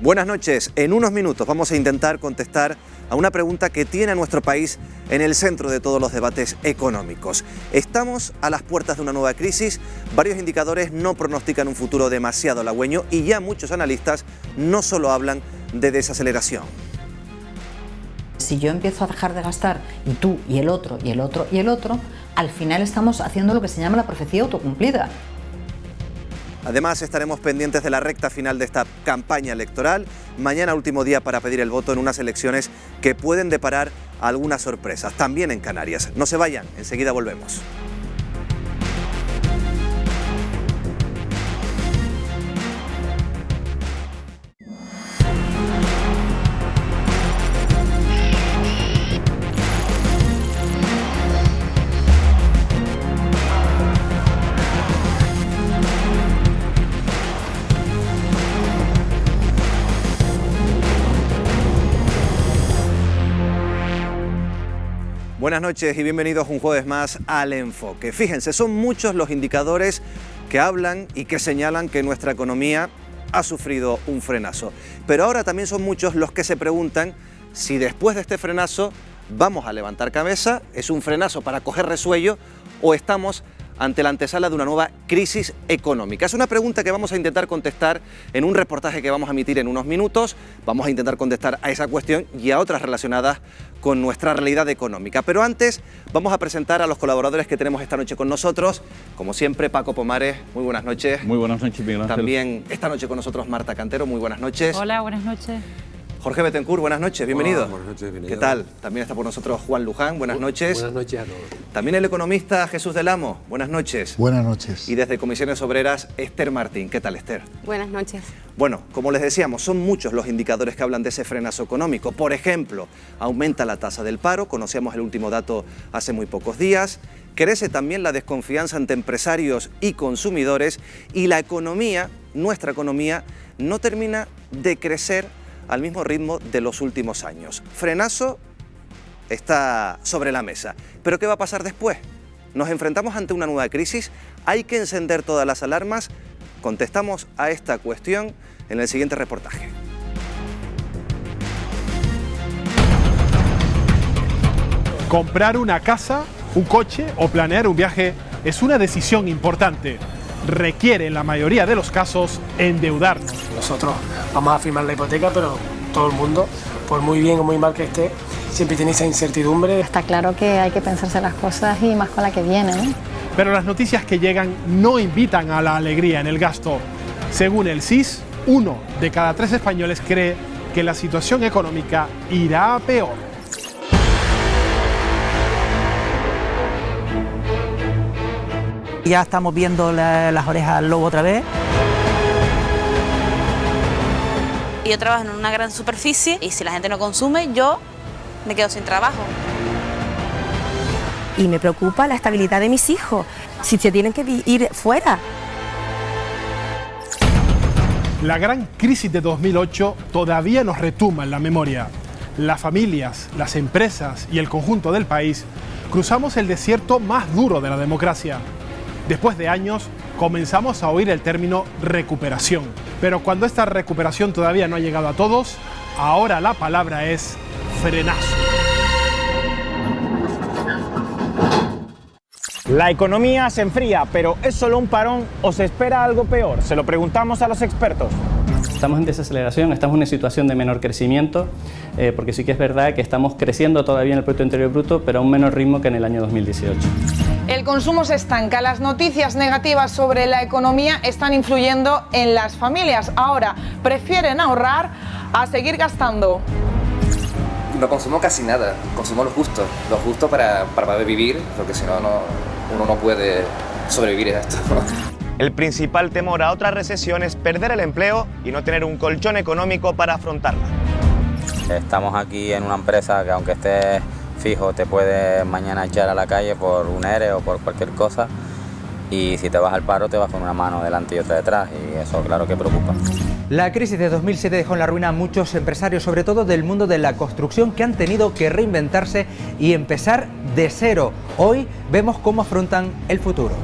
Buenas noches. En unos minutos vamos a intentar contestar a una pregunta que tiene a nuestro país en el centro de todos los debates económicos. Estamos a las puertas de una nueva crisis. Varios indicadores no pronostican un futuro demasiado halagüeño y ya muchos analistas no solo hablan de desaceleración. Si yo empiezo a dejar de gastar y tú y el otro y el otro y el otro, al final estamos haciendo lo que se llama la profecía autocumplida. Además, estaremos pendientes de la recta final de esta campaña electoral. Mañana, último día para pedir el voto en unas elecciones que pueden deparar algunas sorpresas, también en Canarias. No se vayan, enseguida volvemos. Buenas noches y bienvenidos un jueves más al Enfoque. Fíjense, son muchos los indicadores que hablan y que señalan que nuestra economía ha sufrido un frenazo. Pero ahora también son muchos los que se preguntan si después de este frenazo vamos a levantar cabeza, es un frenazo para coger resuello o estamos ante la antesala de una nueva crisis económica. Es una pregunta que vamos a intentar contestar en un reportaje que vamos a emitir en unos minutos. Vamos a intentar contestar a esa cuestión y a otras relacionadas con nuestra realidad económica. Pero antes vamos a presentar a los colaboradores que tenemos esta noche con nosotros. Como siempre, Paco Pomares, muy buenas noches. Muy buenas noches, Miguel Ángel. También esta noche con nosotros Marta Cantero, muy buenas noches. Hola, buenas noches. Jorge Betancourt, buenas noches, bienvenido. Hola, buenas noches, bienvenido. ¿Qué tal? También está por nosotros Juan Luján, buenas noches. Buenas noches a todos. También el economista Jesús del Amo, buenas noches. Buenas noches. Y desde Comisiones Obreras, Esther Martín. ¿Qué tal, Esther? Buenas noches. Bueno, como les decíamos, son muchos los indicadores que hablan de ese frenazo económico. Por ejemplo, aumenta la tasa del paro, conocíamos el último dato hace muy pocos días. Crece también la desconfianza entre empresarios y consumidores y la economía, nuestra economía, no termina de crecer al mismo ritmo de los últimos años. Frenazo está sobre la mesa. ¿Pero qué va a pasar después? ¿Nos enfrentamos ante una nueva crisis? ¿Hay que encender todas las alarmas? Contestamos a esta cuestión en el siguiente reportaje. Comprar una casa, un coche o planear un viaje es una decisión importante. Requiere en la mayoría de los casos endeudarnos. Nosotros vamos a firmar la hipoteca, pero todo el mundo, por muy bien o muy mal que esté, siempre tiene esa incertidumbre. Está claro que hay que pensarse las cosas y más con la que viene, ¿no? Pero las noticias que llegan no invitan a la alegría en el gasto. Según el CIS, 1 de cada 3 españoles cree que la situación económica irá a peor. Ya estamos viendo las orejas al lobo otra vez. Yo trabajo en una gran superficie y si la gente no consume, yo me quedo sin trabajo. Y me preocupa la estabilidad de mis hijos, si se tienen que ir fuera. La gran crisis de 2008 todavía nos retumba en la memoria. Las familias, las empresas y el conjunto del país cruzamos el desierto más duro de la democracia. Después de años, comenzamos a oír el término recuperación. Pero cuando esta recuperación todavía no ha llegado a todos, ahora la palabra es frenazo. La economía se enfría, pero ¿es solo un parón o se espera algo peor? Se lo preguntamos a los expertos. Estamos en desaceleración, estamos en una situación de menor crecimiento, porque sí que es verdad que estamos creciendo todavía en el Producto Interior Bruto, pero a un menor ritmo que en el año 2018. El consumo se estanca, las noticias negativas sobre la economía están influyendo en las familias. Ahora prefieren ahorrar a seguir gastando. No consumo casi nada, consumo lo justo para poder vivir, porque si no, uno no puede sobrevivir a esto. El principal temor a otra recesión es perder el empleo y no tener un colchón económico para afrontarla. Estamos aquí en una empresa que aunque estés fijo te puede mañana echar a la calle por un ERE o por cualquier cosa, y si te vas al paro te vas con una mano delante y otra detrás, y eso claro que preocupa. La crisis de 2007 dejó en la ruina a muchos empresarios, sobre todo del mundo de la construcción, que han tenido que reinventarse y empezar de cero. Hoy vemos cómo afrontan el futuro.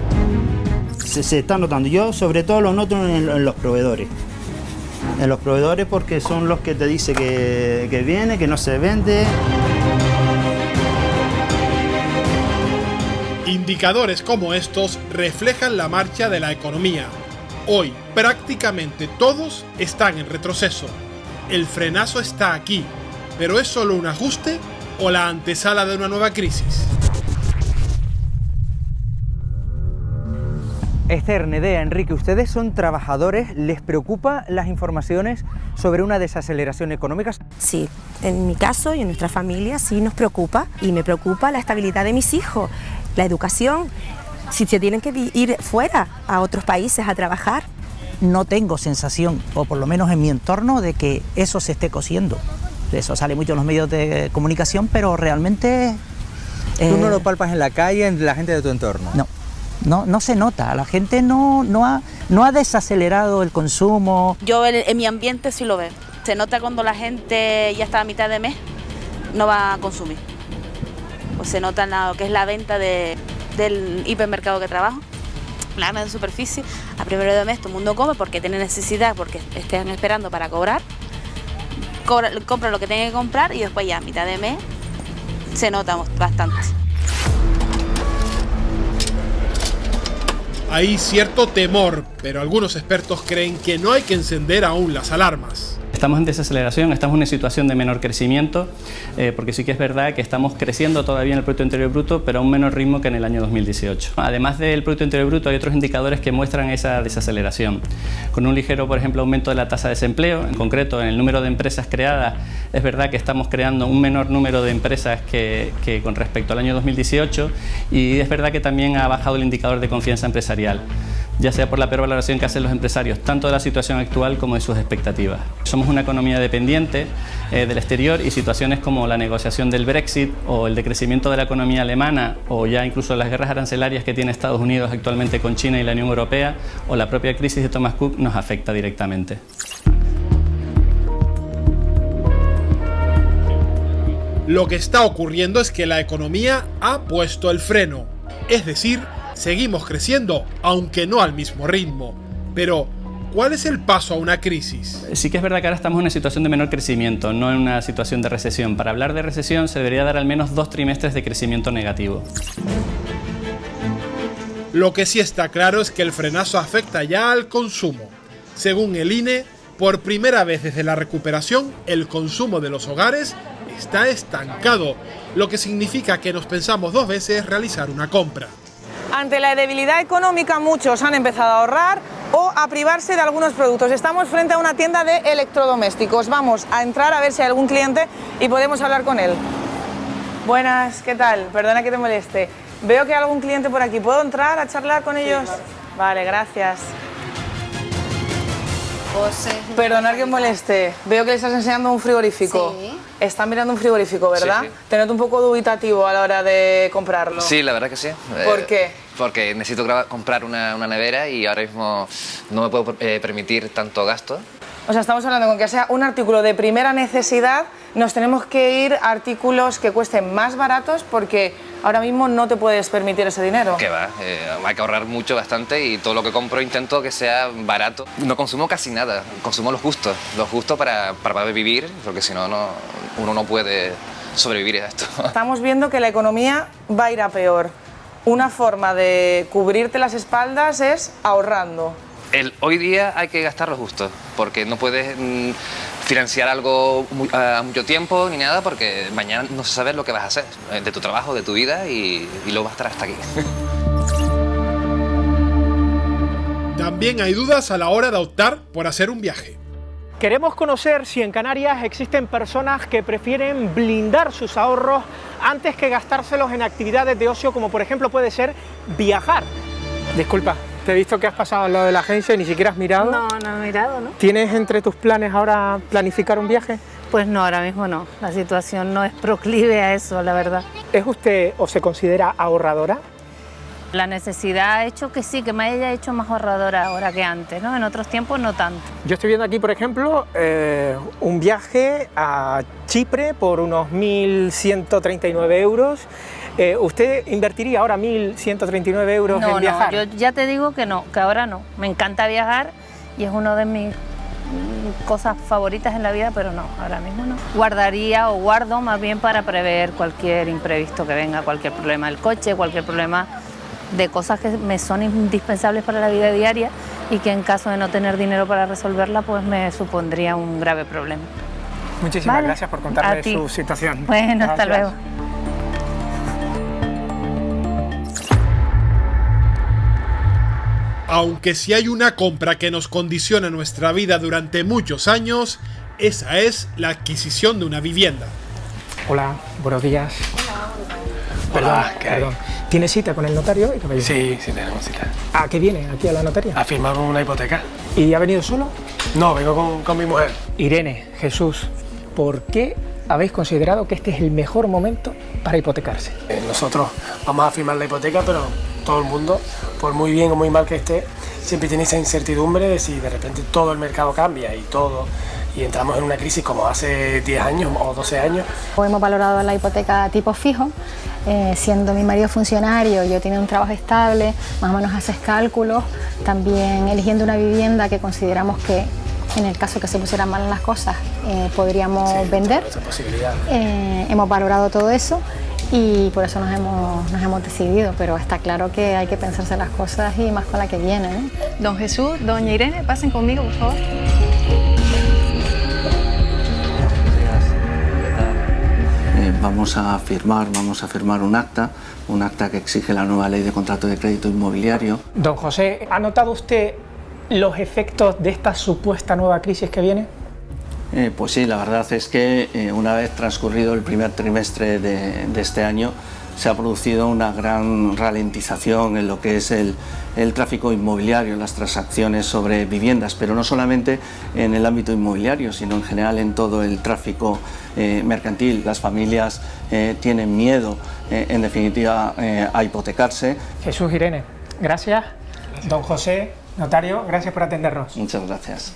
Se está notando, yo sobre todo lo noto en los proveedores. en los proveedores, porque son los que te dicen que viene, que no se vende. Indicadores como estos reflejan la marcha de la economía. Hoy, prácticamente todos están en retroceso. El frenazo está aquí, pero ¿es solo un ajuste o la antesala de una nueva crisis? Esther, Nedea, Enrique, ustedes son trabajadores, ¿les preocupa las informaciones sobre una desaceleración económica? Sí, en mi caso y en nuestra familia sí nos preocupa, y me preocupa la estabilidad de mis hijos, la educación, si se tienen que ir fuera a otros países a trabajar. No tengo sensación, o por lo menos en mi entorno, de que eso se esté cosiendo. Eso sale mucho en los medios de comunicación, pero realmente... ¿Tú no lo palpas en la calle, en la gente de tu entorno? No se nota, la gente no ha desacelerado el consumo. Yo en mi ambiente sí lo veo. Se nota cuando la gente ya está a mitad de mes, no va a consumir. Pues se nota en lo que es la venta del hipermercado que trabajo, la gran superficie. A primero de mes todo el mundo come porque tiene necesidad, porque estén esperando para cobrar. Compra lo que tienen que comprar y después ya a mitad de mes se nota bastante. Hay cierto temor, pero algunos expertos creen que no hay que encender aún las alarmas. Estamos en desaceleración, estamos en una situación de menor crecimiento, porque sí que es verdad que estamos creciendo todavía en el Producto Interior Bruto, pero a un menor ritmo que en el año 2018. Además del Producto Interior Bruto, hay otros indicadores que muestran esa desaceleración. Con un ligero, por ejemplo, aumento de la tasa de desempleo, en concreto en el número de empresas creadas, es verdad que estamos creando un menor número de empresas que con respecto al año 2018, y es verdad que también ha bajado el indicador de confianza empresarial, ya sea por la peor valoración que hacen los empresarios, tanto de la situación actual como de sus expectativas. Somos una economía dependiente del exterior, y situaciones como la negociación del Brexit o el decrecimiento de la economía alemana, o ya incluso las guerras arancelarias que tiene Estados Unidos actualmente con China y la Unión Europea, o la propia crisis de Thomas Cook, nos afecta directamente. Lo que está ocurriendo es que la economía ha puesto el freno, es decir, seguimos creciendo, aunque no al mismo ritmo. Pero, ¿cuál es el paso a una crisis? Sí que es verdad que ahora estamos en una situación de menor crecimiento, no en una situación de recesión. Para hablar de recesión se debería dar al menos 2 trimestres de crecimiento negativo. Lo que sí está claro es que el frenazo afecta ya al consumo. Según el INE, por primera vez desde la recuperación, el consumo de los hogares está estancado, lo que significa que nos pensamos 2 veces realizar una compra. Ante la debilidad económica, muchos han empezado a ahorrar o a privarse de algunos productos. Estamos frente a una tienda de electrodomésticos. Vamos a entrar a ver si hay algún cliente y podemos hablar con él. Buenas, ¿qué tal? Perdona que te moleste. Veo que hay algún cliente por aquí. ¿Puedo entrar a charlar con ellos? Claro. Vale, gracias. Perdonad que moleste. Veo que le estás enseñando un frigorífico. Sí. Están mirando un frigorífico, ¿verdad? Sí, sí. Te noto un poco dubitativo a la hora de comprarlo. Sí, la verdad que sí. ¿Por qué? Porque necesito comprar una nevera y ahora mismo no me puedo permitir tanto gasto. O sea, estamos hablando con que sea un artículo de primera necesidad, nos tenemos que ir a artículos que cuesten más baratos porque ahora mismo no te puedes permitir ese dinero. Que va, hay que ahorrar mucho, bastante, y todo lo que compro intento que sea barato. No consumo casi nada, consumo lo justo para poder vivir, porque si no, uno no puede sobrevivir a esto. Estamos viendo que la economía va a ir a peor. Una forma de cubrirte las espaldas es ahorrando. Hoy día hay que gastar lo justo, porque no puedes financiar algo a mucho tiempo ni nada, porque mañana no sabes lo que vas a hacer de tu trabajo, de tu vida, y luego vas a estar hasta aquí. También hay dudas a la hora de optar por hacer un viaje. Queremos conocer si en Canarias existen personas que prefieren blindar sus ahorros antes que gastárselos en actividades de ocio, como por ejemplo puede ser viajar. Disculpa, te he visto que has pasado al lado de la agencia y ni siquiera has mirado. No he mirado, ¿no? ¿Tienes entre tus planes ahora planificar un viaje? Pues no, ahora mismo no. La situación no es proclive a eso, la verdad. ¿Es usted o se considera ahorradora? La necesidad ha hecho que sí, que me haya hecho más ahorradora ahora que antes, ¿no? En otros tiempos no tanto. Yo estoy viendo aquí, por ejemplo, un viaje a Chipre por unos 1.139 euros. ¿Usted invertiría ahora 1.139 euros en viajar? No, yo ya te digo que no, que ahora no. Me encanta viajar y es uno de mis cosas favoritas en la vida, pero no, ahora mismo no. Guardaría o guardo más bien para prever cualquier imprevisto que venga, cualquier problema del coche, cualquier problema de cosas que me son indispensables para la vida diaria y que en caso de no tener dinero para resolverla, pues me supondría un grave problema. Muchísimas gracias por contarme su situación. Bueno, hasta luego. Aunque si hay una compra que nos condiciona nuestra vida durante muchos años, esa es la adquisición de una vivienda. Hola, buenos días. Perdón. ¿Tiene cita con el notario? Sí, tenemos cita. ¿A qué viene aquí a la notaría? A firmar una hipoteca. ¿Y ha venido solo? No, vengo con mi mujer. Irene, Jesús, ¿por qué habéis considerado que este es el mejor momento para hipotecarse? Nosotros vamos a firmar la hipoteca, pero todo el mundo, por muy bien o muy mal que esté, siempre tiene esa incertidumbre de si de repente todo el mercado cambia y entramos en una crisis como hace 10 años o 12 años. Hemos valorado la hipoteca tipo fijo, siendo mi marido funcionario, yo tenía un trabajo estable, más o menos haces cálculos, también eligiendo una vivienda que consideramos que en el caso que se pusieran mal las cosas podríamos vender. Esa posibilidad. Hemos valorado todo eso y por eso nos hemos decidido, pero está claro que hay que pensarse las cosas y más con la que viene, ¿no? Don Jesús, doña Irene, pasen conmigo, por favor. Vamos a firmar un acta que exige la nueva ley de contrato de crédito inmobiliario. Don José, ¿ha notado usted los efectos de esta supuesta nueva crisis que viene? Pues sí, la verdad es que una vez transcurrido el primer trimestre de este año se ha producido una gran ralentización en lo que es el tráfico inmobiliario, las transacciones sobre viviendas, pero no solamente en el ámbito inmobiliario, sino en general en todo el tráfico mercantil. Las familias tienen miedo, en definitiva, a hipotecarse. Jesús, Irene, gracias. Don José, notario, gracias por atendernos. Muchas gracias.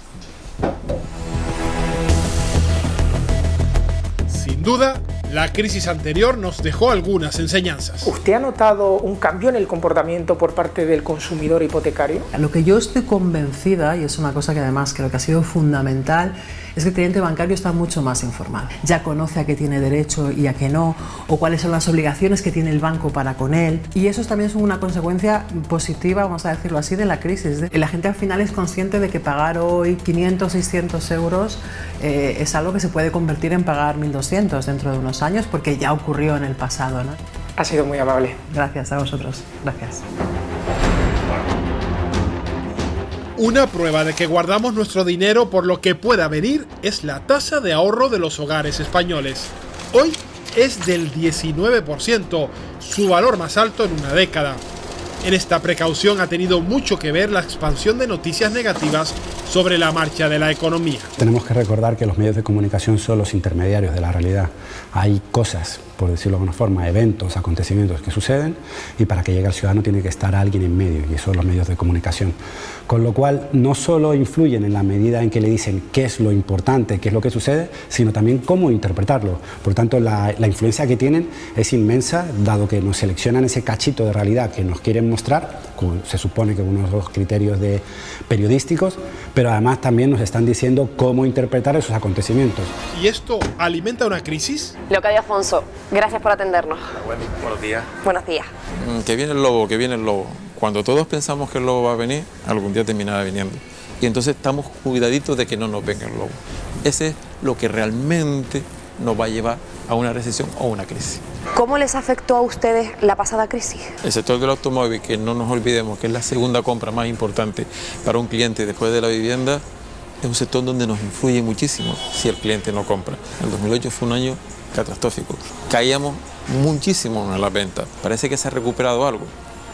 Sin duda, la crisis anterior nos dejó algunas enseñanzas. ¿Usted ha notado un cambio en el comportamiento por parte del consumidor hipotecario? Lo que yo estoy convencida, y es una cosa que además creo que ha sido fundamental, es que el cliente bancario está mucho más informado. Ya conoce a qué tiene derecho y a qué no, o cuáles son las obligaciones que tiene el banco para con él. Y eso también es una consecuencia positiva, vamos a decirlo así, de la crisis. La gente al final es consciente de que pagar hoy 500, 600 euros es algo que se puede convertir en pagar 1.200 dentro de unos años, porque ya ocurrió en el pasado, ¿no? Ha sido muy amable. Gracias a vosotros. Gracias. Una prueba de que guardamos nuestro dinero por lo que pueda venir es la tasa de ahorro de los hogares españoles. Hoy es del 19%, su valor más alto en una década. En esta precaución ha tenido mucho que ver la expansión de noticias negativas sobre la marcha de la economía. Tenemos que recordar que los medios de comunicación son los intermediarios de la realidad. Hay cosas, por decirlo de alguna forma, eventos, acontecimientos que suceden y para que llegue al ciudadano tiene que estar alguien en medio y son los medios de comunicación. Con lo cual no solo influyen en la medida en que le dicen qué es lo importante, qué es lo que sucede, sino también cómo interpretarlo. Por tanto, la influencia que tienen es inmensa, dado que nos seleccionan ese cachito de realidad que nos quieren mostrar, como se supone que unos dos criterios periodísticos, pero además también nos están diciendo cómo interpretar esos acontecimientos. ¿Y esto alimenta una crisis? Leocadia Afonso, gracias por atendernos. Buenos días. Buenos días. Que viene el lobo, que viene el lobo. Cuando todos pensamos que el lobo va a venir, algún día terminará viniendo. Y entonces estamos cuidaditos de que no nos venga el lobo. Ese es lo que realmente nos va a llevar a una recesión o una crisis. ¿Cómo les afectó a ustedes la pasada crisis? El sector del automóvil, que no nos olvidemos que es la segunda compra más importante para un cliente después de la vivienda, es un sector donde nos influye muchísimo si el cliente no compra. El 2008 fue un año catastrófico. Caíamos muchísimo en las ventas. Parece que se ha recuperado algo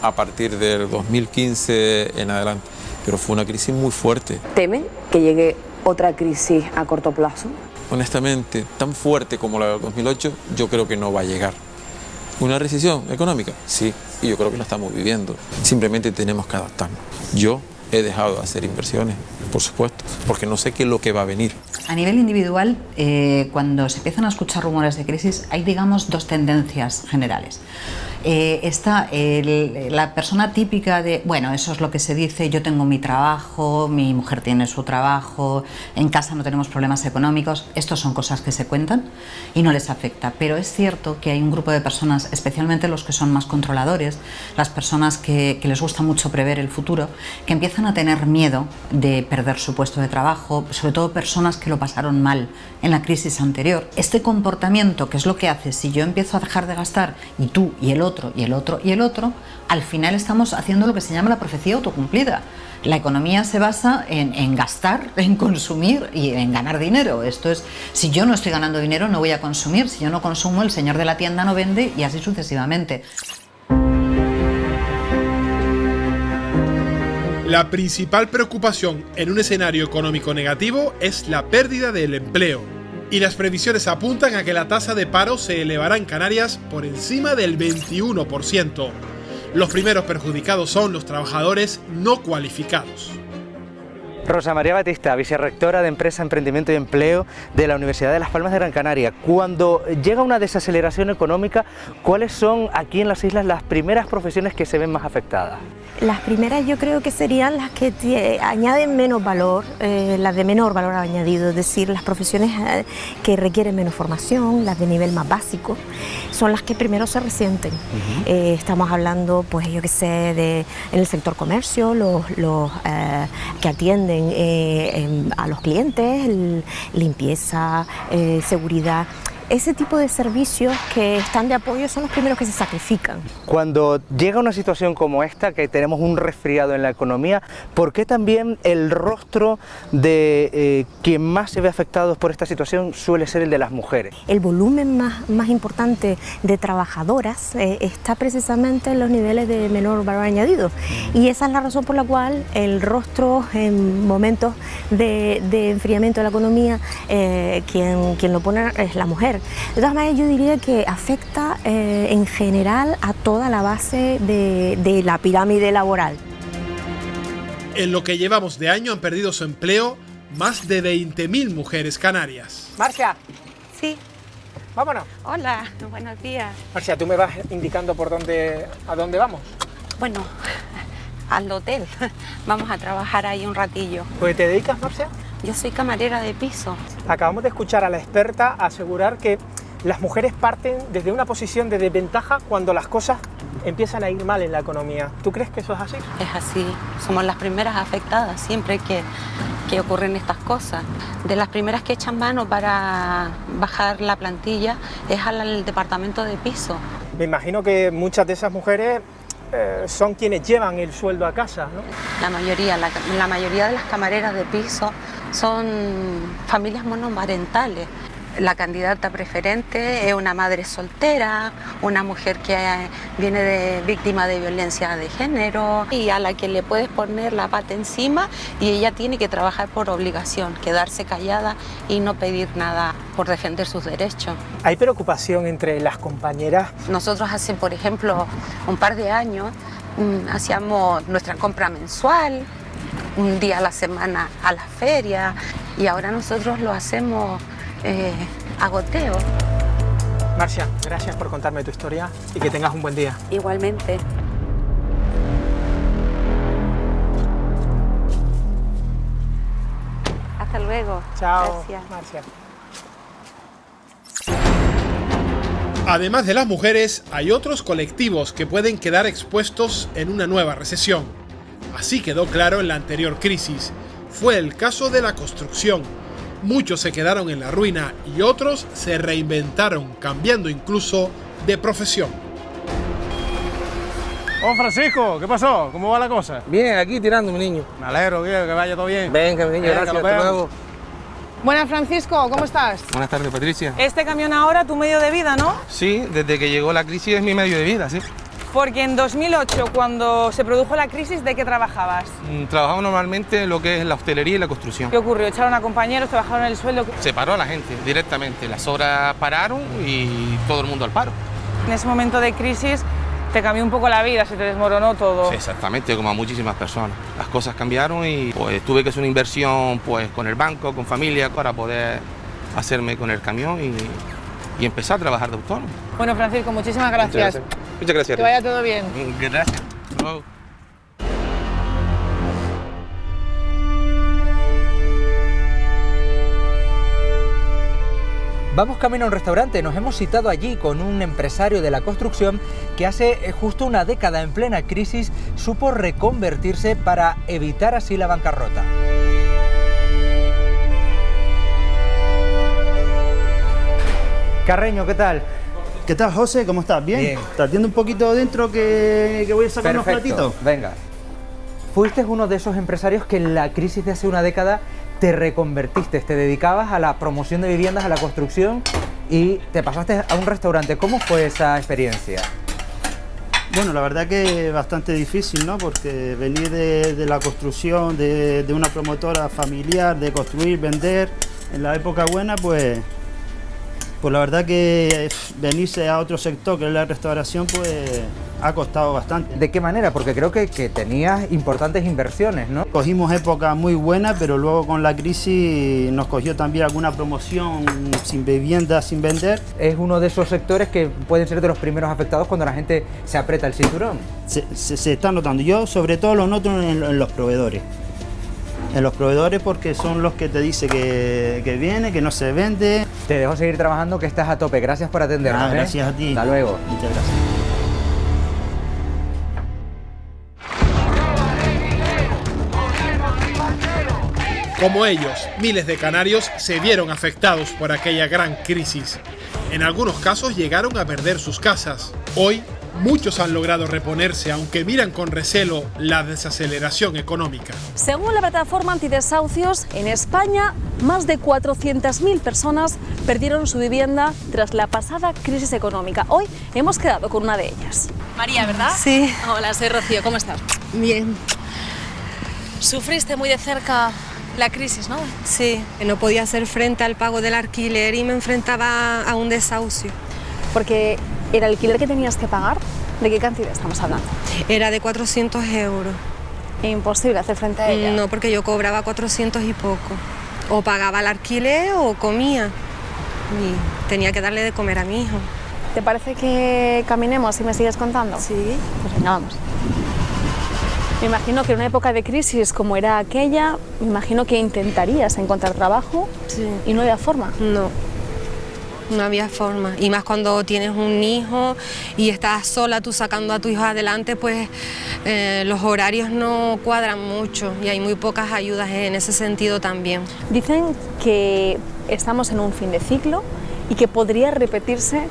a partir del 2015 en adelante, pero fue una crisis muy fuerte. ¿Temen que llegue otra crisis a corto plazo? Honestamente, tan fuerte como la del 2008, yo creo que no va a llegar. ¿Una recesión económica? Sí, y yo creo que la estamos viviendo. Simplemente tenemos que adaptarnos. Yo he dejado de hacer inversiones, por supuesto, porque no sé qué es lo que va a venir. A nivel individual, cuando se empiezan a escuchar rumores de crisis, hay, digamos, dos tendencias generales. está la persona típica de, bueno, eso es lo que se dice, yo tengo mi trabajo, mi mujer tiene su trabajo, en casa no tenemos problemas económicos. Estos son cosas que se cuentan y no les afecta, pero es cierto que hay un grupo de personas, especialmente los que son más controladores, las personas que les gusta mucho prever el futuro, que empiezan a tener miedo de perder su puesto de trabajo, sobre todo personas que lo pasaron mal en la crisis anterior. Este comportamiento, que es lo que hace, si yo empiezo a dejar de gastar y tú y el otro y el otro y el otro, al final estamos haciendo lo que se llama la profecía autocumplida. La economía se basa en gastar, en consumir y en ganar dinero. Esto es, si yo no estoy ganando dinero no voy a consumir, si yo no consumo el señor de la tienda no vende y así sucesivamente. La principal preocupación en un escenario económico negativo es la pérdida del empleo. Y las previsiones apuntan a que la tasa de paro se elevará en Canarias por encima del 21%. Los primeros perjudicados son los trabajadores no cualificados. Rosa María Batista, vicerrectora de Empresa, Emprendimiento y Empleo de la Universidad de Las Palmas de Gran Canaria. Cuando llega una desaceleración económica, ¿cuáles son aquí en las islas las primeras profesiones que se ven más afectadas? Las primeras yo creo que serían las que añaden menos valor, las de menor valor añadido, es decir, las profesiones que requieren menos formación, las de nivel más básico, son las que primero se resienten. Estamos hablando, pues yo qué sé, en el sector comercio, los que atienden a los clientes, limpieza, seguridad. Ese tipo de servicios que están de apoyo son los primeros que se sacrifican. Cuando llega una situación como esta, que tenemos un resfriado en la economía, ¿por qué también el rostro de quien más se ve afectado por esta situación suele ser el de las mujeres? El volumen más importante de trabajadoras está precisamente en los niveles de menor valor añadido. Y esa es la razón por la cual el rostro en momentos de enfriamiento de la economía, quien lo pone es la mujer. De todas maneras, yo diría que afecta en general a toda la base de la pirámide laboral. En lo que llevamos de año han perdido su empleo más de 20.000 mujeres canarias. Marcia. Sí. Vámonos. Hola, buenos días. Marcia, tú me vas indicando a dónde vamos. Bueno, al hotel. Vamos a trabajar ahí un ratillo. ¿Pues te dedicas, Marcia? Yo soy camarera de piso. Acabamos de escuchar a la experta asegurar que las mujeres parten desde una posición de desventaja cuando las cosas empiezan a ir mal en la economía. ¿Tú crees que eso es así? Es así. Somos las primeras afectadas siempre que ocurren estas cosas. De las primeras que echan mano para bajar la plantilla es al departamento de piso. Me imagino que muchas de esas mujeres son quienes llevan el sueldo a casa, ¿no? La mayoría de las camareras de piso son familias monomarentales. La candidata preferente es una madre soltera, una mujer que viene de víctima de violencia de género y a la que le puedes poner la pata encima y ella tiene que trabajar por obligación, quedarse callada y no pedir nada por defender sus derechos. ¿Hay preocupación entre las compañeras? Nosotros hace, por ejemplo, un par de años hacíamos nuestra compra mensual, un día a la semana a la feria y ahora nosotros lo hacemos a goteo. Marcia, gracias por contarme tu historia y que tengas un buen día. Igualmente. Hasta luego. Chao, gracias. Marcia. Además de las mujeres, hay otros colectivos que pueden quedar expuestos en una nueva recesión. Así quedó claro en la anterior crisis. Fue el caso de la construcción. Muchos se quedaron en la ruina y otros se reinventaron, cambiando incluso de profesión. Oh, Francisco, ¿qué pasó? ¿Cómo va la cosa? Bien, aquí tirando, mi niño. Me alegro, que vaya todo bien. Venga, mi niño, gracias, hasta luego. Buenas, Francisco, ¿cómo estás? Buenas tardes, Patricia. Este camión ahora, tu medio de vida, ¿no? Sí, desde que llegó la crisis es mi medio de vida, sí. Porque en 2008, cuando se produjo la crisis, ¿de qué trabajabas? Trabajaba normalmente en lo que es la hostelería y la construcción. ¿Qué ocurrió? ¿Echaron a compañeros, te bajaron el sueldo? Se paró a la gente directamente, las obras pararon y todo el mundo al paro. En ese momento de crisis te cambió un poco la vida, se te desmoronó todo. Sí, exactamente, como a muchísimas personas. Las cosas cambiaron y pues tuve que hacer una inversión pues con el banco, con familia, para poder hacerme con el camión y empezar a trabajar de autónomo. Bueno, Francisco, muchísimas gracias. Muchas gracias. Que vaya todo bien. Gracias. Hasta luego. Vamos camino a un restaurante, nos hemos citado allí con un empresario de la construcción que hace justo una década en plena crisis supo reconvertirse para evitar así la bancarrota. Carreño, ¿qué tal? ¿Qué tal, José? ¿Cómo estás? ¿Bien? Bien. ¿Te atiendo un poquito dentro que voy a sacar Perfecto. unos platitos? Venga. Fuiste uno de esos empresarios que en la crisis de hace una década te reconvertiste, te dedicabas a la promoción de viviendas, a la construcción y te pasaste a un restaurante. ¿Cómo fue esa experiencia? Bueno, la verdad que bastante difícil, ¿no? Porque venir de la construcción, de una promotora familiar, de construir, vender, en la época buena, pues la verdad que venirse a otro sector que es la restauración, pues ha costado bastante. ¿De qué manera? Porque creo que tenías importantes inversiones, ¿no? Cogimos épocas muy buenas, pero luego con la crisis nos cogió también alguna promoción sin vivienda, sin vender. Es uno de esos sectores que pueden ser de los primeros afectados cuando la gente se aprieta el cinturón. Se está notando. Yo sobre todo lo noto en los proveedores. En los proveedores, porque son los que te dicen que viene, que no se vende. Te dejo seguir trabajando, que estás a tope. Gracias por atendernos. Gracias a ti. Hasta luego. Muchas gracias. Como ellos, miles de canarios se vieron afectados por aquella gran crisis. En algunos casos llegaron a perder sus casas. Hoy, muchos han logrado reponerse, aunque miran con recelo la desaceleración económica. Según la plataforma antidesahucios, en España más de 400.000 personas perdieron su vivienda tras la pasada crisis económica. Hoy hemos quedado con una de ellas. María, ¿verdad? Sí. Hola, soy Rocío, ¿cómo estás? Bien. Sufriste muy de cerca la crisis, ¿no? Sí, no podía hacer frente al pago del alquiler y me enfrentaba a un desahucio. Porque el alquiler que tenías que pagar, ¿de qué cantidad estamos hablando? Era de 400 euros. Imposible hacer frente a ella. No, porque yo cobraba 400 y poco. O pagaba el alquiler o comía. Y tenía que darle de comer a mi hijo. ¿Te parece que caminemos y me sigues contando? Sí. Pues venga, vamos. Me imagino que en una época de crisis como era aquella, me imagino que intentarías encontrar trabajo. Sí. Y no había forma. No había forma. Y más cuando tienes un hijo y estás sola, tú sacando a tu hijo adelante, pues los horarios no cuadran mucho y hay muy pocas ayudas en ese sentido también. Dicen que estamos en un fin de ciclo y que podría repetirse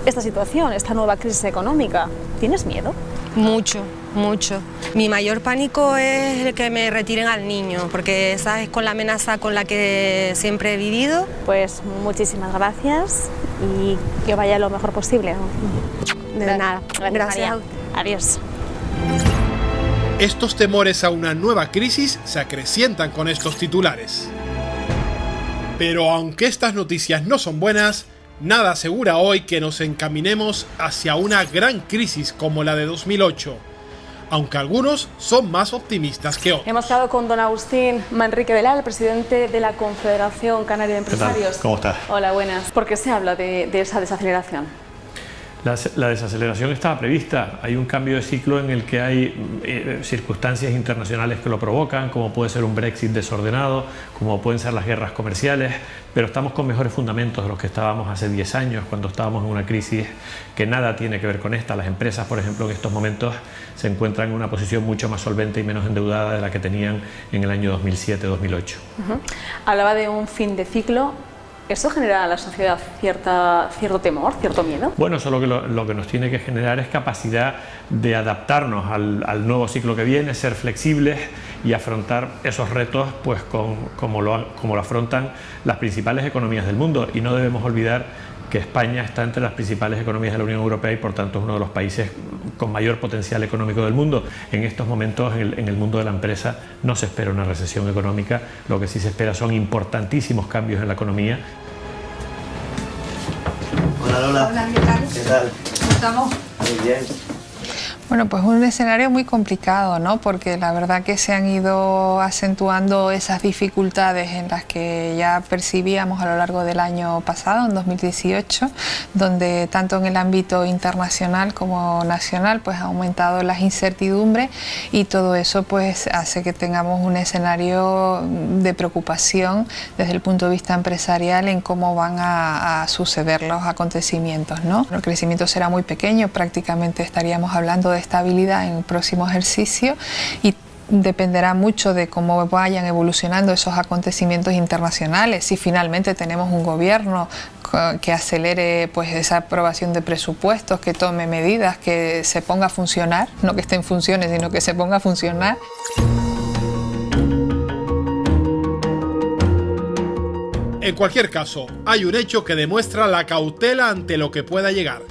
esta situación, esta nueva crisis económica. ¿Tienes miedo? Mucho, mucho. Mi mayor pánico es el que me retiren al niño, porque esa es con la amenaza con la que siempre he vivido. Pues muchísimas gracias y que vaya lo mejor posible. De nada. Gracias. Adiós. Estos temores a una nueva crisis se acrecientan con estos titulares. Pero aunque estas noticias no son buenas, nada asegura hoy que nos encaminemos hacia una gran crisis como la de 2008, aunque algunos son más optimistas que otros. Hemos quedado con don Agustín Manrique Velal, presidente de la Confederación Canaria de Empresarios. ¿Qué tal? ¿Cómo estás? Hola, buenas. ¿Por qué se habla de esa desaceleración? La desaceleración estaba prevista. Hay un cambio de ciclo en el que hay circunstancias internacionales que lo provocan, como puede ser un Brexit desordenado, como pueden ser las guerras comerciales, pero estamos con mejores fundamentos de los que estábamos hace 10 años, cuando estábamos en una crisis que nada tiene que ver con esta. Las empresas, por ejemplo, en estos momentos se encuentran en una posición mucho más solvente y menos endeudada de la que tenían en el año 2007-2008. Hablaba de un fin de ciclo. ¿Eso genera a la sociedad cierto temor, cierto miedo? Bueno, eso lo que nos tiene que generar es capacidad de adaptarnos al nuevo ciclo que viene, ser flexibles y afrontar esos retos pues, como lo afrontan las principales economías del mundo. Y no debemos olvidar que España está entre las principales economías de la Unión Europea y por tanto es uno de los países con mayor potencial económico del mundo. En estos momentos en el mundo de la empresa no se espera una recesión económica, lo que sí se espera son importantísimos cambios en la economía. Hola Lola. Hola, ¿qué tal? ¿Qué tal? ¿Cómo estamos? Muy bien. Bueno, pues un escenario muy complicado, ¿no? Porque la verdad que se han ido acentuando esas dificultades en las que ya percibíamos a lo largo del año pasado, en 2018, donde tanto en el ámbito internacional como nacional pues ha aumentado las incertidumbres, y todo eso pues hace que tengamos un escenario de preocupación desde el punto de vista empresarial en cómo van a suceder los acontecimientos, ¿no? El crecimiento será muy pequeño, prácticamente estaríamos hablando de estabilidad en el próximo ejercicio, y dependerá mucho de cómo vayan evolucionando esos acontecimientos internacionales. Si finalmente tenemos un gobierno que acelere pues esa aprobación de presupuestos, que tome medidas, que se ponga a funcionar, no que esté en funciones, sino que se ponga a funcionar. En cualquier caso, hay un hecho que demuestra la cautela ante lo que pueda llegar.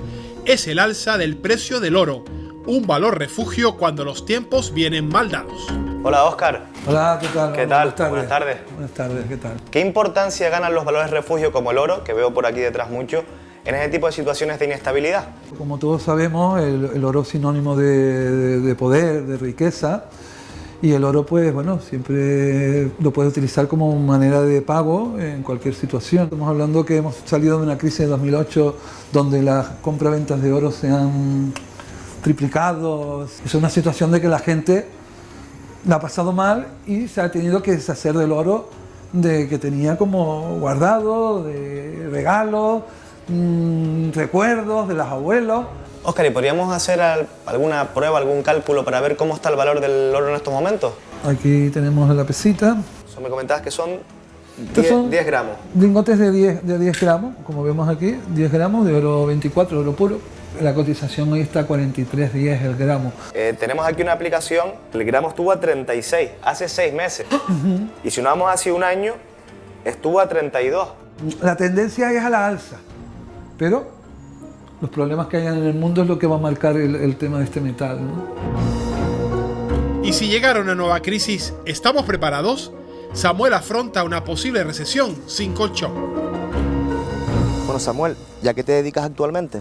Es el alza del precio del oro, un valor refugio cuando los tiempos vienen mal dados. Hola, Óscar. Hola, ¿qué tal? ¿Qué tal? Buenas tardes. Buenas tardes, ¿qué tal? ¿Qué importancia ganan los valores refugio como el oro, que veo por aquí detrás mucho, en ese tipo de situaciones de inestabilidad? Como todos sabemos, el oro es sinónimo de poder, de riqueza, y el oro, pues bueno, siempre lo puedes utilizar como manera de pago en cualquier situación. Estamos hablando que hemos salido de una crisis de 2008 donde las compraventas de oro se han triplicado. Es una situación de que la gente la ha pasado mal y se ha tenido que deshacer del oro que tenía como guardado, de regalos, recuerdos de los abuelos. Óscar, ¿y podríamos hacer alguna prueba, algún cálculo para ver cómo está el valor del oro en estos momentos? Aquí tenemos la pesita. Eso me comentabas que son 10 gramos. Lingotes de 10 gramos, como vemos aquí, 10 gramos de oro 24, oro puro. La cotización hoy está a 43.10 el gramo. Tenemos aquí una aplicación, el gramo estuvo a 36, hace 6 meses. Y si no vamos hace un año, estuvo a 32. La tendencia es a la alza, pero los problemas que hay en el mundo es lo que va a marcar el tema de este metal, ¿no? Y si llegara una nueva crisis, ¿estamos preparados? Samuel afronta una posible recesión sin colchón. Bueno, Samuel, ¿ya qué te dedicas actualmente?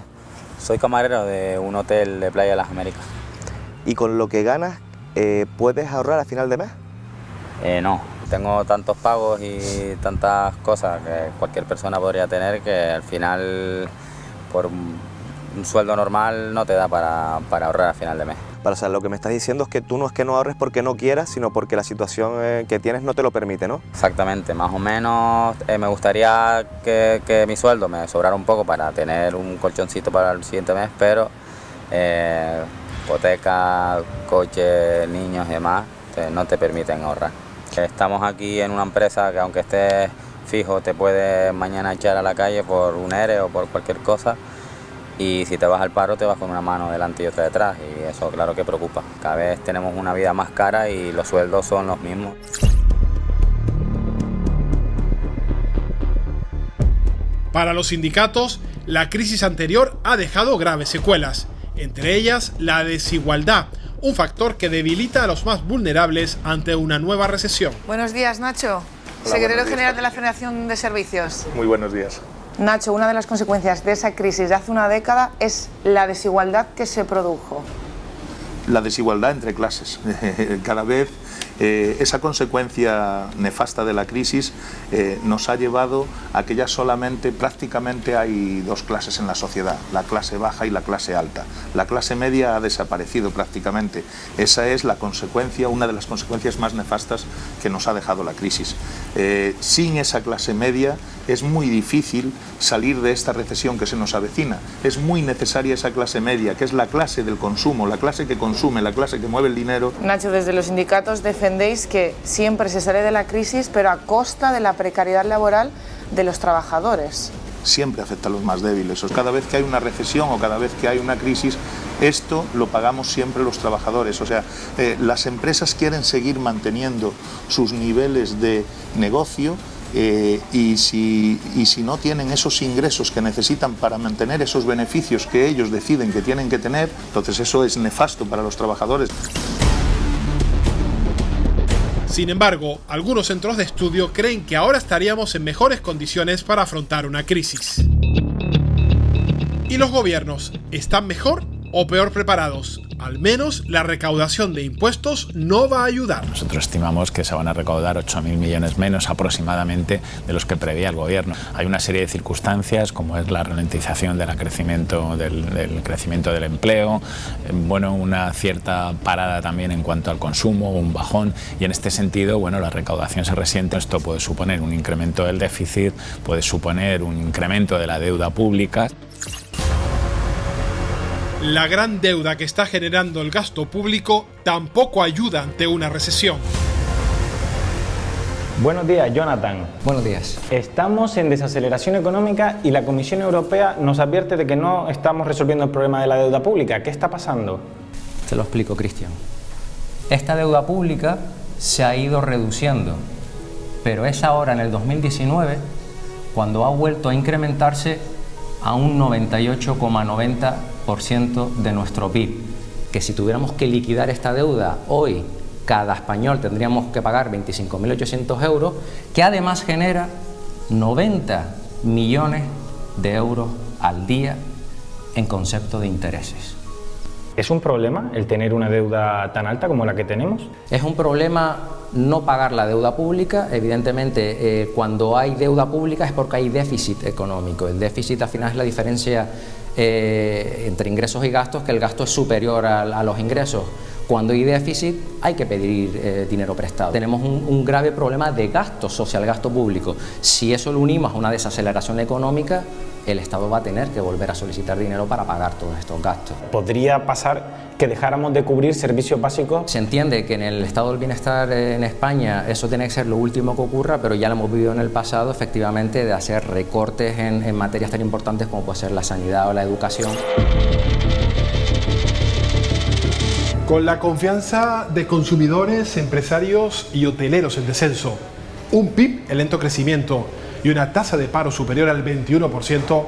Soy camarero de un hotel de Playa de las Américas. ¿Y con lo que ganas, puedes ahorrar a final de mes? No, tengo tantos pagos y tantas cosas que cualquier persona podría tener que al final por un sueldo normal no te da para ahorrar a final de mes. O sea, lo que me estás diciendo es que tú no es que no ahorres porque no quieras, sino porque la situación que tienes no te lo permite, ¿no? Exactamente, más o menos me gustaría que mi sueldo me sobrara un poco para tener un colchoncito para el siguiente mes, pero hipoteca, coche, niños y demás no te permiten ahorrar. Estamos aquí en una empresa que aunque estés fijo te puede mañana echar a la calle por un ERE o por cualquier cosa, y si te vas al paro te vas con una mano delante y otra detrás, y eso claro que preocupa. Cada vez tenemos una vida más cara y los sueldos son los mismos. Para los sindicatos, la crisis anterior ha dejado graves secuelas, entre ellas la desigualdad, un factor que debilita a los más vulnerables ante una nueva recesión. Buenos días, Nacho. Secretario General de la Federación de Servicios. Muy buenos días. Nacho, una de las consecuencias de esa crisis de hace una década es la desigualdad que se produjo. La desigualdad entre clases. Cada vez esa consecuencia nefasta de la crisis nos ha llevado a que ya solamente prácticamente hay dos clases en la sociedad, la clase baja y la clase alta. La clase media ha desaparecido prácticamente. Esa es la consecuencia, una de las consecuencias más nefastas que nos ha dejado la crisis. Sin esa clase media es muy difícil salir de esta recesión que se nos avecina. Es muy necesaria esa clase media, que es la clase del consumo, la clase que consume, la clase que mueve el dinero. Nacho, desde los sindicatos defendéis que siempre se sale de la crisis, pero a costa de la precariedad laboral de los trabajadores. Siempre afecta a los más débiles. Cada vez que hay una recesión o cada vez que hay una crisis, esto lo pagamos siempre los trabajadores. O sea, las empresas quieren seguir manteniendo sus niveles de negocio, y si no tienen esos ingresos que necesitan para mantener esos beneficios que ellos deciden que tienen que tener, entonces eso es nefasto para los trabajadores. Sin embargo, algunos centros de estudio creen que ahora estaríamos en mejores condiciones para afrontar una crisis. ¿Y los gobiernos están mejor o peor preparados? al menos la recaudación de impuestos no va a ayudar. Nosotros estimamos que se van a recaudar 8.000 millones menos aproximadamente de los que preveía el gobierno. Hay una serie de circunstancias como es la ralentización del crecimiento del empleo, bueno, una cierta parada también en cuanto al consumo, un bajón, y en este sentido, bueno, la recaudación se resiente. Esto puede suponer un incremento del déficit, puede suponer un incremento de la deuda pública. La gran deuda que está generando el gasto público tampoco ayuda ante una recesión. Buenos días, Jonathan. Buenos días. Estamos en desaceleración económica y la Comisión Europea nos advierte de que no estamos resolviendo el problema de la deuda pública. ¿Qué está pasando? Te lo explico, Cristian. Esta deuda pública se ha ido reduciendo, pero es ahora, en el 2019, cuando ha vuelto a incrementarse a un 98,90% de nuestro PIB, que si tuviéramos que liquidar esta deuda hoy, cada español tendríamos que pagar 25.800 euros, que además genera 90 millones de euros al día en concepto de intereses. ¿Es un problema el tener una deuda tan alta como la que tenemos? Es un problema no pagar la deuda pública. Evidentemente, cuando hay deuda pública es porque hay déficit económico. El déficit al final es la diferencia entre ingresos y gastos, que el gasto es superior a los ingresos. Cuando hay déficit hay que pedir dinero prestado. Tenemos un grave problema de gasto social, gasto público. Si eso lo unimos a una desaceleración económica, el Estado va a tener que volver a solicitar dinero para pagar todos estos gastos. ¿Podría pasar que dejáramos de cubrir servicios básicos? Se entiende que en el estado del bienestar en España eso tiene que ser lo último que ocurra, pero ya lo hemos vivido en el pasado, efectivamente, de hacer recortes en materias tan importantes como puede ser la sanidad o la educación. Con la confianza de consumidores, empresarios y hoteleros en descenso, un PIB en lento crecimiento y una tasa de paro superior al 21%,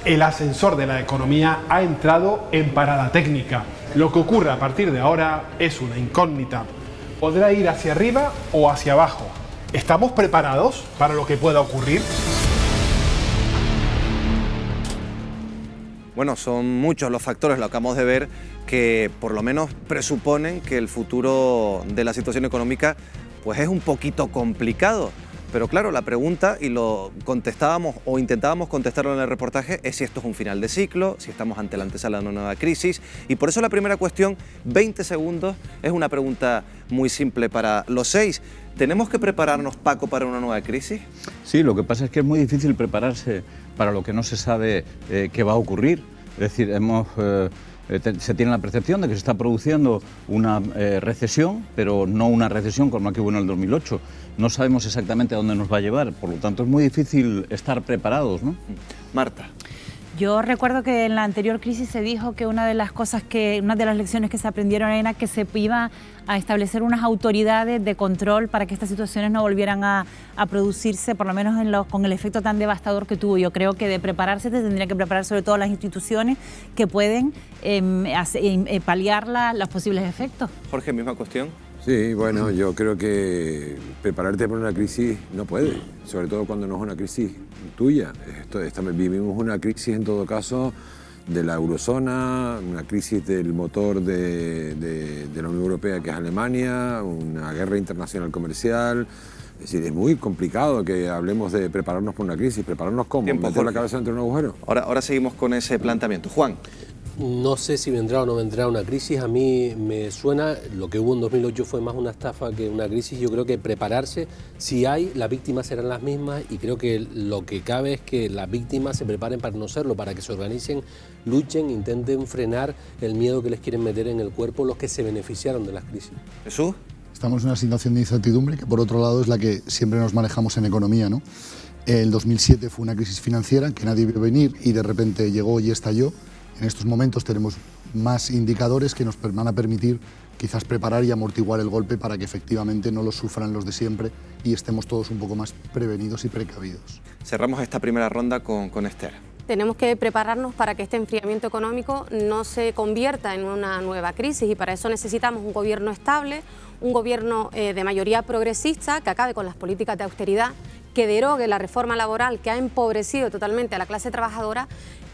el ascensor de la economía ha entrado en parada técnica. Lo que ocurre a partir de ahora es una incógnita. ¿Podrá ir hacia arriba o hacia abajo? ¿Estamos preparados para lo que pueda ocurrir? Bueno, son muchos los factores, lo acabamos de ver, que por lo menos presuponen que el futuro de la situación económica pues es un poquito complicado. Pero claro, la pregunta, y lo contestábamos o intentábamos contestarlo en el reportaje, es si esto es un final de ciclo, si estamos ante la antesala de una nueva crisis. Y por eso la primera cuestión, 20 segundos, es una pregunta muy simple para los 6. ¿Tenemos que prepararnos, Paco, para una nueva crisis? Sí, lo que pasa es que es muy difícil prepararse para lo que no se sabe qué va a ocurrir. Es decir, se tiene la percepción de que se está produciendo una recesión, pero no una recesión como la que hubo en el 2008. No sabemos exactamente a dónde nos va a llevar, por lo tanto es muy difícil estar preparados, ¿no? Marta. Yo recuerdo que en la anterior crisis se dijo que una de las lecciones que se aprendieron era que se iba a establecer unas autoridades de control para que estas situaciones no volvieran a producirse, por lo menos con el efecto tan devastador que tuvo. Yo creo que de prepararse se tendría que preparar sobre todo las instituciones que pueden paliar los posibles efectos. Jorge, misma cuestión. Sí, bueno, yo creo que prepararte para una crisis no puede, sobre todo cuando no es una crisis tuya. Vivimos una crisis en todo caso de la eurozona, una crisis del motor de la Unión Europea que es Alemania, una guerra internacional comercial. Es decir, es muy complicado que hablemos de prepararnos para una crisis. ¿Prepararnos cómo? ¿Meter la cabeza entre un agujero? Ahora seguimos con ese planteamiento. Juan. No sé si vendrá o no vendrá una crisis. A mí me suena, lo que hubo en 2008 fue más una estafa que una crisis. Yo creo que prepararse, si hay, las víctimas serán las mismas, y creo que lo que cabe es que las víctimas se preparen para no serlo, para que se organicen, luchen, intenten frenar el miedo que les quieren meter en el cuerpo los que se beneficiaron de las crisis. ¿Jesús? Estamos en una situación de incertidumbre que por otro lado es la que siempre nos manejamos en economía, ¿no? El 2007 fue una crisis financiera que nadie vio venir y de repente llegó y estalló. En estos momentos tenemos más indicadores que nos van a permitir quizás preparar y amortiguar el golpe para que efectivamente no lo sufran los de siempre y estemos todos un poco más prevenidos y precavidos. Cerramos esta primera ronda con Esther. Tenemos que prepararnos para que este enfriamiento económico no se convierta en una nueva crisis, y para eso necesitamos un gobierno estable, un gobierno de mayoría progresista que acabe con las políticas de austeridad, que derogue la reforma laboral que ha empobrecido totalmente a la clase trabajadora,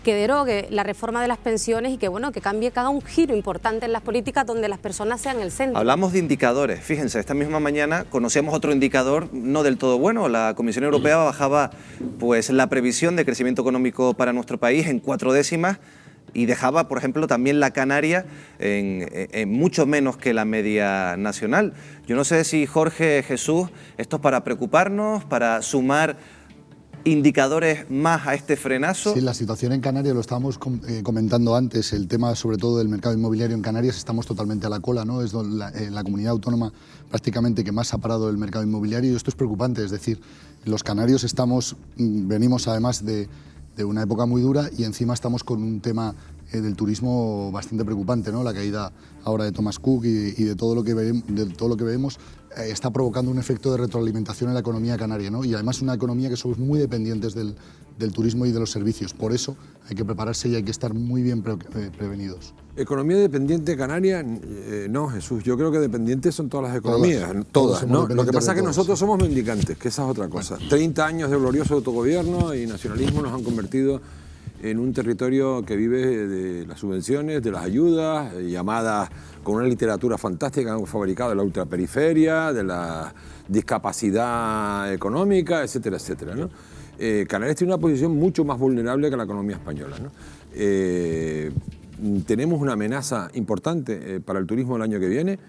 que derogue la reforma de las pensiones y que, bueno, que cambie cada un giro importante en las políticas donde las personas sean el centro. Hablamos de indicadores. Fíjense, esta misma mañana conocíamos otro indicador no del todo bueno. La Comisión Europea bajaba pues la previsión de crecimiento económico para nuestro país en 4 décimas y dejaba, por ejemplo, también la Canaria en mucho menos que la media nacional. Yo no sé si, Jorge, Jesús, esto es para preocuparnos, para sumar indicadores más a este frenazo. Sí, la situación en Canarias, lo estábamos comentando antes, el tema sobre todo del mercado inmobiliario en Canarias, estamos totalmente a la cola, ¿no? Es la comunidad autónoma prácticamente que más ha parado el mercado inmobiliario y esto es preocupante, es decir, los canarios venimos además de una época muy dura y encima estamos con un tema del turismo bastante preocupante, ¿no? La caída ahora de Thomas Cook y de todo lo que vemos está provocando un efecto de retroalimentación en la economía canaria, ¿no? Y además una economía que somos muy dependientes del turismo y de los servicios. Por eso hay que prepararse y hay que estar muy bien prevenidos. Economía dependiente canaria, no, Jesús. Yo creo que dependientes son todas las economías, todas, ¿no? Lo que pasa es que nosotros somos mendicantes, que esa es otra cosa. 30 años de glorioso autogobierno y nacionalismo nos han convertido en un territorio que vive de las subvenciones, de las ayudas, llamadas con una literatura fantástica que han fabricado de la ultraperiferia, de la discapacidad económica, etcétera, etcétera, ¿no? Canarias tiene una posición mucho más vulnerable que la economía española, ¿no? Tenemos una amenaza importante para el turismo el año que viene.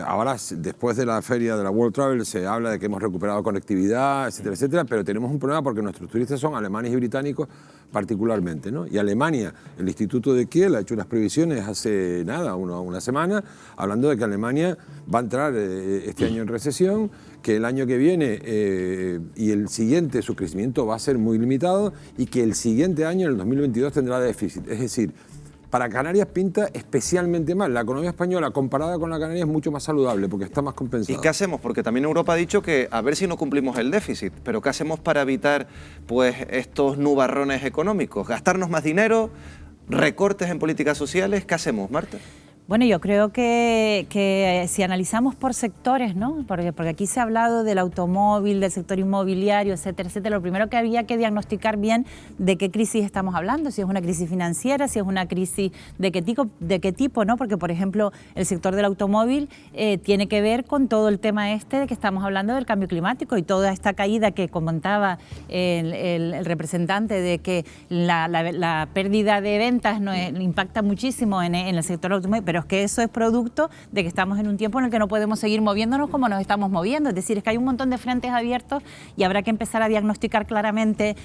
Ahora, después de la feria de la World Travel, se habla de que hemos recuperado conectividad, etcétera, etcétera, pero tenemos un problema porque nuestros turistas son alemanes y británicos particularmente, ¿no? Y Alemania, el Instituto de Kiel ha hecho unas previsiones hace nada, una semana, hablando de que Alemania va a entrar este año en recesión, que el año que viene y el siguiente su crecimiento va a ser muy limitado y que el siguiente año, en el 2022, tendrá déficit. Es decir, para Canarias pinta especialmente mal. La economía española comparada con la canaria es mucho más saludable porque está más compensada. ¿Y qué hacemos? Porque también Europa ha dicho que a ver si no cumplimos el déficit, pero ¿qué hacemos para evitar pues estos nubarrones económicos? ¿Gastarnos más dinero? ¿Recortes en políticas sociales? ¿Qué hacemos, Marta? Bueno, yo creo que si analizamos por sectores, ¿no? Porque aquí se ha hablado del automóvil, del sector inmobiliario, etcétera, etcétera. Lo primero que había que diagnosticar bien de qué crisis estamos hablando, si es una crisis financiera, si es una crisis de qué tipo, ¿no? Porque, por ejemplo, el sector del automóvil tiene que ver con todo el tema de que estamos hablando del cambio climático y toda esta caída que comentaba el representante de que la pérdida de ventas impacta muchísimo en el sector automóvil, pero es que eso es producto de que estamos en un tiempo en el que no podemos seguir moviéndonos como nos estamos moviendo. Es decir, es que hay un montón de frentes abiertos y habrá que empezar a diagnosticar claramente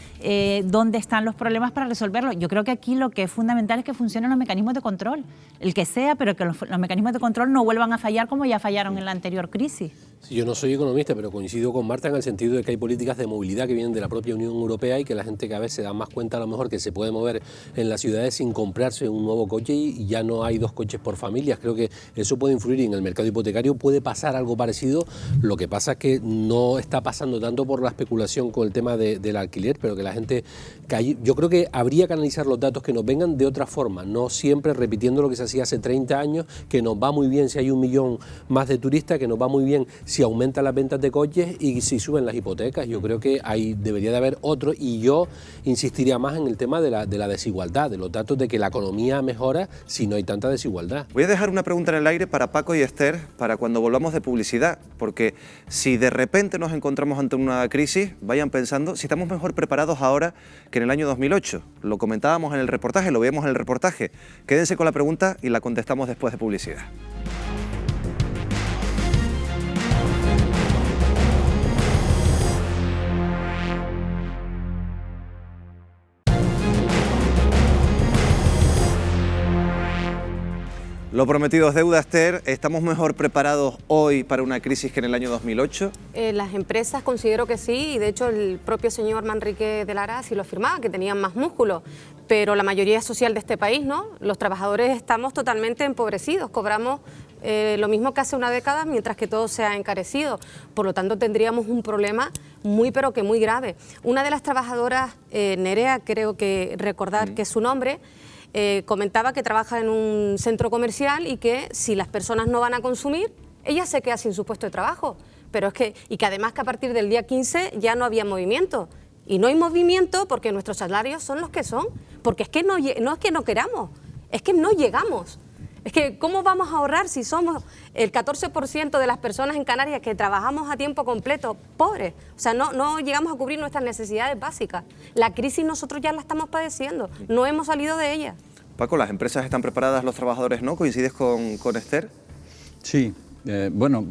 dónde están los problemas para resolverlos. Yo creo que aquí lo que es fundamental es que funcionen los mecanismos de control, el que sea, pero que los mecanismos de control no vuelvan a fallar como ya fallaron en la anterior crisis. Sí, yo no soy economista, pero coincido con Marta en el sentido de que hay políticas de movilidad que vienen de la propia Unión Europea y que la gente cada vez se da más cuenta a lo mejor que se puede mover en las ciudades sin comprarse un nuevo coche y ya no hay 2 coches por familias. Creo que eso puede influir y en el mercado hipotecario puede pasar algo parecido. Lo que pasa es que no está pasando tanto por la especulación con el tema del alquiler, pero que la gente... Yo creo que habría que analizar los datos que nos vengan de otra forma, no siempre repitiendo lo que se hacía hace 30 años, que nos va muy bien si hay 1 millón más de turistas, que nos va muy bien si aumentan las ventas de coches y si suben las hipotecas. Yo creo que ahí debería de haber otro y yo insistiría más en el tema de la desigualdad, de los datos de que la economía mejora si no hay tanta desigualdad. Voy a dejar una pregunta en el aire para Paco y Esther para cuando volvamos de publicidad, porque si de repente nos encontramos ante una crisis, vayan pensando si estamos mejor preparados ahora que en el año 2008. Lo comentábamos en el reportaje, lo veíamos en el reportaje. Quédense con la pregunta y la contestamos después de publicidad. Lo prometido es deuda, Esther. ¿Estamos mejor preparados hoy para una crisis que en el año 2008? Las empresas considero que sí, y de hecho el propio señor Manrique de Lara sí lo afirmaba, que tenían más músculo, pero la mayoría social de este país, ¿no? Los trabajadores estamos totalmente empobrecidos, cobramos lo mismo que hace una década, mientras que todo se ha encarecido. Por lo tanto, tendríamos un problema muy, pero que muy grave. Una de las trabajadoras, Nerea, creo que recordar que es su nombre, comentaba que trabaja en un centro comercial y que si las personas no van a consumir, ella se queda sin su puesto de trabajo. Pero es que, y que además que a partir del día 15 ya no había movimiento. Y no hay movimiento porque nuestros salarios son los que son. porque es que no es que no queramos, es que no llegamos. Es que ¿cómo vamos a ahorrar si somos el 14% de las personas en Canarias que trabajamos a tiempo completo, pobres? O sea, no llegamos a cubrir nuestras necesidades básicas. La crisis nosotros ya la estamos padeciendo, no hemos salido de ella. Paco, ¿las empresas están preparadas, los trabajadores no? ¿Coincides con Esther? Sí. Bueno,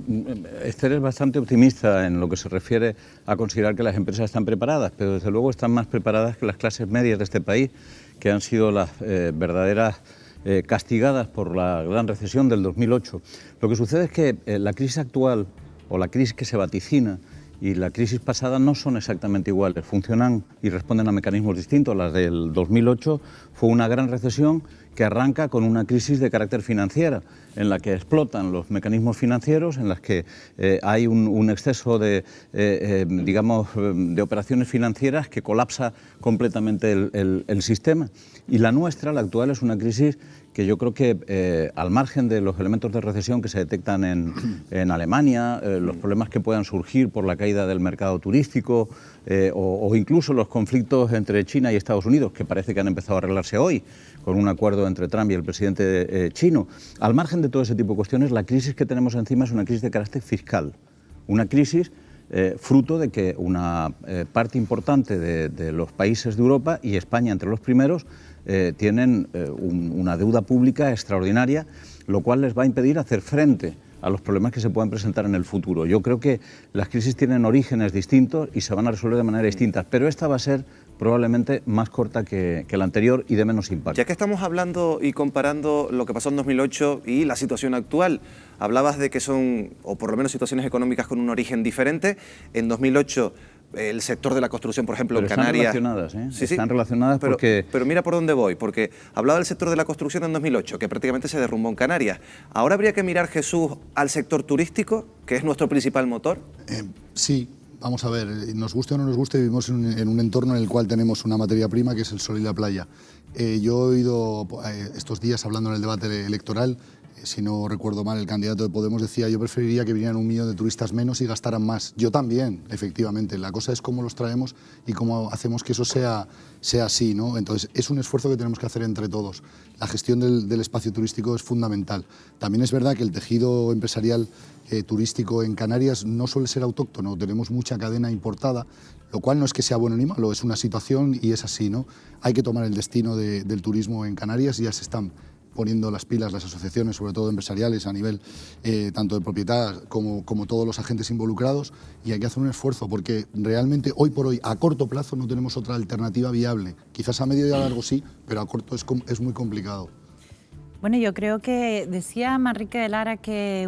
Esther es bastante optimista en lo que se refiere a considerar que las empresas están preparadas, pero desde luego están más preparadas que las clases medias de este país, que han sido las verdaderas castigadas por la gran recesión del 2008. Lo que sucede es que la crisis actual o la crisis que se vaticina y la crisis pasada no son exactamente iguales, funcionan y responden a mecanismos distintos. La del 2008 fue una gran recesión que arranca con una crisis de carácter financiera, en la que explotan los mecanismos financieros, en las que hay un exceso de operaciones financieras que colapsa completamente el sistema. Y la nuestra, la actual, es una crisis que yo creo que, al margen de los elementos de recesión que se detectan en Alemania, los problemas que puedan surgir por la caída del mercado turístico o incluso los conflictos entre China y Estados Unidos, que parece que han empezado a arreglarse hoy, con un acuerdo entre Trump y el presidente chino. Al margen de todo ese tipo de cuestiones, la crisis que tenemos encima es una crisis de carácter fiscal, una crisis fruto de que una parte importante de los países de Europa, y España entre los primeros, tienen una deuda pública extraordinaria, lo cual les va a impedir hacer frente a los problemas que se puedan presentar en el futuro. Yo creo que las crisis tienen orígenes distintos y se van a resolver de manera distinta, pero esta va a ser probablemente más corta que la anterior y de menos impacto. Ya que estamos hablando y comparando lo que pasó en 2008 y la situación actual, hablabas de que son, o por lo menos situaciones económicas con un origen diferente. En 2008 el sector de la construcción, por ejemplo, pero en Canarias... Están relacionadas, ¿eh? Sí, están relacionadas pero, porque... Pero mira por dónde voy, porque hablaba del sector de la construcción en 2008, que prácticamente se derrumbó en Canarias. ¿Ahora habría que mirar, Jesús, al sector turístico, que es nuestro principal motor? Sí. Vamos a ver, nos guste o no nos guste, vivimos en un entorno en el cual tenemos una materia prima que es el sol y la playa. Yo he oído estos días hablando en el debate electoral, si no recuerdo mal, el candidato de Podemos decía: yo preferiría que vinieran 1 millón de turistas menos y gastaran más. Yo también, efectivamente. La cosa es cómo los traemos y cómo hacemos que eso sea así, ¿no? Entonces, es un esfuerzo que tenemos que hacer entre todos. La gestión del espacio turístico es fundamental. También es verdad que el tejido empresarial turístico en Canarias no suele ser autóctono, tenemos mucha cadena importada, lo cual no es que sea bueno ni malo, es una situación y es así, ¿no? Hay que tomar el destino del turismo en Canarias y ya se están poniendo las pilas las asociaciones, sobre todo empresariales, a nivel tanto de propiedad como todos los agentes involucrados, y hay que hacer un esfuerzo porque realmente hoy por hoy, a corto plazo, no tenemos otra alternativa viable. Quizás a medio y a largo sí, pero a corto es muy complicado. Bueno, yo creo que decía Manrique de Lara que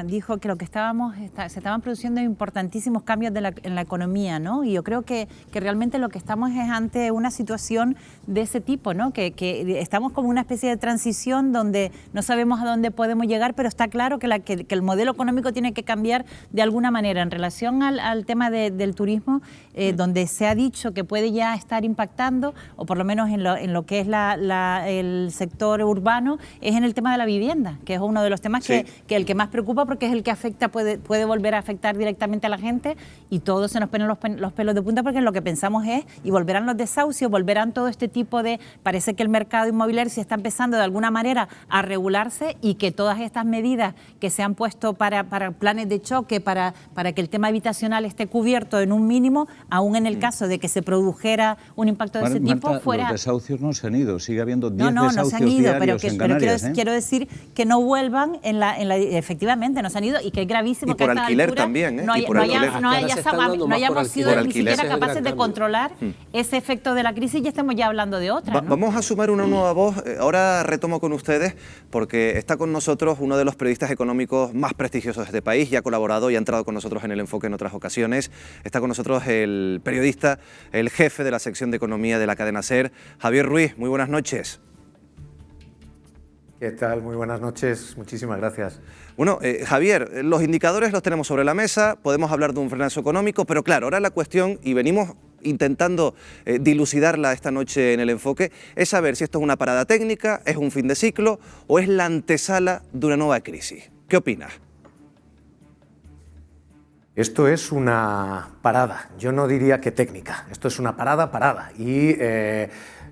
dijo que lo que se estaban produciendo importantísimos cambios en la economía, ¿no? Y yo creo que realmente lo que estamos es ante una situación de ese tipo, ¿no? Que estamos como una especie de transición donde no sabemos a dónde podemos llegar, pero está claro que el modelo económico tiene que cambiar de alguna manera. En relación al tema del turismo, donde se ha dicho que puede ya estar impactando, o por lo menos en lo que es el sector urbano, es en el tema de la vivienda, que es uno de los temas que el que más preocupa, porque es el que afecta, puede volver a afectar directamente a la gente, y todos se nos ponen los pelos de punta, porque lo que pensamos es, y volverán los desahucios, volverán todo este tipo de... Parece que el mercado inmobiliario se está empezando de alguna manera a regularse, y que todas estas medidas que se han puesto para planes de choque, para que el tema habitacional esté cubierto en un mínimo, aún en el caso de que se produjera un impacto de ese tipo, fuera... Los desahucios no se han ido, sigue habiendo 10 desahucios no se han ido, diarios en Canarias, quiero decir que no vuelvan efectivamente, no se han ido, y que es gravísimo y que a esta alquiler altura también, ¿eh? no hayamos sido ni siquiera capaces de controlar ese efecto de la crisis, y estemos ya hablando de otra, ¿no? Vamos a sumar una nueva voz. Ahora retomo con ustedes porque está con nosotros uno de los periodistas económicos más prestigiosos de este país, ya ha colaborado y ha entrado con nosotros en El Enfoque en otras ocasiones. Está con nosotros el periodista, el jefe de la sección de economía de la cadena SER, Javier Ruiz. Muy buenas noches. ¿Qué tal? Muy buenas noches, muchísimas gracias. Bueno, Javier, los indicadores los tenemos sobre la mesa, podemos hablar de un frenazo económico, pero claro, ahora la cuestión, y venimos intentando dilucidarla esta noche en El Enfoque, es saber si esto es una parada técnica, es un fin de ciclo o es la antesala de una nueva crisis. ¿Qué opinas? Esto es una parada. Yo no diría que técnica. Esto es una parada. Y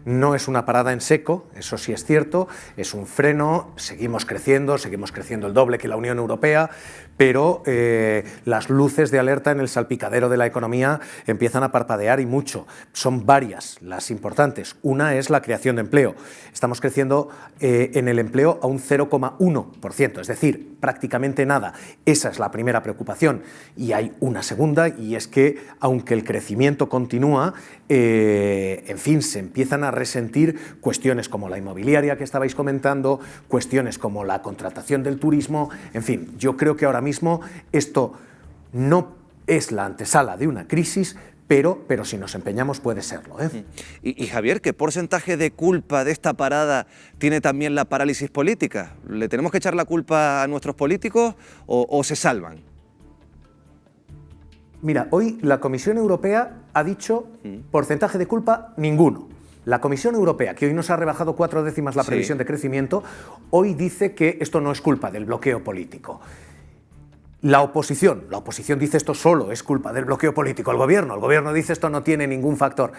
no es una parada en seco, eso sí es cierto, es un freno, seguimos creciendo el doble que la Unión Europea, pero las luces de alerta en el salpicadero de la economía empiezan a parpadear y mucho. Son varias las importantes. Una es la creación de empleo. Estamos creciendo en el empleo a un 0,1%, es decir, prácticamente nada. Esa es la primera preocupación. Y hay una segunda, y es que aunque el crecimiento continúa, en fin, se empiezan a resentir cuestiones como la inmobiliaria que estabais comentando, cuestiones como la contratación del turismo, en fin, yo creo que ahora mismo esto no es la antesala de una crisis, pero si nos empeñamos puede serlo, ¿eh? Y Javier, ¿qué porcentaje de culpa de esta parada tiene también la parálisis política? ¿Le tenemos que echar la culpa a nuestros políticos o se salvan? Mira, hoy la Comisión Europea ha dicho porcentaje de culpa ninguno. La Comisión Europea, que hoy nos ha rebajado 4 décimas la previsión de crecimiento, hoy dice que esto no es culpa del bloqueo político. La oposición dice esto solo es culpa del bloqueo político. El gobierno dice esto no tiene ningún factor.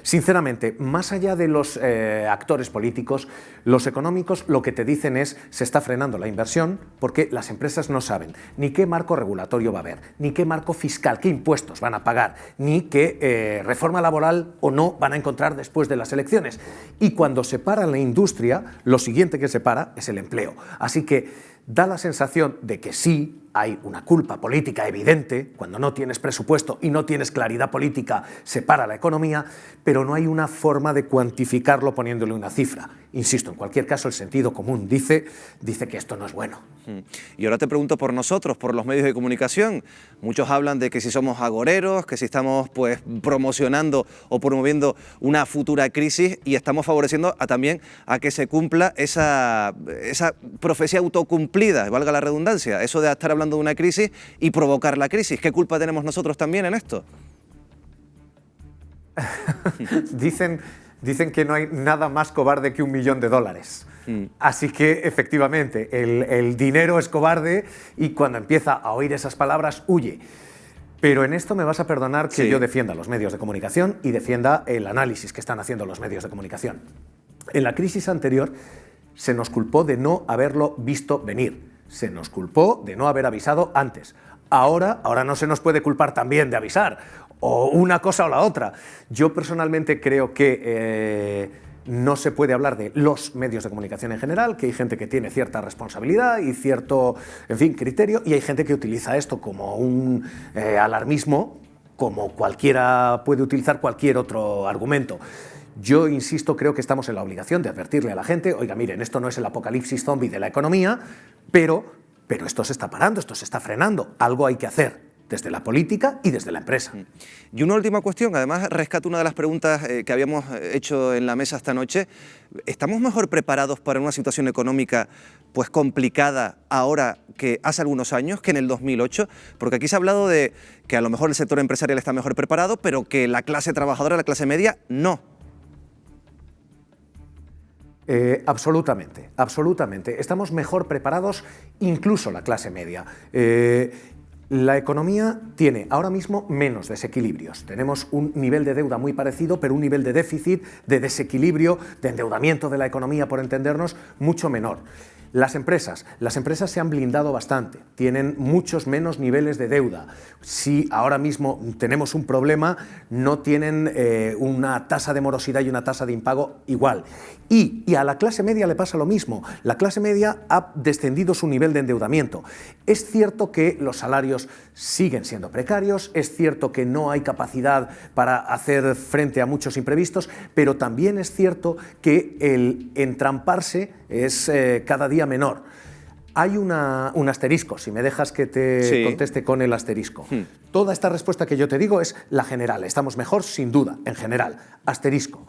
Sinceramente, más allá de los actores políticos, los económicos lo que te dicen es se está frenando la inversión porque las empresas no saben ni qué marco regulatorio va a haber, ni qué marco fiscal, qué impuestos van a pagar, ni qué reforma laboral o no van a encontrar después de las elecciones. Y cuando se para la industria, lo siguiente que se para es el empleo. Así que da la sensación de que sí hay una culpa política evidente, cuando no tienes presupuesto y no tienes claridad política, se para la economía, pero no hay una forma de cuantificarlo poniéndole una cifra. Insisto, en cualquier caso, el sentido común dice que esto no es bueno. Y ahora te pregunto por nosotros, por los medios de comunicación. Muchos hablan de que si somos agoreros, que si estamos pues promocionando o promoviendo una futura crisis y estamos favoreciendo también a que se cumpla esa profecía autocumplida, valga la redundancia, eso de estar hablando de una crisis y provocar la crisis. ¿Qué culpa tenemos nosotros también en esto? Dicen que no hay nada más cobarde que $1 millón. Así que, efectivamente, el dinero es cobarde y cuando empieza a oír esas palabras, huye. Pero en esto me vas a perdonar que yo defienda los medios de comunicación y defienda el análisis que están haciendo los medios de comunicación. En la crisis anterior se nos culpó de no haberlo visto venir. Se nos culpó de no haber avisado antes. Ahora no se nos puede culpar también de avisar, o una cosa o la otra. Yo personalmente creo que no se puede hablar de los medios de comunicación en general, que hay gente que tiene cierta responsabilidad y cierto, en fin, criterio, y hay gente que utiliza esto como un alarmismo, como cualquiera puede utilizar cualquier otro argumento. Yo insisto, creo que estamos en la obligación de advertirle a la gente, oiga, miren, esto no es el apocalipsis zombie de la economía, pero esto se está parando, esto se está frenando, algo hay que hacer desde la política y desde la empresa. Y una última cuestión, además rescato una de las preguntas que habíamos hecho en la mesa esta noche. ¿Estamos mejor preparados para una situación económica pues complicada ahora que hace algunos años, que en el 2008? Porque aquí se ha hablado de que a lo mejor el sector empresarial está mejor preparado, pero que la clase trabajadora, la clase media, no. Absolutamente. Estamos mejor preparados, incluso la clase media. La economía tiene ahora mismo menos desequilibrios. Tenemos un nivel de deuda muy parecido, pero un nivel de déficit, de desequilibrio, de endeudamiento de la economía, por entendernos, mucho menor. Las empresas se han blindado bastante, tienen muchos menos niveles de deuda. Si ahora mismo tenemos un problema, no tienen una tasa de morosidad y una tasa de impago igual. Y a la clase media le pasa lo mismo. La clase media ha descendido su nivel de endeudamiento. Es cierto que los salarios siguen siendo precarios, es cierto que no hay capacidad para hacer frente a muchos imprevistos, pero también es cierto que el entramparse es cada día menor. Hay un asterisco, si me dejas que te conteste con el asterisco. Toda esta respuesta que yo te digo es la general. Estamos mejor, sin duda, en general. Asterisco.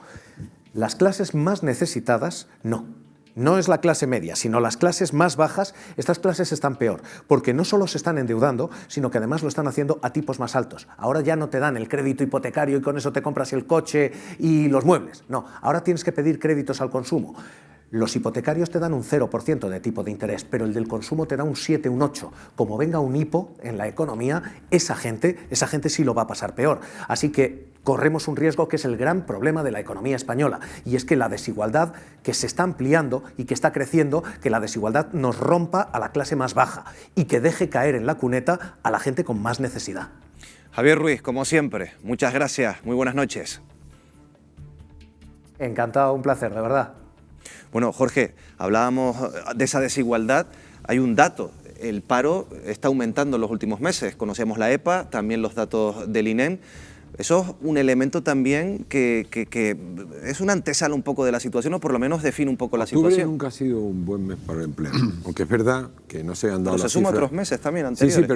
Las clases más necesitadas, no es la clase media, sino las clases más bajas. Estas clases están peor, porque no solo se están endeudando, sino que además lo están haciendo a tipos más altos. Ahora ya no te dan el crédito hipotecario y con eso te compras el coche y los muebles. No, ahora tienes que pedir créditos al consumo. Los hipotecarios te dan un 0% de tipo de interés, pero el del consumo te da un 7, un 8. Como venga un hipo en la economía, esa gente sí lo va a pasar peor. Así que corremos un riesgo que es el gran problema de la economía española, y es que la desigualdad que se está ampliando y que está creciendo, que la desigualdad nos rompa a la clase más baja y que deje caer en la cuneta a la gente con más necesidad. Javier Ruiz, como siempre, muchas gracias, muy buenas noches. Encantado, un placer, de verdad. Bueno, Jorge, hablábamos de esa desigualdad, hay un dato, el paro está aumentando en los últimos meses, conocemos la EPA, también los datos del INEM. Eso es un elemento también que es una antesala un poco de la situación, o por lo menos define un poco la situación. Octubre nunca ha sido un buen mes para el empleo, aunque es verdad que no se han dado las cifras. Se suma otros meses también anteriores.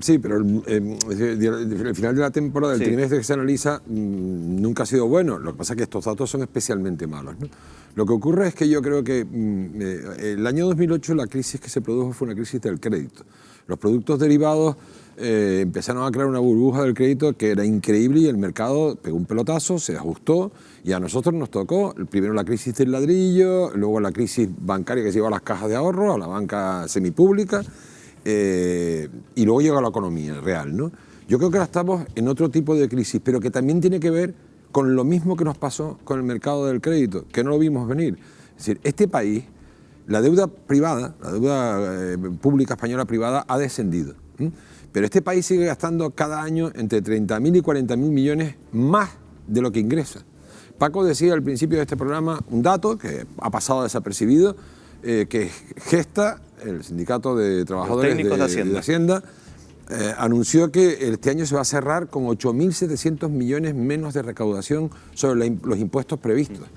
Sí, pero el final de la temporada, el trimestre que se analiza, nunca ha sido bueno. Lo que pasa es que estos datos son especialmente malos, ¿no? Lo que ocurre es que yo creo que el año 2008 la crisis que se produjo fue una crisis del crédito. Los productos derivados empezaron a crear una burbuja del crédito que era increíble y el mercado pegó un pelotazo, se ajustó y a nosotros nos tocó primero la crisis del ladrillo, luego la crisis bancaria que se llevó a las cajas de ahorro, a la banca semipública y luego llegó a la economía real, ¿no? Yo creo que ahora estamos en otro tipo de crisis, pero que también tiene que ver con lo mismo que nos pasó con el mercado del crédito, que no lo vimos venir. Es decir, este país, la deuda privada, la deuda pública española privada ha descendido. Pero este país sigue gastando cada año entre 30.000 y 40.000 millones más de lo que ingresa. Paco decía al principio de este programa un dato que ha pasado desapercibido, que Gesta, el sindicato de trabajadores de Hacienda, anunció que este año se va a cerrar con 8.700 millones menos de recaudación sobre los impuestos previstos.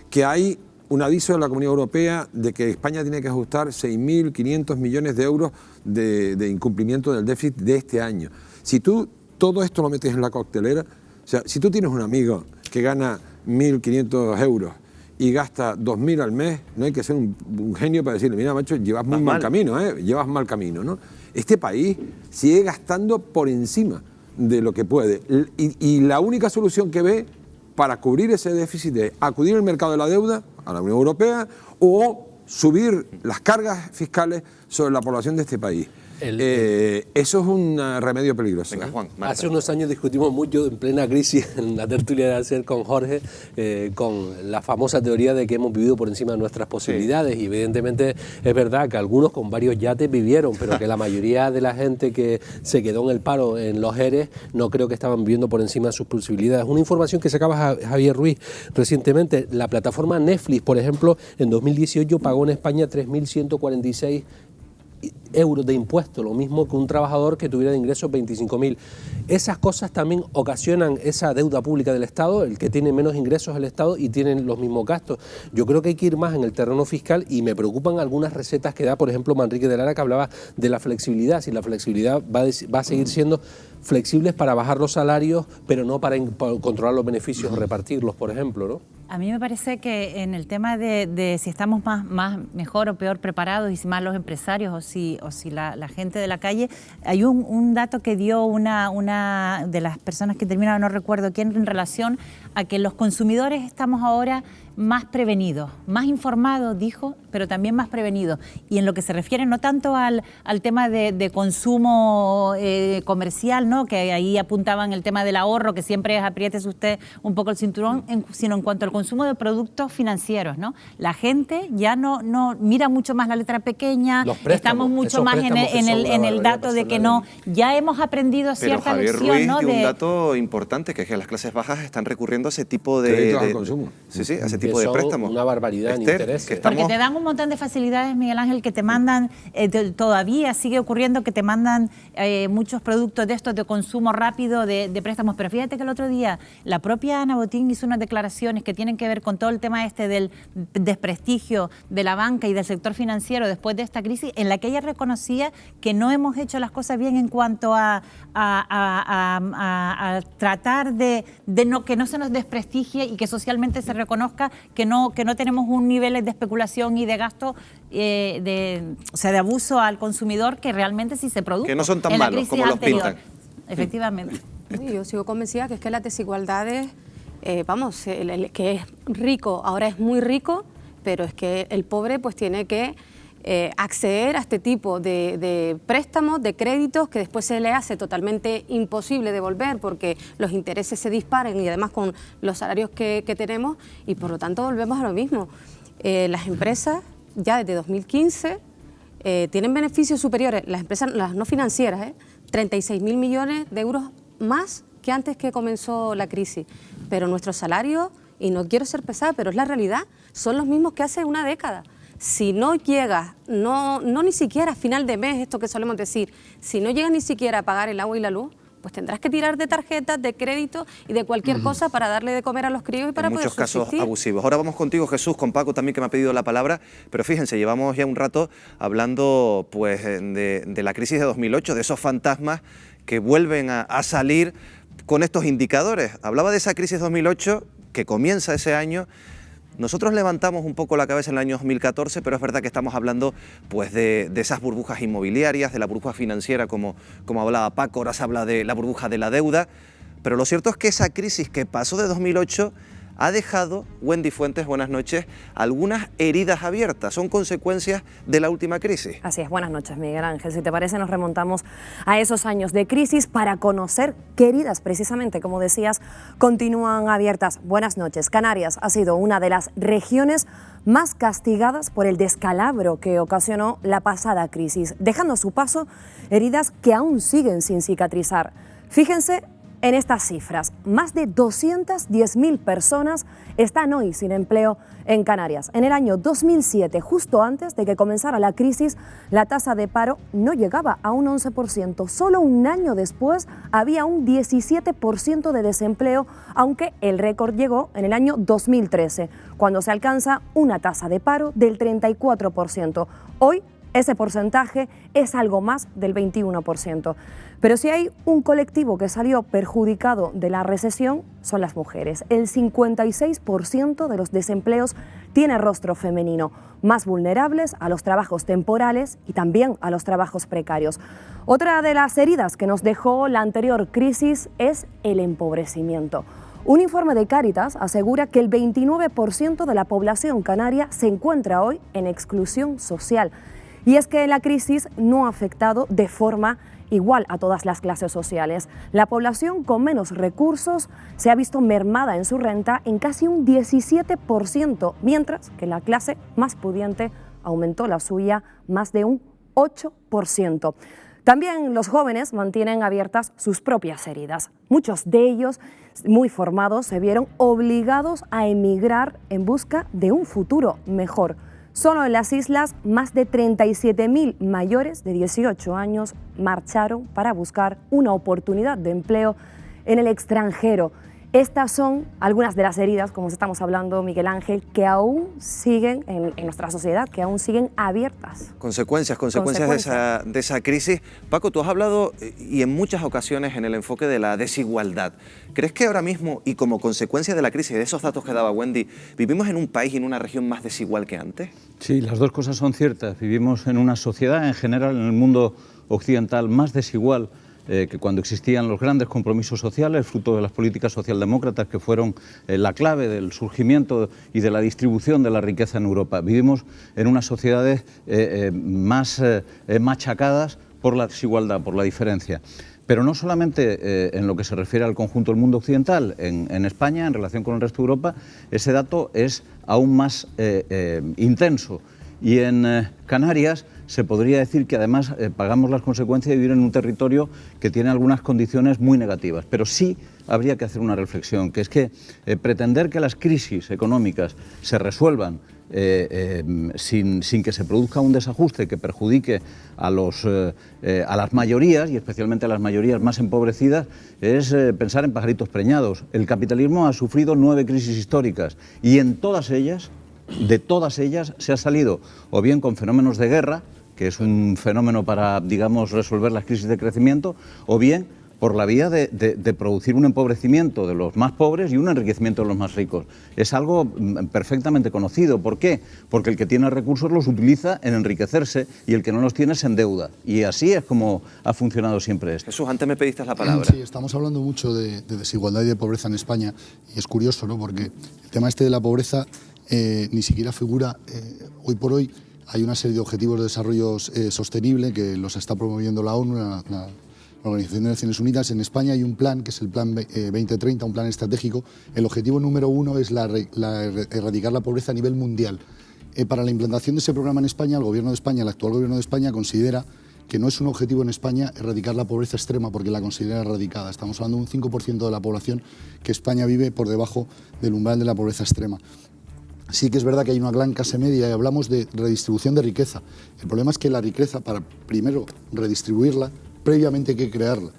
Que hay un aviso de la Comunidad Europea de que España tiene que ajustar 6.500 millones de euros de incumplimiento del déficit de este año. Si tú todo esto lo metes en la coctelera, o sea, si tú tienes un amigo que gana 1.500 euros y gasta 2.000 al mes, no hay que ser un genio para decirle, mira, macho, llevas muy mal camino, llevas mal camino, ¿no? Este país sigue gastando por encima de lo que puede y la única solución que ve para cubrir ese déficit es acudir al mercado de la deuda, a la Unión Europea, o subir las cargas fiscales sobre la población de este país. Eso es un remedio peligroso. Venga, Juan, hace unos años discutimos mucho en plena crisis en la tertulia de ayer con Jorge, con la famosa teoría de que hemos vivido por encima de nuestras posibilidades, y evidentemente es verdad que algunos con varios yates vivieron, pero que la mayoría de la gente que se quedó en el paro en los ERE no creo que estaban viviendo por encima de sus posibilidades. Una información que sacaba Javier Ruiz recientemente, la plataforma Netflix, por ejemplo, en 2018 pagó en España 3.146 euros de impuestos, lo mismo que un trabajador que tuviera de ingresos 25.000. Esas cosas también ocasionan esa deuda pública del Estado, el que tiene menos ingresos el Estado y tienen los mismos gastos. Yo creo que hay que ir más en el terreno fiscal y me preocupan algunas recetas que da, por ejemplo, Manrique de Lara, que hablaba de la flexibilidad. Si la flexibilidad va a seguir siendo flexibles para bajar los salarios, pero no para controlar los beneficios o repartirlos, por ejemplo, ¿no? A mí me parece que en el tema de si estamos mejor o peor preparados, y si más los empresarios o si la gente de la calle, hay un dato que dio una de las personas que termina, no recuerdo quién, en relación a que los consumidores estamos ahora más prevenidos, más informados, dijo, pero también más prevenidos. Y en lo que se refiere no tanto al tema de consumo comercial, ¿no?, que ahí apuntaban el tema del ahorro, que siempre es apriétese usted un poco el cinturón, sino en cuanto al consumo de productos financieros, ¿no? La gente ya no mira mucho más la letra pequeña, estamos mucho más en el dato de que no, ya hemos aprendido cierta lección, Ruiz, ¿no? dio un dato importante, que es que las clases bajas están recurriendo a ese tipo de... créditos al consumo. Sí, a ese tipo de préstamos. Una barbaridad en intereses. Porque te dan un montón de facilidades, Miguel Ángel, que te mandan, todavía sigue ocurriendo que te mandan muchos productos de estos de consumo rápido, de préstamos. Pero fíjate que el otro día la propia Ana Botín hizo unas declaraciones que tienen que ver con todo el tema del desprestigio de la banca y del sector financiero después de esta crisis, en la que ella reconocía que no hemos hecho las cosas bien en cuanto a tratar de que no se nos desprestigie y que socialmente se reconozca que no tenemos un nivel de especulación y de gasto, de abuso al consumidor que realmente sí se produjo. Que no son tan malos como los pintan. Efectivamente. Yo sigo convencida que es que las desigualdades, el que es rico ahora es muy rico, pero es que el pobre pues tiene que acceder a este tipo de préstamos, de créditos, que después se le hace totalmente imposible devolver porque los intereses se disparan y además con los salarios que tenemos, y por lo tanto volvemos a lo mismo. Las empresas ya desde 2015 tienen beneficios superiores, las empresas, las no financieras, 36.000 millones de euros más que antes que comenzó la crisis, pero nuestros salarios, y no quiero ser pesada, pero es la realidad, son los mismos que hace una década. Si no llegas, no ni siquiera a final de mes, esto que solemos decir, si no llegas ni siquiera a pagar el agua y la luz, pues tendrás que tirar de tarjetas, de crédito y de cualquier cosa para darle de comer a los críos y para poder subsistir. En muchos casos abusivos. Ahora vamos contigo, Jesús, con Paco también, que me ha pedido la palabra, pero fíjense, llevamos ya un rato hablando pues de la crisis de 2008, de esos fantasmas que vuelven a salir con estos indicadores. Hablaba de esa crisis 2008 que comienza ese año. Nosotros levantamos un poco la cabeza en el año 2014, pero es verdad que estamos hablando pues, de esas burbujas inmobiliarias, de la burbuja financiera, como hablaba Paco, ahora se habla de la burbuja de la deuda, pero lo cierto es que esa crisis que pasó de 2008 ha dejado, Wendy Fuentes, buenas noches, algunas heridas abiertas. Son consecuencias de la última crisis. Así es, buenas noches, Miguel Ángel. Si te parece, nos remontamos a esos años de crisis para conocer qué heridas, precisamente, como decías, continúan abiertas. Buenas noches. Canarias ha sido una de las regiones más castigadas por el descalabro que ocasionó la pasada crisis, dejando a su paso heridas que aún siguen sin cicatrizar. Fíjense en estas cifras, más de 210.000 personas están hoy sin empleo en Canarias. En el año 2007, justo antes de que comenzara la crisis, la tasa de paro no llegaba a un 11%. Solo un año después había un 17% de desempleo, aunque el récord llegó en el año 2013, cuando se alcanza una tasa de paro del 34%. Hoy ese porcentaje es algo más del 21%. Pero si hay un colectivo que salió perjudicado de la recesión, son las mujeres. El 56% de los desempleos tiene rostro femenino, más vulnerables a los trabajos temporales y también a los trabajos precarios. Otra de las heridas que nos dejó la anterior crisis es el empobrecimiento. Un informe de Cáritas asegura que el 29% de la población canaria se encuentra hoy en exclusión social. Y es que la crisis no ha afectado de forma igual a todas las clases sociales. La población con menos recursos se ha visto mermada en su renta en casi un 17%, mientras que la clase más pudiente aumentó la suya más de un 8%. También los jóvenes mantienen abiertas sus propias heridas. Muchos de ellos, muy formados, se vieron obligados a emigrar en busca de un futuro mejor. Solo en las islas, más de 37.000 mayores de 18 años marcharon para buscar una oportunidad de empleo en el extranjero. Estas son algunas de las heridas, como estamos hablando, Miguel Ángel, que aún siguen en nuestra sociedad, que aún siguen abiertas. Consecuencias de esa crisis. Paco, tú has hablado, y en muchas ocasiones, en el enfoque de la desigualdad. ¿Crees que ahora mismo, y como consecuencia de la crisis, de esos datos que daba Wendy, vivimos en un país y en una región más desigual que antes? Sí, las dos cosas son ciertas. Vivimos en una sociedad, en general, en el mundo occidental, más desigual que cuando existían los grandes compromisos sociales, fruto de las políticas socialdemócratas que fueron la clave del surgimiento y de la distribución de la riqueza en Europa. Vivimos en unas sociedades más machacadas por la desigualdad, por la diferencia. Pero no solamente en lo que se refiere al conjunto del mundo occidental, en España, en relación con el resto de Europa, ese dato es aún más intenso. Y en Canarias se podría decir que además pagamos las consecuencias de vivir en un territorio que tiene algunas condiciones muy negativas. Pero sí habría que hacer una reflexión, que es que pretender que las crisis económicas se resuelvan sin que se produzca un desajuste que perjudique a las mayorías, y especialmente a las mayorías más empobrecidas, es pensar en pajaritos preñados. El capitalismo ha sufrido 9 crisis históricas y en todas ellas, de todas ellas, se ha salido o bien con fenómenos de guerra, que es un fenómeno para, digamos, resolver las crisis de crecimiento, o bien por la vía de producir un empobrecimiento de los más pobres y un enriquecimiento de los más ricos. Es algo perfectamente conocido. ¿Por qué? Porque el que tiene recursos los utiliza en enriquecerse y el que no los tiene se endeuda. Y así es como ha funcionado siempre esto. Jesús, antes me pediste la palabra. Sí, estamos hablando mucho de desigualdad y de pobreza en España, y es curioso, ¿no? Porque el tema este de la pobreza ni siquiera figura, hoy por hoy hay una serie de objetivos de desarrollo sostenible que los está promoviendo la ONU, la Organización de Naciones Unidas. En España hay un plan, que es el Plan 2030, un plan estratégico. El objetivo número 1 es erradicar la pobreza a nivel mundial. Para la implantación de ese programa en España, el Gobierno de España, el actual Gobierno de España, considera que no es un objetivo en España erradicar la pobreza extrema, porque la considera erradicada. Estamos hablando de un 5% de la población que España vive por debajo del umbral de la pobreza extrema. Sí que es verdad que hay una gran clase media y hablamos de redistribución de riqueza. El problema es que la riqueza, para primero redistribuirla, previamente hay que crearla.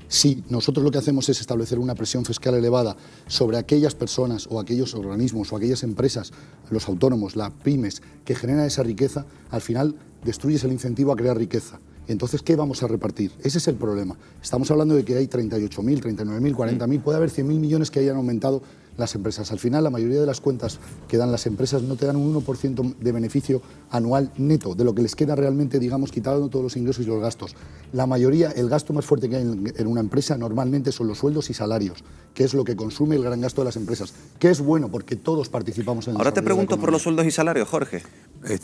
Si nosotros lo que hacemos es establecer una presión fiscal elevada sobre aquellas personas o aquellos organismos o aquellas empresas, los autónomos, las pymes, que generan esa riqueza, al final destruyes el incentivo a crear riqueza. Entonces, ¿qué vamos a repartir? Ese es el problema. Estamos hablando de que hay 38.000, 39.000, 40.000, puede haber 100.000 millones que hayan aumentado las empresas. Al final, la mayoría de las cuentas que dan las empresas no te dan un 1% de beneficio anual neto, de lo que les queda realmente, digamos, quitando todos los ingresos y los gastos. La mayoría, el gasto más fuerte que hay en una empresa normalmente son los sueldos y salarios, que es lo que consume el gran gasto de las empresas, que es bueno porque todos participamos en el Ahora te desarrollo de la pregunto por los sueldos y salarios, Jorge.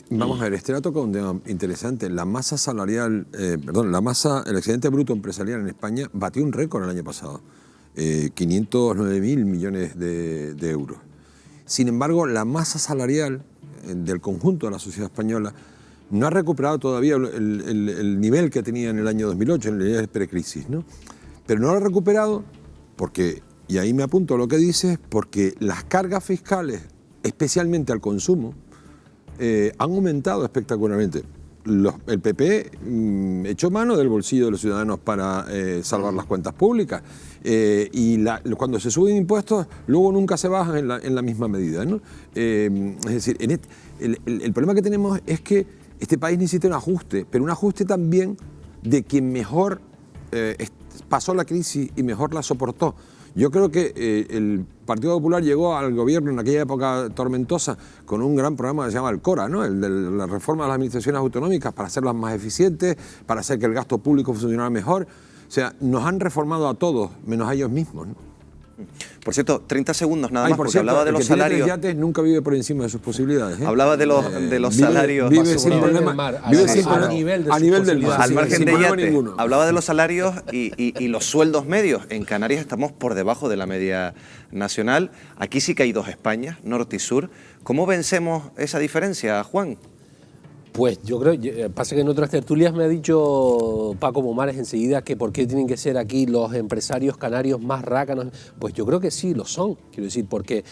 Vamos a ver, este dato con un tema interesante. La masa salarial, el excedente bruto empresarial en España batió un récord el año pasado. 509.000 millones de euros. Sin embargo, la masa salarial del conjunto de la sociedad española no ha recuperado todavía el nivel que tenía en el año 2008, en el nivel de precrisis, ¿no? Pero no lo ha recuperado porque, y ahí me apunto a lo que dices, porque las cargas fiscales, especialmente al consumo, han aumentado espectacularmente. El PP echó mano del bolsillo de los ciudadanos para salvar las cuentas públicas y cuando se suben impuestos luego nunca se bajan en la misma medida, ¿no? Es decir, el problema que tenemos es que este país necesita un ajuste, pero un ajuste también de quien mejor pasó la crisis y mejor la soportó. Yo creo que el Partido Popular llegó al gobierno en aquella época tormentosa con un gran programa que se llama el CORA, ¿no? El de la reforma de las administraciones autonómicas para hacerlas más eficientes, para hacer que el gasto público funcionara mejor. O sea, nos han reformado a todos, menos a ellos mismos, ¿no? Por cierto, 30 segundos nada más, por porque cierto, hablaba de los salarios. El que tiene 3 yates nunca vive por encima de sus posibilidades, ¿eh? Hablaba de los salarios. Vive sin problema. Vive sin problema. A nivel del mar. Al margen de yates. Hablaba de los salarios y los sueldos medios. En Canarias estamos por debajo de la media nacional. Aquí sí que hay dos Españas, norte y sur. ¿Cómo vencemos esa diferencia, Juan? Pues yo creo, pasa que en otras tertulias me ha dicho Paco Pomares enseguida que por qué tienen que ser aquí los empresarios canarios más rácanos. Pues yo creo que sí, lo son, quiero decir, porque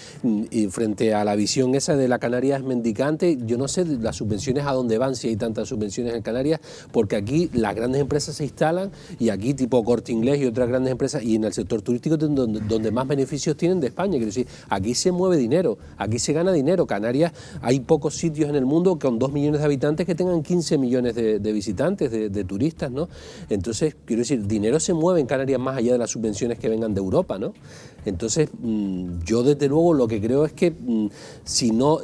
frente a la visión esa de la Canarias mendicante, yo no sé las subvenciones a dónde van, si hay tantas subvenciones en Canarias, porque aquí las grandes empresas se instalan y aquí tipo Corte Inglés y otras grandes empresas, y en el sector turístico donde más beneficios tienen de España, quiero decir, aquí se mueve dinero, aquí se gana dinero. Canarias, hay pocos sitios en el mundo con 2 millones de habitantes que tengan 15 millones de visitantes, de turistas, ¿no? Entonces, quiero decir, dinero se mueve en Canarias más allá de las subvenciones que vengan de Europa, ¿no? Entonces, yo desde luego lo que creo es que si no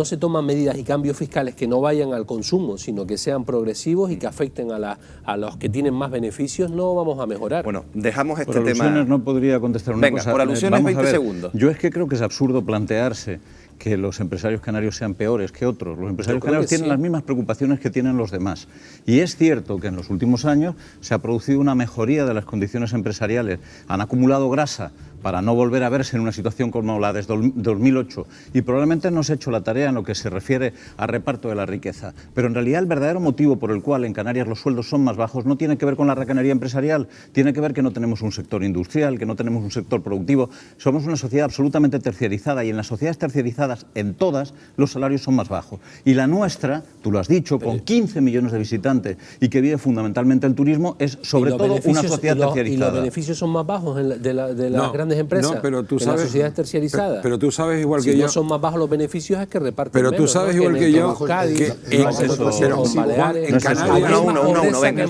se toman medidas y cambios fiscales que no vayan al consumo, sino que sean progresivos y que afecten a los que tienen más beneficios, no vamos a mejorar. Bueno, dejamos este por tema... alusiones no podría contestar una cosa. Venga, por alusiones 20 segundos. Yo es que creo que es absurdo plantearse que los empresarios canarios sean peores que otros. Los empresarios canarios tienen las mismas preocupaciones que tienen los demás. Y es cierto que en los últimos años se ha producido una mejoría de las condiciones empresariales. Han acumulado grasa para no volver a verse en una situación como la de 2008 y probablemente no se ha hecho la tarea en lo que se refiere a reparto de la riqueza. Pero en realidad el verdadero motivo por el cual en Canarias los sueldos son más bajos no tiene que ver con la racanería empresarial, tiene que ver que no tenemos un sector industrial, que no tenemos un sector productivo. Somos una sociedad absolutamente terciarizada y en las sociedades terciarizadas, en todas, los salarios son más bajos. Y la nuestra, tú lo has dicho, con 15 millones de visitantes y que vive fundamentalmente el turismo, es sobre todo una sociedad terciarizada. ¿Y los beneficios son más bajos de las grandes empresas? No, pero tú en sabes, las sociedades terciarizadas. Pero tú sabes igual que yo. Si no son más bajos los beneficios es que reparten pero menos. Tú sabes igual que yo que en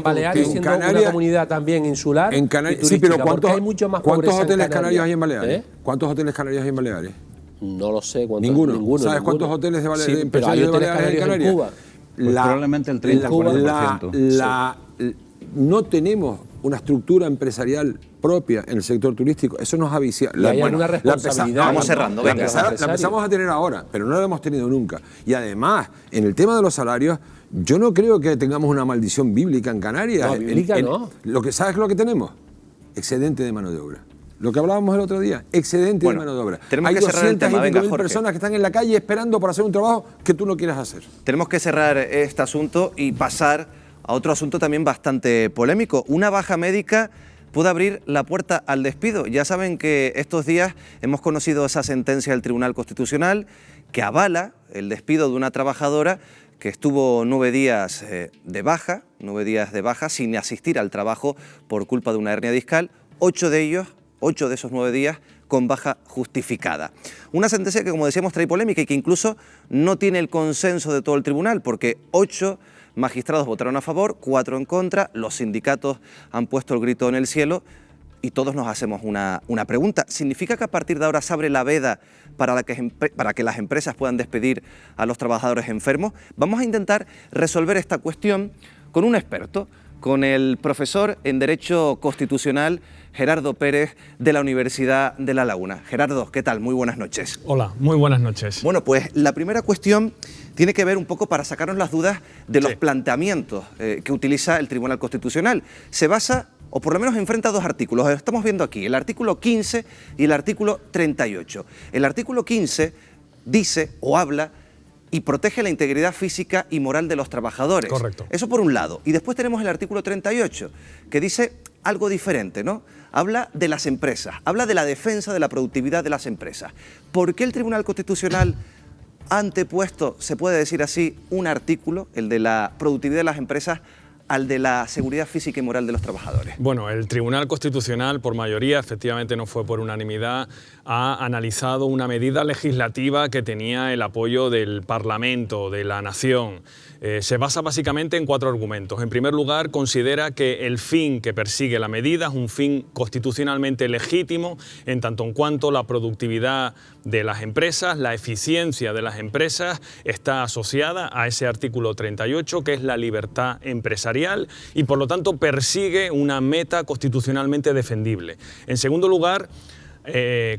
Baleares, siendo una comunidad también insular. En Canarias, sí, pero ¿cuántos hoteles canarios hay en Baleares? ¿Cuántos hoteles canarios hay en Baleares? No lo sé. Ninguno. ¿Sabes cuántos hoteles de Baleares? Sí, pero hay hoteles canarios en Cuba. Probablemente el 30 o 40%. No tenemos una estructura empresarial propia en el sector turístico, eso nos ha viciado. Hay alguna responsabilidad. Vamos cerrando. La empezamos a tener ahora, pero no la hemos tenido nunca. Y además, en el tema de los salarios, yo no creo que tengamos una maldición bíblica en Canarias. No, bíblica no. ¿Sabes lo que tenemos? Excedente de mano de obra. Lo que hablábamos el otro día, excedente de mano de obra. Hay 200.000 personas que están en la calle esperando por hacer un trabajo que tú no quieres hacer. Tenemos que cerrar este asunto y pasar a otro asunto también bastante polémico. Una baja médica puede abrir la puerta al despido. Ya saben que estos días hemos conocido esa sentencia del Tribunal Constitucional que avala el despido de una trabajadora que estuvo 9 días de baja sin asistir al trabajo por culpa de una hernia discal, 8 de esos 9 días con baja justificada. Una sentencia que, como decíamos, trae polémica y que incluso no tiene el consenso de todo el tribunal, porque 8 magistrados votaron a favor, 4 en contra, los sindicatos han puesto el grito en el cielo y todos nos hacemos una pregunta. ¿Significa que a partir de ahora se abre la veda para que las empresas puedan despedir a los trabajadores enfermos? Vamos a intentar resolver esta cuestión con un experto, con el profesor en Derecho Constitucional Gerardo Pérez de la Universidad de La Laguna. Gerardo, ¿qué tal? Muy buenas noches. Hola, muy buenas noches. Bueno, pues la primera cuestión tiene que ver un poco para sacarnos las dudas de los planteamientos que utiliza el Tribunal Constitucional. Se basa, o por lo menos enfrenta 2 artículos. Estamos viendo aquí el artículo 15 y el artículo 38. El artículo 15 dice o habla y protege la integridad física y moral de los trabajadores. Correcto. Eso por un lado. Y después tenemos el artículo 38, que dice algo diferente, ¿no? Habla de las empresas, habla de la defensa de la productividad de las empresas. ¿Por qué el Tribunal Constitucional ha antepuesto, se puede decir así, un artículo, el de la productividad de las empresas, al de la seguridad física y moral de los trabajadores? Bueno, el Tribunal Constitucional, por mayoría, efectivamente no fue por unanimidad, ha analizado una medida legislativa que tenía el apoyo del Parlamento, de la Nación. Se basa básicamente en 4 argumentos. En primer lugar, considera que el fin que persigue la medida es un fin constitucionalmente legítimo, en tanto en cuanto la productividad de las empresas, la eficiencia de las empresas está asociada a ese artículo 38, que es la libertad empresarial, y por lo tanto persigue una meta constitucionalmente defendible. En segundo lugar,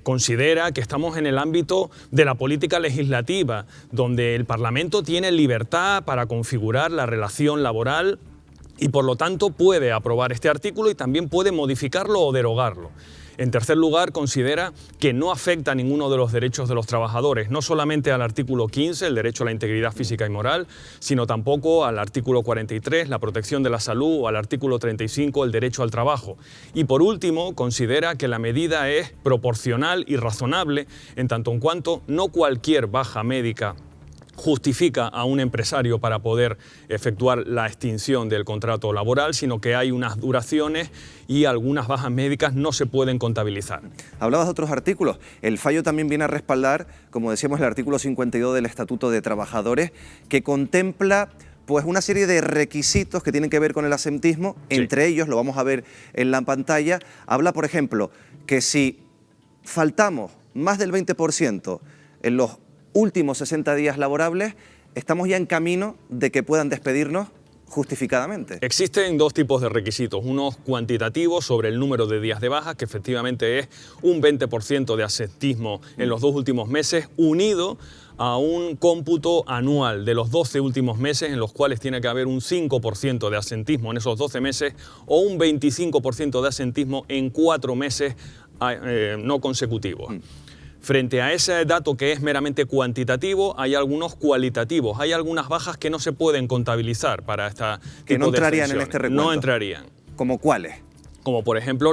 considera que estamos en el ámbito de la política legislativa, donde el Parlamento tiene libertad para configurar la relación laboral y por lo tanto puede aprobar este artículo y también puede modificarlo o derogarlo. En tercer lugar, considera que no afecta a ninguno de los derechos de los trabajadores, no solamente al artículo 15, el derecho a la integridad física y moral, sino tampoco al artículo 43, la protección de la salud, o al artículo 35, el derecho al trabajo. Y por último, considera que la medida es proporcional y razonable, en tanto en cuanto no cualquier baja médica justifica a un empresario para poder efectuar la extinción del contrato laboral, sino que hay unas duraciones y algunas bajas médicas no se pueden contabilizar. Hablabas de otros artículos. El fallo también viene a respaldar, como decíamos, el artículo 52 del Estatuto de Trabajadores, que contempla pues una serie de requisitos que tienen que ver con el absentismo. Sí. Entre ellos, lo vamos a ver en la pantalla, habla, por ejemplo, que si faltamos más del 20% en los últimos 60 días laborables, estamos ya en camino de que puedan despedirnos justificadamente. Existen 2 tipos de requisitos, unos cuantitativos sobre el número de días de baja, que efectivamente es un 20% de absentismo en los 2 últimos meses, unido a un cómputo anual de los 12 últimos meses, en los cuales tiene que haber un 5% de absentismo en esos 12 meses o un 25% de absentismo en 4 meses no consecutivos. Frente a ese dato que es meramente cuantitativo, hay algunos cualitativos, hay algunas bajas que no se pueden contabilizar para esta tipo de que no entrarían en este recuento. No entrarían. ¿Como cuáles? Como por ejemplo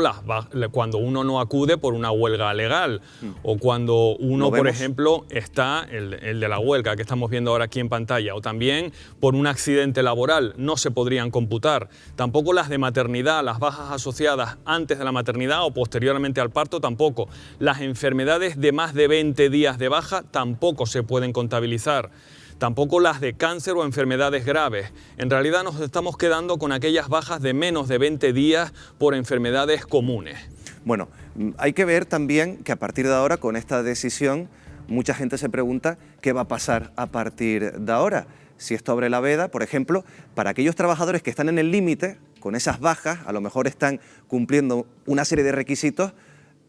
cuando uno no acude por una huelga legal o cuando uno, por ejemplo, está, el de la huelga que estamos viendo ahora aquí en pantalla, o también por un accidente laboral, no se podrían computar. Tampoco las de maternidad, las bajas asociadas antes de la maternidad o posteriormente al parto, tampoco. Las enfermedades de más de 20 días de baja tampoco se pueden contabilizar. Tampoco las de cáncer o enfermedades graves. En realidad nos estamos quedando con aquellas bajas de menos de 20 días por enfermedades comunes. Bueno, hay que ver también que a partir de ahora, con esta decisión, mucha gente se pregunta qué va a pasar a partir de ahora. Si esto abre la veda, por ejemplo, para aquellos trabajadores que están en el límite, con esas bajas, a lo mejor están cumpliendo una serie de requisitos,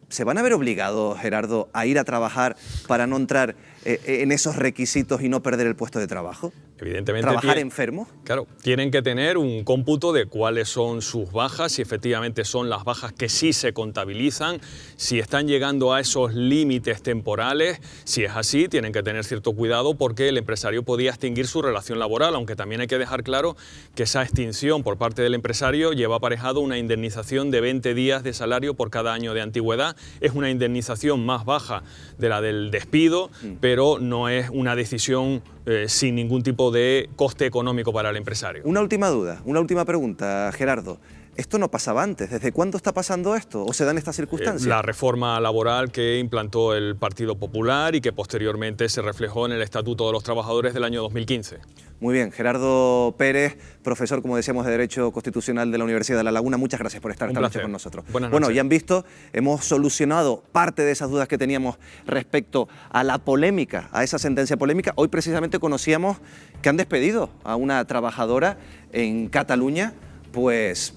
¿se van a ver obligados, Gerardo, a ir a trabajar para no entrar en esos requisitos y no perder el puesto de trabajo? Evidentemente, ¿Trabajar enfermo? Claro, tienen que tener un cómputo de cuáles son sus bajas, si efectivamente son las bajas que sí se contabilizan, si están llegando a esos límites temporales. Si es así, tienen que tener cierto cuidado porque el empresario podía extinguir su relación laboral, aunque también hay que dejar claro que esa extinción por parte del empresario lleva aparejado una indemnización de 20 días de salario por cada año de antigüedad. Es una indemnización más baja de la del despido, pero no es una decisión sin ningún tipo de coste económico para el empresario. Una última duda, una última pregunta, Gerardo. ¿Esto no pasaba antes? ¿Desde cuándo está pasando esto? ¿O se dan estas circunstancias? La reforma laboral que implantó el Partido Popular y que posteriormente se reflejó en el Estatuto de los Trabajadores del año 2015. Muy bien, Gerardo Pérez, profesor, como decíamos, de Derecho Constitucional de la Universidad de La Laguna. Muchas gracias por estar esta noche con nosotros. Buenas noches. Bueno, ya han visto, hemos solucionado parte de esas dudas que teníamos respecto a la polémica, a esa sentencia polémica. Hoy precisamente conocíamos que han despedido a una trabajadora en Cataluña, pues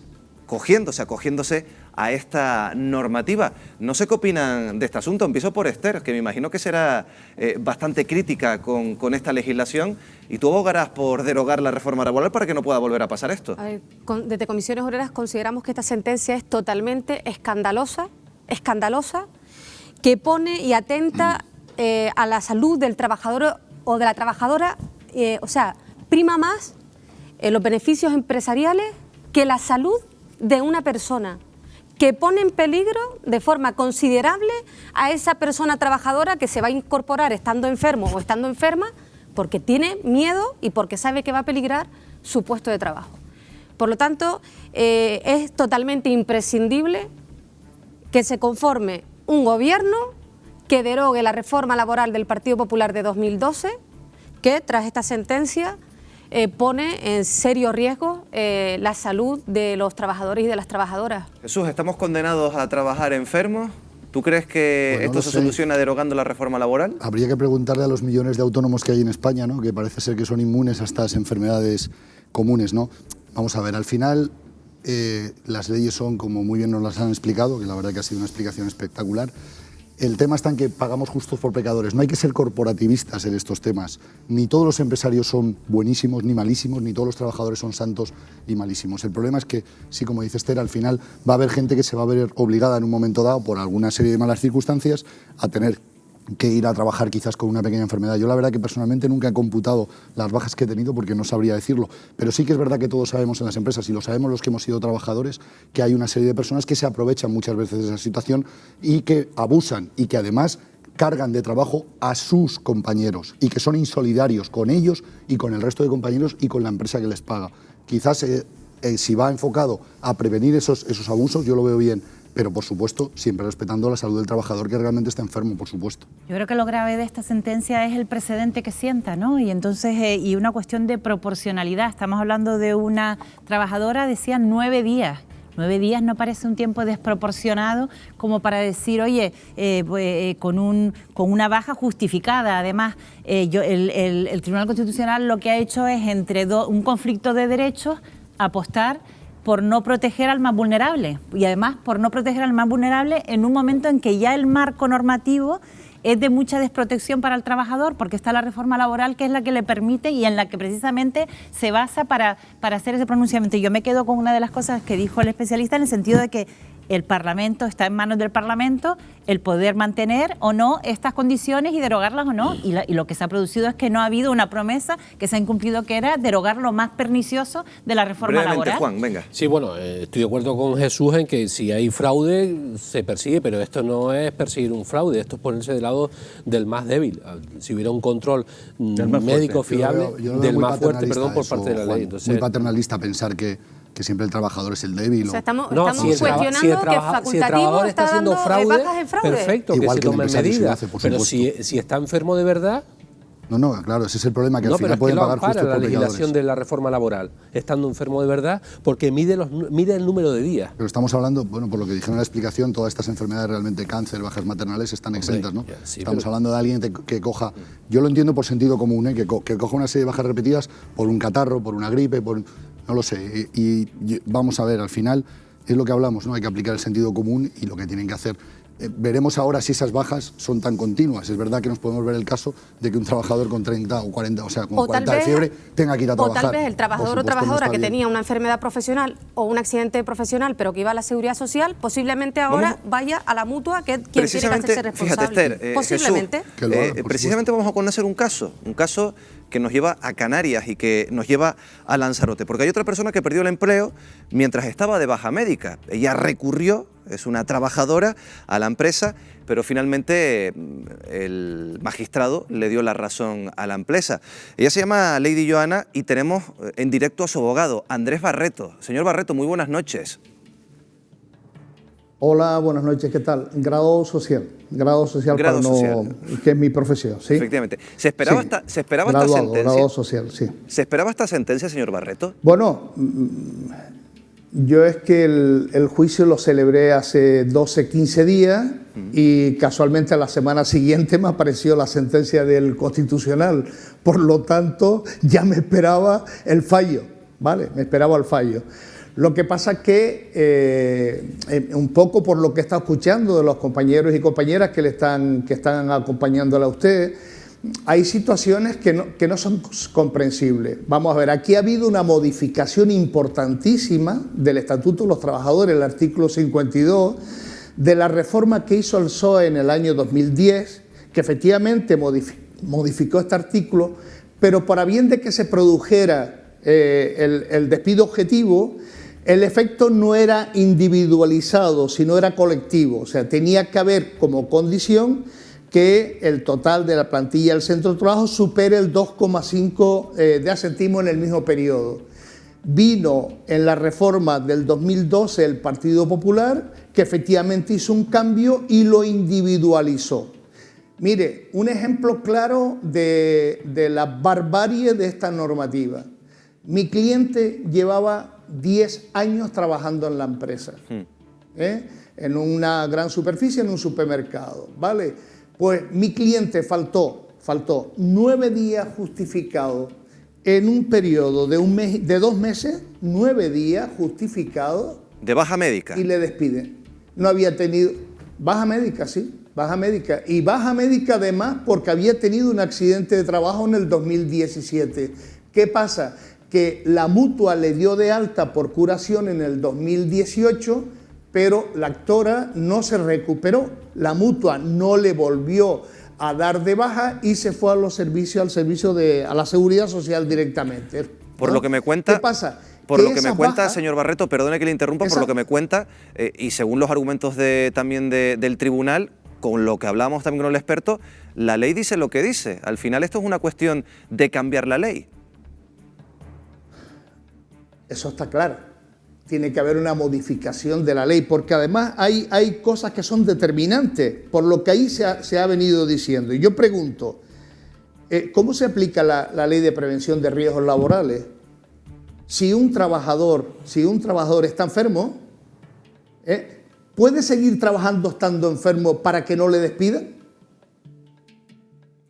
acogiéndose a esta normativa. No sé qué opinan de este asunto. Empiezo por Esther, que me imagino que será bastante crítica con esta legislación, y tú abogarás por derogar la reforma laboral para que no pueda volver a pasar esto. A ver, desde Comisiones Obreras consideramos que esta sentencia es totalmente escandalosa, que pone y atenta a la salud del trabajador o de la trabajadora, o sea, prima más los beneficios empresariales que la salud de una persona, que pone en peligro de forma considerable a esa persona trabajadora que se va a incorporar estando enfermo o estando enferma porque tiene miedo y porque sabe que va a peligrar su puesto de trabajo. Por lo tanto, es totalmente imprescindible que se conforme un gobierno que derogue la reforma laboral del Partido Popular de 2012, que tras esta sentencia pone en serio riesgo la salud de los trabajadores y de las trabajadoras. Jesús, ¿estamos condenados a trabajar enfermos? ¿Tú crees que esto se soluciona derogando la reforma laboral? Habría que preguntarle a los millones de autónomos que hay en España, ¿no? Que parece ser que son inmunes a estas enfermedades comunes, ¿no? Vamos a ver, al final las leyes son como muy bien nos las han explicado, que la verdad que ha sido una explicación espectacular. El tema está en que pagamos justos por pecadores. No hay que ser corporativistas en estos temas. Ni todos los empresarios son buenísimos ni malísimos, ni todos los trabajadores son santos y malísimos. El problema es que, sí, como dice Esther, al final va a haber gente que se va a ver obligada en un momento dado, por alguna serie de malas circunstancias, a tener que ir a trabajar quizás con una pequeña enfermedad. Yo la verdad que personalmente nunca he computado las bajas que he tenido porque no sabría decirlo, pero sí que es verdad que todos sabemos en las empresas, y lo sabemos los que hemos sido trabajadores, que hay una serie de personas que se aprovechan muchas veces de esa situación y que abusan y que además cargan de trabajo a sus compañeros y que son insolidarios con ellos y con el resto de compañeros y con la empresa que les paga. Quizás si va enfocado a prevenir esos abusos, yo lo veo bien, pero por supuesto siempre respetando la salud del trabajador que realmente está enfermo, por supuesto. Yo creo que lo grave de esta sentencia es el precedente que sienta, ¿no? Y entonces, y una cuestión de proporcionalidad. Estamos hablando de una trabajadora, decía 9 días. 9 días no parece un tiempo desproporcionado como para decir, oye, con una baja justificada. Además, el Tribunal Constitucional lo que ha hecho es, entre un conflicto de derechos, apostar por no proteger al más vulnerable, y además por no proteger al más vulnerable en un momento en que ya el marco normativo es de mucha desprotección para el trabajador, porque está la reforma laboral, que es la que le permite y en la que precisamente se basa para hacer ese pronunciamiento. Y yo me quedo con una de las cosas que dijo el especialista, en el sentido de que el Parlamento, está en manos del Parlamento el poder mantener o no estas condiciones y derogarlas o no. Y lo que se ha producido es que no ha habido una promesa que se ha incumplido, que era derogar lo más pernicioso de la reforma laboral. Juan, venga. Sí, bueno, estoy de acuerdo con Jesús en que si hay fraude se persigue, pero esto no es perseguir un fraude, esto es ponerse del lado del más débil. Si hubiera un control médico fiable, del más fuerte, perdón, por parte de la ley. Entonces, muy paternalista pensar que siempre el trabajador es el débil. O sea, estamos cuestionando que facultativo está haciendo fraude, bajas en fraude. Perfecto, igual que se tomen medidas. Pero si está enfermo de verdad... No, claro, ese es el problema, que al final pueden pagar justos por pecadores. La legislación de la reforma laboral, estando enfermo de verdad, porque mide el número de días. Pero estamos hablando, bueno, por lo que dijeron en la explicación, todas estas enfermedades realmente, cáncer, bajas maternales, están exentas, ¿no? Sí, estamos hablando de alguien que coja, yo lo entiendo por sentido común, que coja una serie de bajas repetidas por un catarro, por una gripe, No lo sé. Vamos a ver, al final es lo que hablamos, ¿no? Hay que aplicar el sentido común y lo que tienen que hacer. Veremos ahora si esas bajas son tan continuas. Es verdad que nos podemos ver el caso de que un trabajador con 30 o 40, o sea, con 40 de fiebre, tenga que ir a trabajar. O tal vez el trabajador o trabajadora que tenía una enfermedad profesional o un accidente profesional, pero que iba a la Seguridad Social, posiblemente ahora vaya a la Mutua, que es quien tiene que hacerse responsable. Fíjate, Esther, posiblemente. Jesús, precisamente vamos a conocer un caso que nos lleva a Canarias y que nos lleva a Lanzarote, porque hay otra persona que perdió el empleo mientras estaba de baja médica. Ella recurrió, es una trabajadora, a la empresa, pero finalmente el magistrado le dio la razón a la empresa. Ella se llama Lady Joana y tenemos en directo a su abogado, Andrés Barreto. Señor Barreto, muy buenas noches. Hola, buenas noches, ¿qué tal? Grado social que es mi profesión, ¿sí? Efectivamente. ¿Se esperaba, sí. esta sentencia? Grado social, sí. ¿Se esperaba esta sentencia, señor Barreto? Bueno, yo es que el juicio lo celebré hace 12, 15 días y casualmente a la semana siguiente me apareció la sentencia del Constitucional. Por lo tanto, ya me esperaba el fallo, ¿vale? Me esperaba el fallo. Lo que pasa es que, un poco por lo que está escuchando de los compañeros y compañeras que están acompañándole a usted, hay situaciones que no son comprensibles. Vamos a ver, aquí ha habido una modificación importantísima del Estatuto de los Trabajadores, el artículo 52, de la reforma que hizo el PSOE en el año 2010, que efectivamente modificó este artículo, pero para bien de que se produjera el despido objetivo, el efecto no era individualizado, sino era colectivo. O sea, tenía que haber como condición que el total de la plantilla del centro de trabajo supere el 2,5 de asentismo en el mismo periodo. Vino en la reforma del 2012 el Partido Popular, que efectivamente hizo un cambio y lo individualizó. Mire, un ejemplo claro de la barbarie de esta normativa. Mi cliente llevaba 10 años trabajando en la empresa, en una gran superficie, en un supermercado, ¿vale? Pues mi cliente faltó 9 días justificados en un periodo de 2 meses, 9 días justificados. ¿De baja médica? Y le despiden. No había tenido... Baja médica, sí, baja médica. Y baja médica además porque había tenido un accidente de trabajo en el 2017. ¿Qué pasa? Que la Mutua le dio de alta por curación en el 2018, pero la actora no se recuperó. La Mutua no le volvió a dar de baja y se fue a los servicios, a la Seguridad Social directamente. Por lo que me cuenta... ¿Qué pasa? Por lo que me cuenta, señor Barreto, perdone que le interrumpa, por lo que me cuenta, y según los argumentos también del tribunal, con lo que hablamos también con el experto, la ley dice lo que dice. Al final esto es una cuestión de cambiar la ley. Eso está claro. Tiene que haber una modificación de la ley, porque además hay cosas que son determinantes, por lo que ahí se ha venido diciendo. Y yo pregunto, ¿cómo se aplica la ley de prevención de riesgos laborales? Si un trabajador está enfermo, ¿puede seguir trabajando estando enfermo para que no le despidan?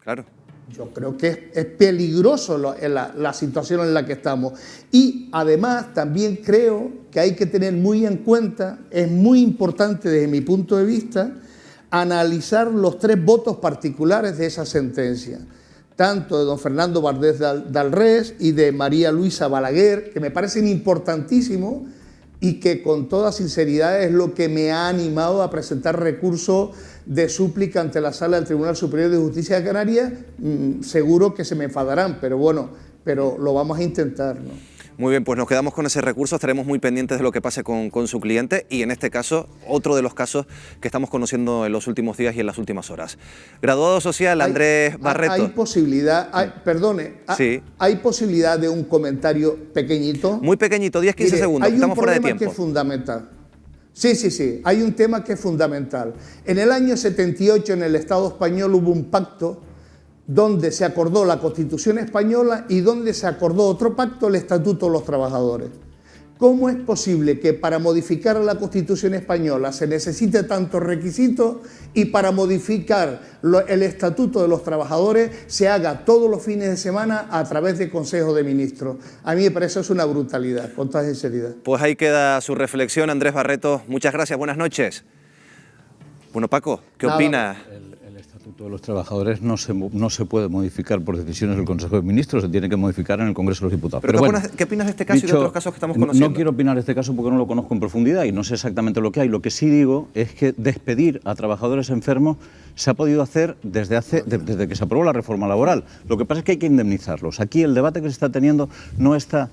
Claro. Yo creo que es peligroso la situación en la que estamos. Y además también creo que hay que tener muy en cuenta, es muy importante desde mi punto de vista, analizar los 3 votos particulares de esa sentencia, tanto de don Fernando Valdés Dalrés y de María Luisa Balaguer, que me parecen importantísimos y que con toda sinceridad es lo que me ha animado a presentar recurso de súplica ante la Sala del Tribunal Superior de Justicia de Canarias. Seguro que se me enfadarán, pero bueno, lo vamos a intentar, ¿no? Muy bien, pues nos quedamos con ese recurso, estaremos muy pendientes de lo que pase con su cliente y en este caso, otro de los casos que estamos conociendo en los últimos días y en las últimas horas. Graduado social, Andrés Barreto. Hay posibilidad, hay posibilidad de un comentario pequeñito. Muy pequeñito, 10-15 segundos, estamos fuera de tiempo. Hay un tema que es fundamental. Sí, hay un tema que es fundamental. En el año 78 en el Estado español hubo un pacto donde se acordó la Constitución española y donde se acordó otro pacto, el Estatuto de los Trabajadores. ¿Cómo es posible que para modificar la Constitución española se necesite tantos requisitos y para modificar el Estatuto de los Trabajadores se haga todos los fines de semana a través de Consejo de Ministros? A mí me parece eso una brutalidad, con toda sinceridad. Pues ahí queda su reflexión, Andrés Barreto. Muchas gracias, buenas noches. Bueno, Paco, ¿qué opinas? El Estatuto de los Trabajadores no se puede modificar por decisiones del Consejo de Ministros, se tiene que modificar en el Congreso de los Diputados. Pero ¿qué opinas de este caso y de otros casos que estamos conociendo? No quiero opinar de este caso porque no lo conozco en profundidad y no sé exactamente lo que hay. Lo que sí digo es que despedir a trabajadores enfermos se ha podido hacer desde que se aprobó la reforma laboral. Lo que pasa es que hay que indemnizarlos. Aquí el debate que se está teniendo no está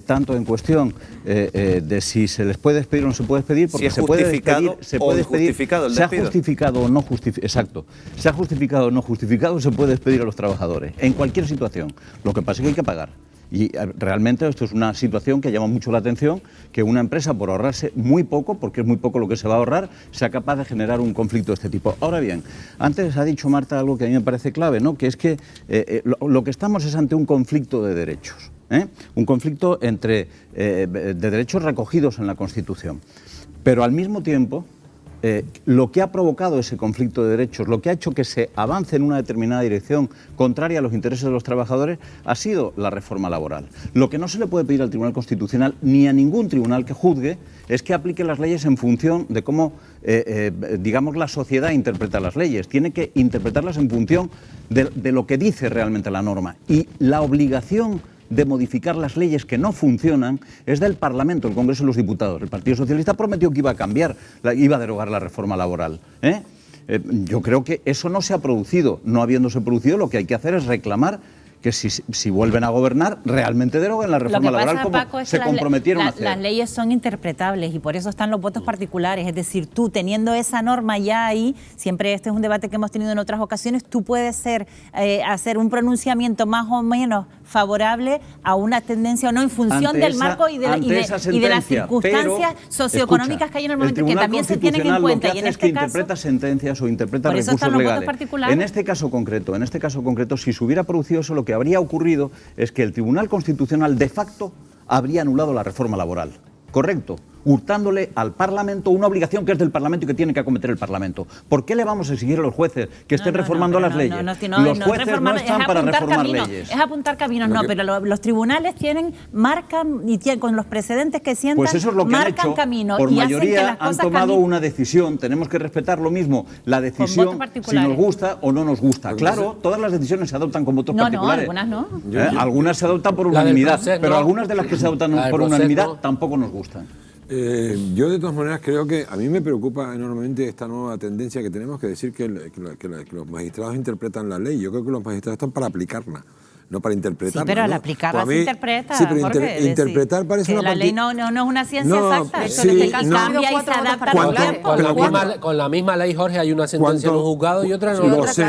tanto en cuestión de si se les puede despedir o no se puede despedir, porque si es justificado o injustificado el despido. Se ha justificado o no justificado, exacto, se ha justificado o no justificado, se puede despedir a los trabajadores, en cualquier situación. Lo que pasa es que hay que pagar. Y realmente esto es una situación que llama mucho la atención, que una empresa, por ahorrarse muy poco, porque es muy poco lo que se va a ahorrar, sea capaz de generar un conflicto de este tipo. Ahora bien, antes ha dicho Marta algo que a mí me parece clave, ¿no? Que es que lo que estamos es ante un conflicto de derechos. Un conflicto de derechos recogidos en la Constitución. Pero al mismo tiempo, lo que ha provocado ese conflicto de derechos, lo que ha hecho que se avance en una determinada dirección contraria a los intereses de los trabajadores, ha sido la reforma laboral. Lo que no se le puede pedir al Tribunal Constitucional, ni a ningún tribunal que juzgue, es que aplique las leyes en función de cómo, digamos, la sociedad interpreta las leyes. Tiene que interpretarlas en función de lo que dice realmente la norma. Y la obligación de modificar las leyes que no funcionan es del Parlamento, el Congreso de los Diputados. El Partido Socialista prometió que iba a derogar la reforma laboral. Yo creo que eso no se ha producido. No habiéndose producido, lo que hay que hacer es reclamar que si vuelven a gobernar, realmente deroguen la reforma laboral como Paco, se comprometieron a hacer. Las leyes leyes son interpretables y por eso están los votos particulares. Es decir, tú teniendo esa norma ya ahí, siempre este es un debate que hemos tenido en otras ocasiones, tú puedes hacer un pronunciamiento más o menos favorable a una tendencia o no en función del marco y de las circunstancias socioeconómicas que hay en el momento, que también se tienen en cuenta. Lo que hace es que interpreta sentencias o interpreta recursos legales. En este caso concreto, si se hubiera producido eso, lo que habría ocurrido es que el Tribunal Constitucional de facto habría anulado la reforma laboral. ¿Correcto? Hurtándole al Parlamento una obligación que es del Parlamento y que tiene que acometer el Parlamento. ¿Por qué le vamos a exigir a los jueces que estén reformando las leyes? Los jueces no están para reformar leyes. Es apuntar caminos, pero los tribunales marcan y con los precedentes que sientan, pues eso es lo que marcan han hecho. caminos. Por y mayoría han tomado una decisión. Tenemos que respetar lo mismo, la decisión, si nos gusta o no nos gusta. Claro, todas las decisiones se adoptan con votos particulares. No, algunas no. Algunas se adoptan por unanimidad, pero algunas de las que se adoptan por unanimidad tampoco nos gustan. Yo de todas maneras creo que a mí me preocupa enormemente esta nueva tendencia que tenemos que decir que los magistrados interpretan la ley. Yo creo que los magistrados están para aplicarla, no para interpretarla. Sí, pero al aplicarla se interpreta. Sí, pero interpretar parece una la ley no es una ciencia exacta. Eso cambia y se adapta al tiempo. Con la misma ley, Jorge, hay una sentencia en un juzgado y otra no. Lo sé,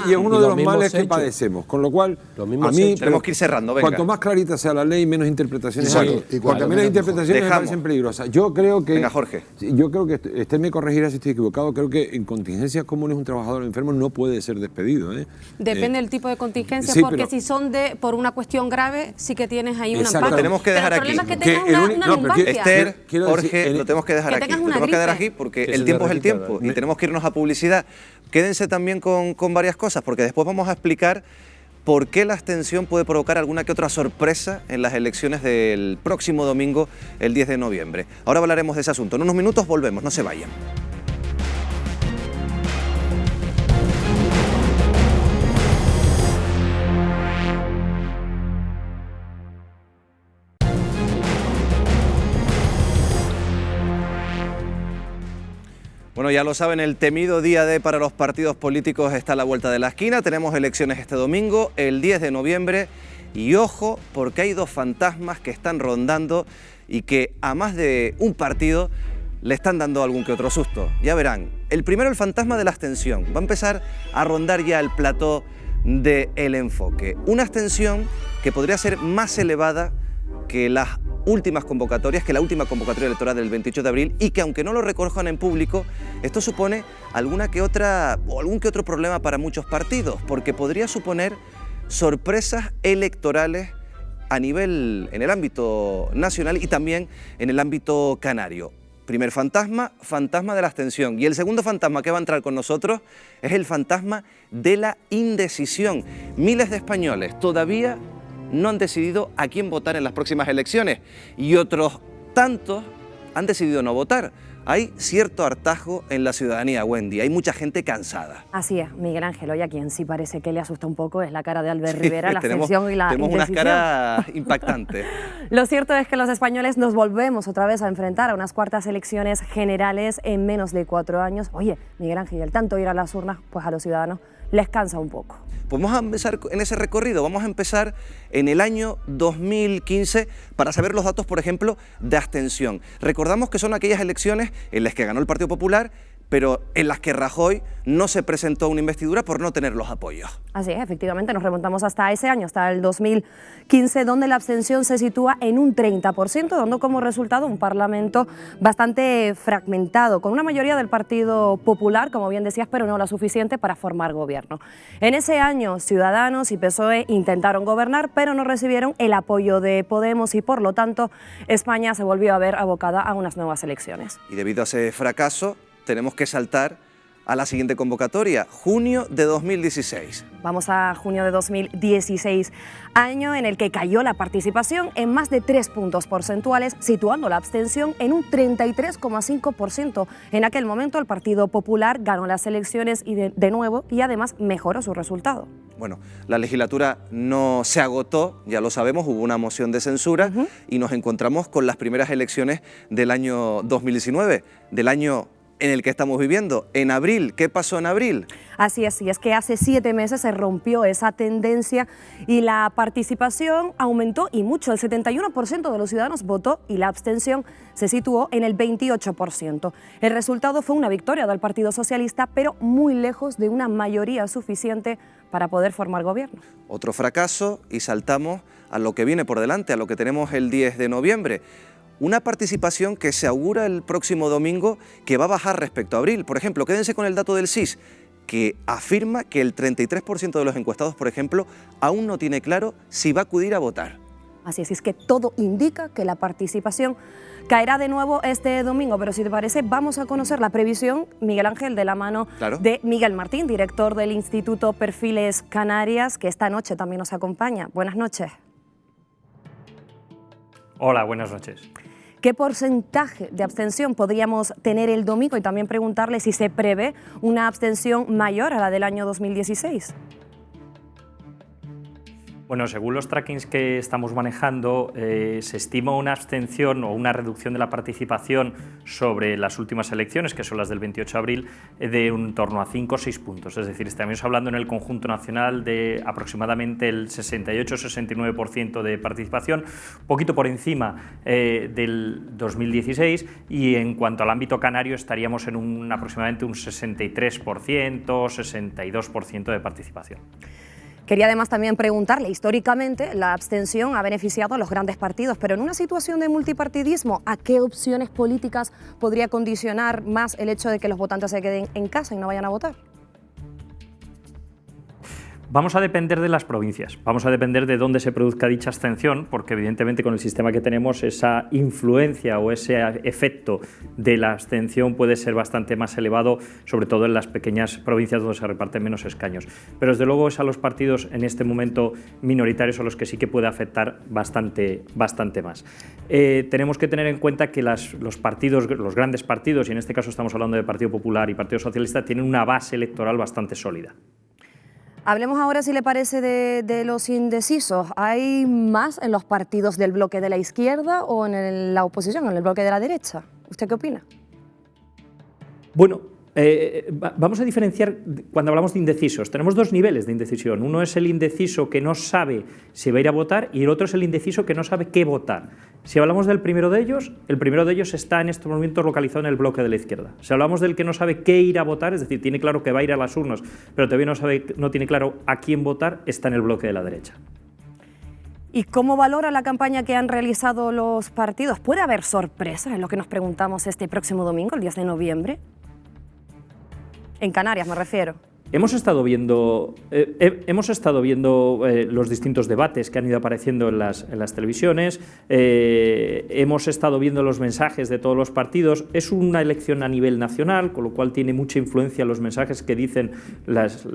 y es uno de los males que padecemos. Con lo cual, a mí tenemos que ir cerrando. Venga. Cuanto más clarita sea la ley, menos interpretaciones hay. Cuanto menos interpretaciones me parecen peligrosas. Yo creo que... Venga, Jorge. Yo creo que, usted me corregirá si estoy equivocado, creo que en contingencias comunes un trabajador enfermo no puede ser despedido. Depende del tipo de contingencia. Sí, porque si son por una cuestión grave, sí que tienes ahí un amparo. Lo tenemos que dejar aquí. El problema es que tengas una lumbalgia. Esther, Jorge, lo tenemos que dejar aquí. Lo tenemos que dejar aquí porque el tiempo es el tiempo y tenemos que irnos a publicidad. Quédense también con varias cosas, porque después vamos a explicar por qué la abstención puede provocar alguna que otra sorpresa en las elecciones del próximo domingo, el 10 de noviembre. Ahora hablaremos de ese asunto. En unos minutos volvemos, no se vayan. Bueno, ya lo saben, el temido día D para los partidos políticos está a la vuelta de la esquina. Tenemos elecciones este domingo, el 10 de noviembre. Y ojo, porque hay dos fantasmas que están rondando y que a más de un partido le están dando algún que otro susto. Ya verán. El primero, el fantasma de la abstención. Va a empezar a rondar ya el plató del enfoque. Una abstención que podría ser más elevada que las últimas convocatorias, que la última convocatoria electoral del 28 de abril, y que aunque no lo recojan en público, esto supone algún que otro problema para muchos partidos, porque podría suponer sorpresas electorales en el ámbito nacional y también en el ámbito canario. Primer fantasma, fantasma de la abstención. Y el segundo fantasma que va a entrar con nosotros es el fantasma de la indecisión. Miles de españoles todavía no han decidido a quién votar en las próximas elecciones y otros tantos han decidido no votar. Hay cierto hartazgo en la ciudadanía, Wendy, hay mucha gente cansada. Así es, Miguel Ángel, hoy a quien sí parece que le asusta un poco es la cara de Albert Rivera, la abstención y la tenemos indecisión. unas caras impactantes. Lo cierto es que los españoles nos volvemos otra vez a enfrentar a unas cuartas elecciones generales en menos de 4 años. Oye, Miguel Ángel, el tanto ir a las urnas, pues a los ciudadanos les cansa un poco. Pues vamos a empezar en ese recorrido, vamos a empezar en el año 2015 para saber los datos, por ejemplo, de abstención. Recordamos que son aquellas elecciones en las que ganó el Partido Popular, pero en las que Rajoy no se presentó a una investidura por no tener los apoyos. Así es, efectivamente, nos remontamos hasta ese año, hasta el 2015, donde la abstención se sitúa en un 30%, dando como resultado un Parlamento bastante fragmentado, con una mayoría del Partido Popular, como bien decías, pero no la suficiente para formar gobierno. En ese año, Ciudadanos y PSOE intentaron gobernar, pero no recibieron el apoyo de Podemos y, por lo tanto, España se volvió a ver abocada a unas nuevas elecciones. Y debido a ese fracaso, tenemos que saltar a la siguiente convocatoria, junio de 2016. Vamos a junio de 2016, año en el que cayó la participación en más de 3 puntos porcentuales, situando la abstención en un 33,5%. En aquel momento el Partido Popular ganó las elecciones y de nuevo y además mejoró su resultado. Bueno, la legislatura no se agotó, ya lo sabemos, hubo una moción de censura y nos encontramos con las primeras elecciones del año 2019, del año en el que estamos viviendo, en abril. ¿Qué pasó en abril? Así es, y es que hace 7 meses se rompió esa tendencia y la participación aumentó y mucho. El 71% de los ciudadanos votó y la abstención se situó en el 28%. El resultado fue una victoria del Partido Socialista, pero muy lejos de una mayoría suficiente para poder formar gobierno. Otro fracaso y saltamos a lo que viene por delante, a lo que tenemos el 10 de noviembre. Una participación que se augura el próximo domingo que va a bajar respecto a abril. Por ejemplo, quédense con el dato del CIS, que afirma que el 33% de los encuestados, por ejemplo, aún no tiene claro si va a acudir a votar. Así es que todo indica que la participación caerá de nuevo este domingo, pero si te parece, vamos a conocer la previsión, Miguel Ángel, de la mano de Miguel Martín, director del Instituto Perfiles Canarias, que esta noche también nos acompaña. Buenas noches. Hola, buenas noches. ¿Qué porcentaje de abstención podríamos tener el domingo? Y también preguntarle si se prevé una abstención mayor a la del año 2016. Bueno, según los trackings que estamos manejando, se estima una abstención o una reducción de la participación sobre las últimas elecciones, que son las del 28 de abril, de un torno a 5 o 6 puntos. Es decir, estamos hablando en el conjunto nacional de aproximadamente el 68-69% de participación, un poquito por encima del 2016, y en cuanto al ámbito canario estaríamos en aproximadamente un 63%, 62% de participación. Quería además también preguntarle, históricamente la abstención ha beneficiado a los grandes partidos, pero en una situación de multipartidismo, ¿a qué opciones políticas podría condicionar más el hecho de que los votantes se queden en casa y no vayan a votar? Vamos a depender de las provincias, vamos a depender de dónde se produzca dicha abstención, porque evidentemente con el sistema que tenemos esa influencia o ese efecto de la abstención puede ser bastante más elevado, sobre todo en las pequeñas provincias donde se reparten menos escaños. Pero desde luego es a los partidos en este momento minoritarios a los que sí que puede afectar bastante más. Tenemos que tener en cuenta que los partidos, los grandes partidos, y en este caso estamos hablando de Partido Popular y Partido Socialista, tienen una base electoral bastante sólida. Hablemos ahora, si le parece, de los indecisos. ¿Hay más en los partidos del bloque de la izquierda o en la oposición, en el bloque de la derecha? ¿Usted qué opina? Bueno, vamos a diferenciar cuando hablamos de indecisos. Tenemos 2 niveles de indecisión. Uno es el indeciso que no sabe si va a ir a votar y el otro es el indeciso que no sabe qué votar. Si hablamos del primero de ellos, el primero de ellos está en estos momentos localizado en el bloque de la izquierda. Si hablamos del que no sabe qué ir a votar, es decir, tiene claro que va a ir a las urnas, pero todavía no tiene claro a quién votar, está en el bloque de la derecha. ¿Y cómo valora la campaña que han realizado los partidos? ¿Puede haber sorpresas en lo que nos preguntamos este próximo domingo, el 10 de noviembre? En Canarias me refiero. Hemos estado viendo los distintos debates que han ido apareciendo en las televisiones, hemos estado viendo los mensajes de todos los partidos. Es una elección a nivel nacional, con lo cual tiene mucha influencia los mensajes que dicen las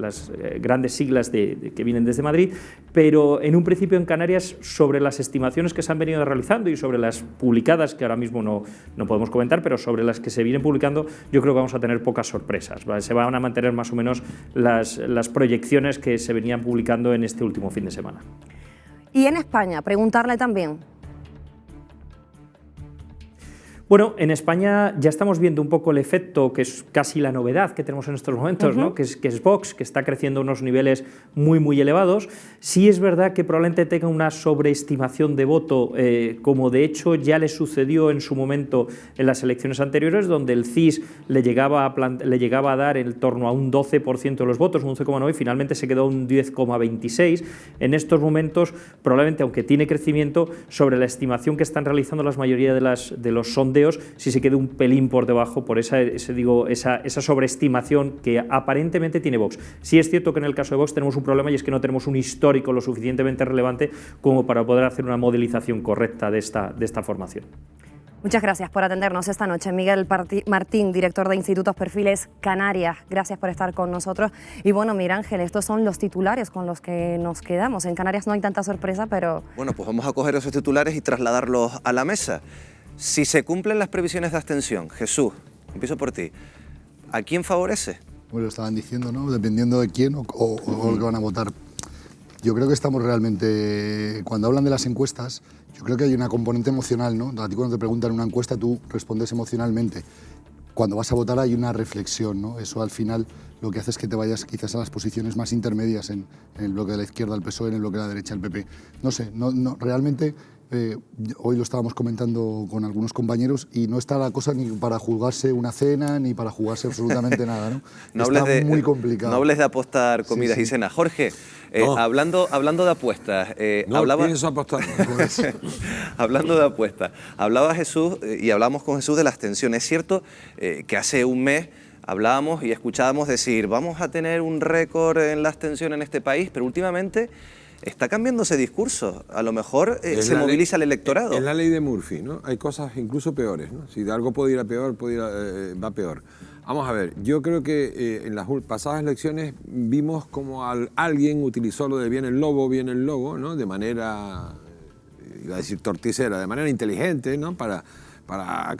grandes siglas que vienen desde Madrid, pero en un principio en Canarias, sobre las estimaciones que se han venido realizando y sobre las publicadas, que ahora mismo no podemos comentar, pero sobre las que se vienen publicando, yo creo que vamos a tener pocas sorpresas, ¿vale? Se van a mantener más o menos las proyecciones que se venían publicando en este último fin de semana. Y en España, preguntarle también. Bueno, en España ya estamos viendo un poco el efecto, que es casi la novedad que tenemos en estos momentos, ¿no? que es Vox, que está creciendo a unos niveles muy, muy elevados. Sí es verdad que probablemente tenga una sobreestimación de voto, como de hecho ya le sucedió en su momento en las elecciones anteriores, donde el CIS le llegaba a dar en torno a un 12% de los votos, un 11,9%, y finalmente se quedó un 10,26%. En estos momentos, probablemente, aunque tiene crecimiento, sobre la estimación que están realizando la mayoría de los sondeos, si se queda un pelín por debajo por esa sobreestimación que aparentemente tiene Vox. Sí es cierto que en el caso de Vox tenemos un problema, y es que no tenemos un histórico lo suficientemente relevante como para poder hacer una modelización correcta de esta formación. Muchas gracias por atendernos esta noche. Miguel Martín, director de Institutos Perfiles Canarias. Gracias por estar con nosotros. Y bueno, Miguel Ángel, estos son los titulares con los que nos quedamos. En Canarias no hay tanta sorpresa, pero... Bueno, pues vamos a coger esos titulares y trasladarlos a la mesa. Si se cumplen las previsiones de abstención, Jesús, empiezo por ti, ¿a quién favorece? Bueno, lo estaban diciendo, ¿no? Dependiendo de quién o lo que van a votar. Yo creo que estamos realmente, cuando hablan de las encuestas, yo creo que hay una componente emocional, ¿no? A ti cuando te preguntan una encuesta, tú respondes emocionalmente. Cuando vas a votar hay una reflexión, ¿no? Eso al final lo que hace es que te vayas quizás a las posiciones más intermedias en el bloque de la izquierda, el PSOE, en el bloque de la derecha, el PP. No sé, realmente... hoy lo estábamos comentando con algunos compañeros y no está la cosa ni para jugarse una cena ni para jugarse absolutamente nada, ¿no? Está muy complicado. No hables de apostar comidas y cenas. Jorge, no. hablando de apuestas... pienso apostar. Hablando de apuestas, hablaba Jesús y hablamos con Jesús de la abstención. Es cierto que hace un mes hablábamos y escuchábamos decir vamos a tener un récord en la abstención en este país, pero últimamente... está cambiando ese discurso, a lo mejor se moviliza el electorado. Es la ley de Murphy, ¿no? Hay cosas incluso peores, ¿no? Si de algo puede ir a peor, va peor. Vamos a ver, yo creo que en las pasadas elecciones vimos como alguien utilizó lo de viene el lobo, ¿no? De manera, iba a decir torticera, de manera inteligente, ¿no? Para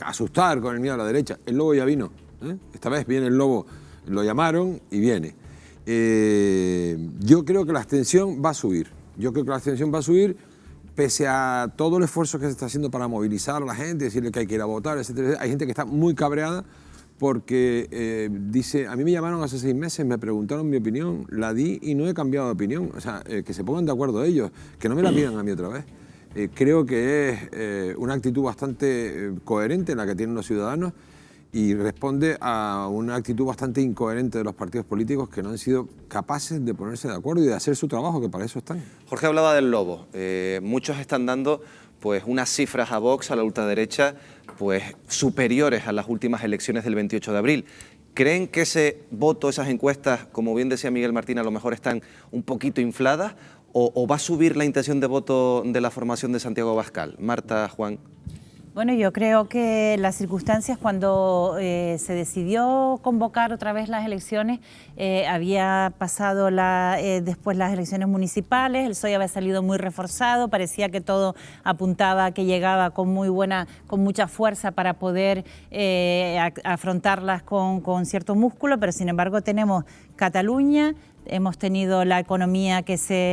asustar con el miedo a la derecha. El lobo ya vino, ¿eh? Esta vez viene el lobo, lo llamaron y viene. Yo creo que la abstención va a subir. Pese a todo el esfuerzo que se está haciendo para movilizar a la gente, decirle que hay que ir a votar, etcétera. Hay gente que está muy cabreada porque dice, a mí me llamaron hace 6 meses, me preguntaron mi opinión, la di y no he cambiado de opinión. O sea, que se pongan de acuerdo ellos, que no me la pidan a mí otra vez. Creo que es una actitud bastante coherente la que tienen los ciudadanos y responde a una actitud bastante incoherente de los partidos políticos que no han sido capaces de ponerse de acuerdo y de hacer su trabajo, que para eso están. Jorge hablaba del lobo. Muchos están dando pues, unas cifras a Vox, a la ultraderecha, pues, superiores a las últimas elecciones del 28 de abril. ¿Creen que ese voto, esas encuestas, como bien decía Miguel Martín, a lo mejor están un poquito infladas? ¿O va a subir la intención de voto de la formación de Santiago Abascal? Marta, Juan. Bueno, yo creo que las circunstancias cuando se decidió convocar otra vez las elecciones, había pasado después las elecciones municipales, el PSOE había salido muy reforzado, parecía que todo apuntaba a que llegaba con mucha fuerza para poder afrontarlas con cierto músculo, pero sin embargo tenemos Cataluña, hemos tenido la economía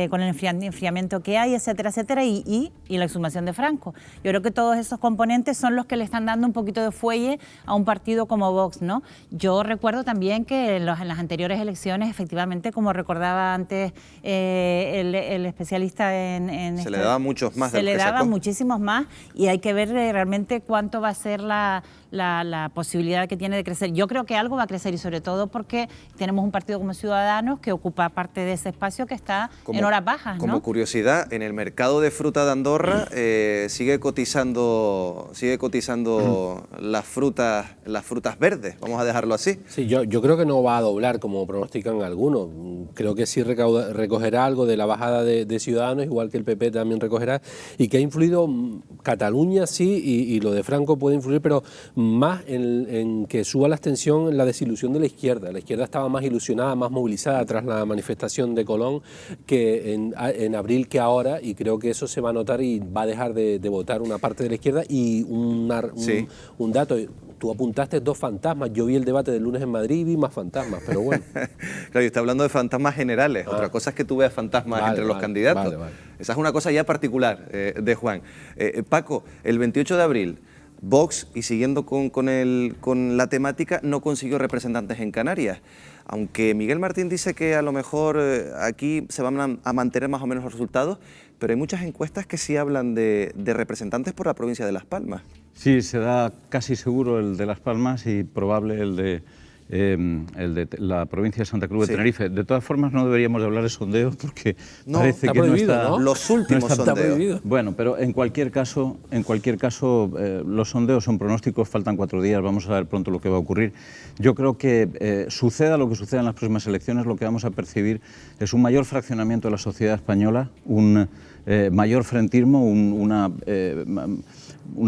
con el enfriamiento que hay, etcétera, etcétera, y la exhumación de Franco. Yo creo que todos esos componentes son los que le están dando un poquito de fuelle a un partido como Vox, ¿no? Yo recuerdo también que en las anteriores elecciones, efectivamente, como recordaba antes el especialista se le daba muchos más. Se le daba muchísimos más y hay que ver realmente cuánto va a ser la la posibilidad que tiene de crecer. Yo creo que algo va a crecer y sobre todo porque tenemos un partido como Ciudadanos que ocupa parte de ese espacio que está en horas bajas, ¿no? Como curiosidad, en el mercado de fruta de Andorra sigue cotizando las frutas verdes, vamos a dejarlo así. Sí, yo creo que no va a doblar como pronostican algunos. Creo que sí recogerá algo de la bajada de Ciudadanos, igual que el PP también recogerá, y que ha influido Cataluña sí, y lo de Franco puede influir, pero más en que suba la abstención, la desilusión de la izquierda. La izquierda estaba más ilusionada, más movilizada tras la manifestación de Colón que en abril que ahora, y creo que eso se va a notar y va a dejar de votar una parte de la izquierda. Y un dato, tú apuntaste 2 fantasmas, yo vi el debate del lunes en Madrid y vi más fantasmas, pero bueno. Claro, yo estoy hablando de fantasmas generales, otra cosa es que tú veas fantasmas entre los candidatos. Esa es una cosa ya particular de Juan. Paco, el 28 de abril, Vox, y siguiendo con la temática, no consiguió representantes en Canarias. Aunque Miguel Martín dice que a lo mejor aquí se van a mantener más o menos los resultados, pero hay muchas encuestas que sí hablan de representantes por la provincia de Las Palmas. Sí, se da casi seguro el de Las Palmas y probable el de la provincia de Santa Cruz de Tenerife. De todas formas, no deberíamos de hablar de sondeos porque parece que no está... ¿no? Los últimos sondeos. Bueno, pero en cualquier caso, los sondeos son pronósticos, faltan 4 días, vamos a ver pronto lo que va a ocurrir. Yo creo que suceda lo que suceda en las próximas elecciones, lo que vamos a percibir es un mayor fraccionamiento de la sociedad española, un mayor frentismo, una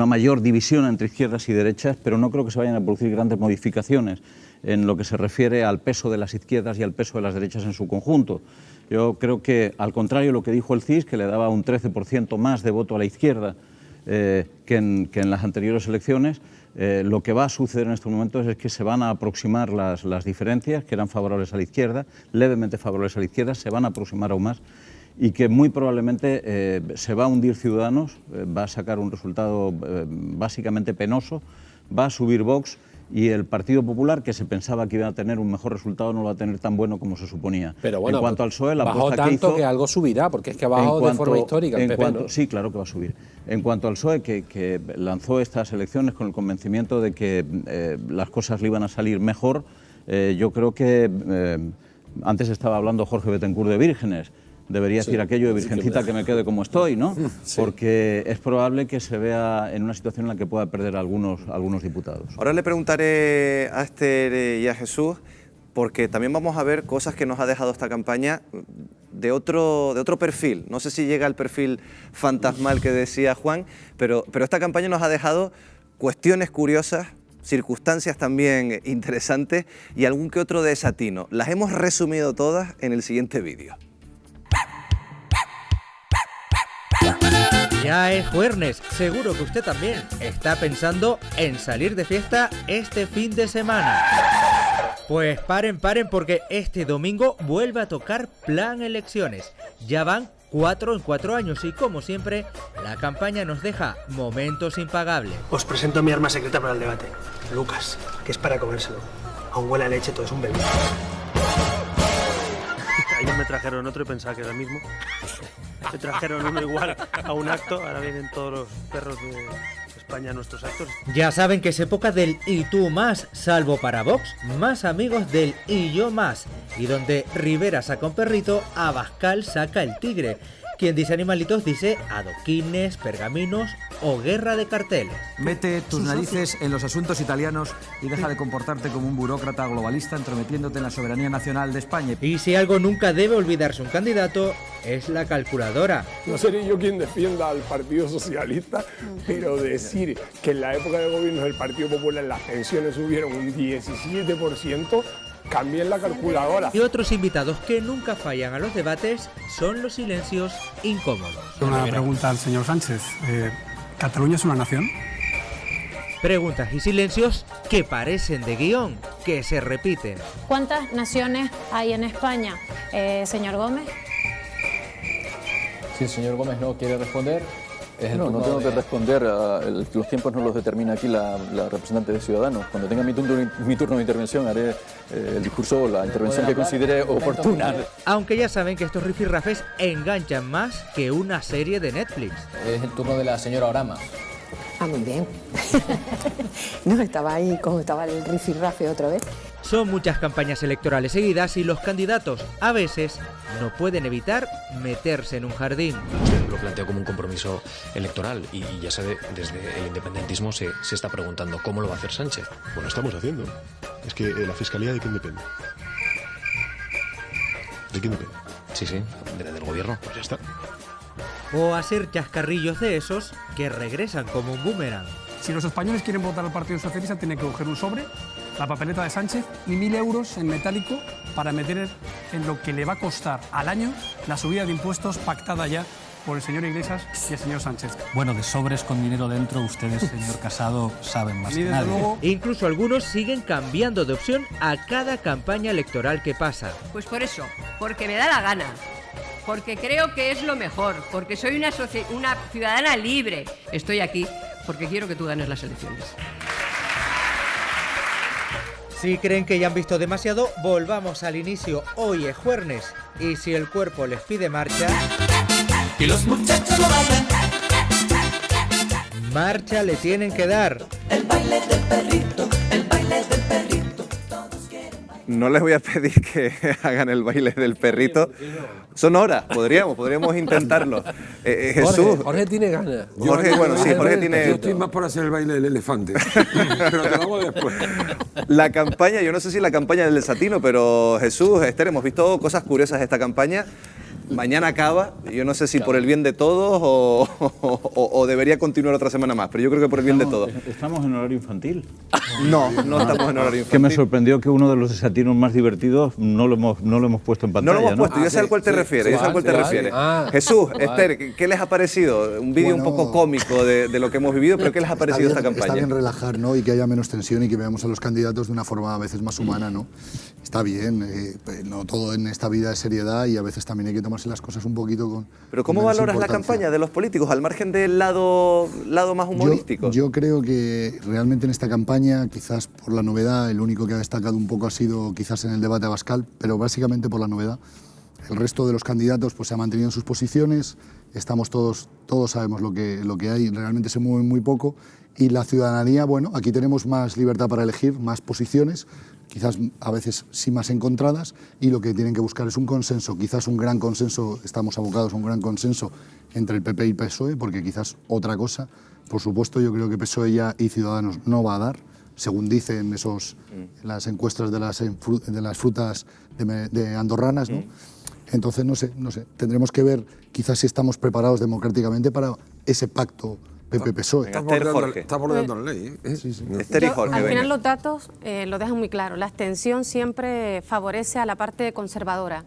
mayor división entre izquierdas y derechas, pero no creo que se vayan a producir grandes modificaciones en lo que se refiere al peso de las izquierdas y al peso de las derechas en su conjunto. Yo creo que, al contrario de lo que dijo el CIS, que le daba un 13% más de voto a la izquierda que en las anteriores elecciones, lo que va a suceder en estos momentos es que se van a aproximar las diferencias, que eran favorables a la izquierda, levemente favorables a la izquierda, se van a aproximar aún más, y que muy probablemente se va a hundir Ciudadanos, va a sacar un resultado básicamente penoso, va a subir Vox, y el Partido Popular, que se pensaba que iba a tener un mejor resultado, no lo va a tener tan bueno como se suponía. Pero bueno, en cuanto al PSOE, la bajó apuesta tanto que hizo, que algo subirá, porque es que ha bajado de forma histórica el PP, ¿no? Sí, claro que va a subir. En cuanto al PSOE, que lanzó estas elecciones con el convencimiento de que las cosas le iban a salir mejor, yo creo que antes estaba hablando Jorge Betancourt de vírgenes. Debería decir aquello de virgencita que me quede como estoy, ¿no? Sí. Porque es probable que se vea en una situación en la que pueda perder algunos diputados. Ahora le preguntaré a Esther y a Jesús, porque también vamos a ver cosas que nos ha dejado esta campaña de otro perfil. No sé si llega al perfil fantasmal que decía Juan, pero esta campaña nos ha dejado cuestiones curiosas, circunstancias también interesantes y algún que otro desatino. Las hemos resumido todas en el siguiente vídeo. Ya es jueves, seguro que usted también está pensando en salir de fiesta este fin de semana. Pues paren porque este domingo vuelve a tocar Plan Elecciones. Ya van 4 en 4 años y como siempre, la campaña nos deja momentos impagables. Os presento mi arma secreta para el debate, Lucas, que es para comérselo. Aún huele a leche, todo es un bebé. Ayer me trajeron otro y pensaba que era el mismo. Me trajeron uno igual a un acto, ahora vienen todos los perros de España a nuestros actos. Ya saben que es época del y tú más, salvo para Vox, más amigos del y yo más. Y donde Rivera saca un perrito, Abascal saca el tigre. Quien dice animalitos dice adoquines, pergaminos o guerra de carteles. Mete tus narices en los asuntos italianos y deja de comportarte como un burócrata globalista entrometiéndote en la soberanía nacional de España. Y si algo nunca debe olvidarse un candidato, es la calculadora. No seré yo quien defienda al Partido Socialista, pero decir que en la época de gobierno del Partido Popular las pensiones subieron un 17%, cambien la calculadora. Y otros invitados que nunca fallan a los debates son los silencios incómodos. Una pregunta al señor Sánchez. ¿Cataluña es una nación? Preguntas y silencios que parecen de guión, que se repiten. ¿Cuántas naciones hay en España, señor Gómez? Si el señor Gómez no quiere responder... No tengo que responder, los tiempos no los determina aquí la representante de Ciudadanos. Cuando tenga mi turno de intervención haré el discurso o la intervención que considere oportuna. Aunque ya saben que estos rifirrafes enganchan más que una serie de Netflix. Es el turno de la señora Orama. Ah, muy bien. No, estaba ahí como estaba el rifirrafe otra vez. Son muchas campañas electorales seguidas y los candidatos a veces no pueden evitar meterse en un jardín. Usted lo plantea como un compromiso electoral y ya sabe, desde el independentismo se está preguntando cómo lo va a hacer Sánchez. Bueno, estamos haciendo. Es que la Fiscalía, ¿de quién depende? ¿De quién depende? Sí, del gobierno. Pues ya está. O hacer chascarrillos de esos que regresan como un boomerang. Si los españoles quieren votar al Partido Socialista, tienen que coger un sobre, la papeleta de Sánchez y 1.000 euros en metálico para meter en lo que le va a costar al año la subida de impuestos pactada ya por el señor Iglesias y el señor Sánchez. Bueno, de sobres con dinero dentro, ustedes, señor Casado, saben más que nadie. Luego... Incluso algunos siguen cambiando de opción a cada campaña electoral que pasa. Pues por eso, porque me da la gana. Porque creo que es lo mejor, porque soy una ciudadana libre. Estoy aquí porque quiero que tú ganes las elecciones. Si creen que ya han visto demasiado, volvamos al inicio. Hoy es jueves y si el cuerpo les pide marcha... Y los muchachos lo bailan. Marcha le tienen que dar. El baile del perrito, el baile del perrito. No les voy a pedir que hagan el baile del perrito. Son horas, podríamos intentarlo. Jesús. Jorge tiene ganas. Jorge tiene... Yo estoy más por hacer el baile del elefante, pero te lo hago después. La campaña, yo no sé si la campaña del desatino, pero Jesús, Esther, hemos visto cosas curiosas de esta campaña. Mañana acaba, yo no sé si por el bien de todos o debería continuar otra semana más, pero yo creo que por el bien de todos. ¿Estamos en horario infantil? No estamos en horario infantil. Que me sorprendió que uno de los desatinos más divertidos no lo hemos puesto en pantalla. No lo hemos puesto, yo sé al cual te refieres, Jesús, Esther, ¿qué les ha parecido? Un vídeo un poco cómico de lo que hemos vivido, pero ¿qué les ha parecido esta campaña? Está bien relajar, ¿no? Y que haya menos tensión y que veamos a los candidatos de una forma a veces más humana, ¿no? Está bien, no todo en esta vida es seriedad y a veces también hay que tomarse las cosas un poquito con... Pero ¿cómo valoras la campaña de los políticos al margen del lado más humorístico? Yo creo que realmente en esta campaña, quizás por la novedad, el único que ha destacado un poco ha sido quizás en el debate Abascal, pero básicamente por la novedad. El resto de los candidatos pues, se han mantenido en sus posiciones, estamos todos sabemos lo que hay, realmente se mueve muy poco y la ciudadanía, bueno, aquí tenemos más libertad para elegir, más posiciones, quizás a veces sí más encontradas y lo que tienen que buscar es un consenso, quizás un gran consenso, estamos abocados a un gran consenso entre el PP y PSOE, porque quizás otra cosa, por supuesto yo creo que PSOE y Ciudadanos no va a dar, según dicen las encuestas de las frutas de andorranas, ¿no? Entonces, no sé, tendremos que ver quizás si estamos preparados democráticamente para ese pacto PP-PSOE. Está abordando la ley. Al final los datos lo dejan muy claro. La abstención siempre favorece a la parte conservadora.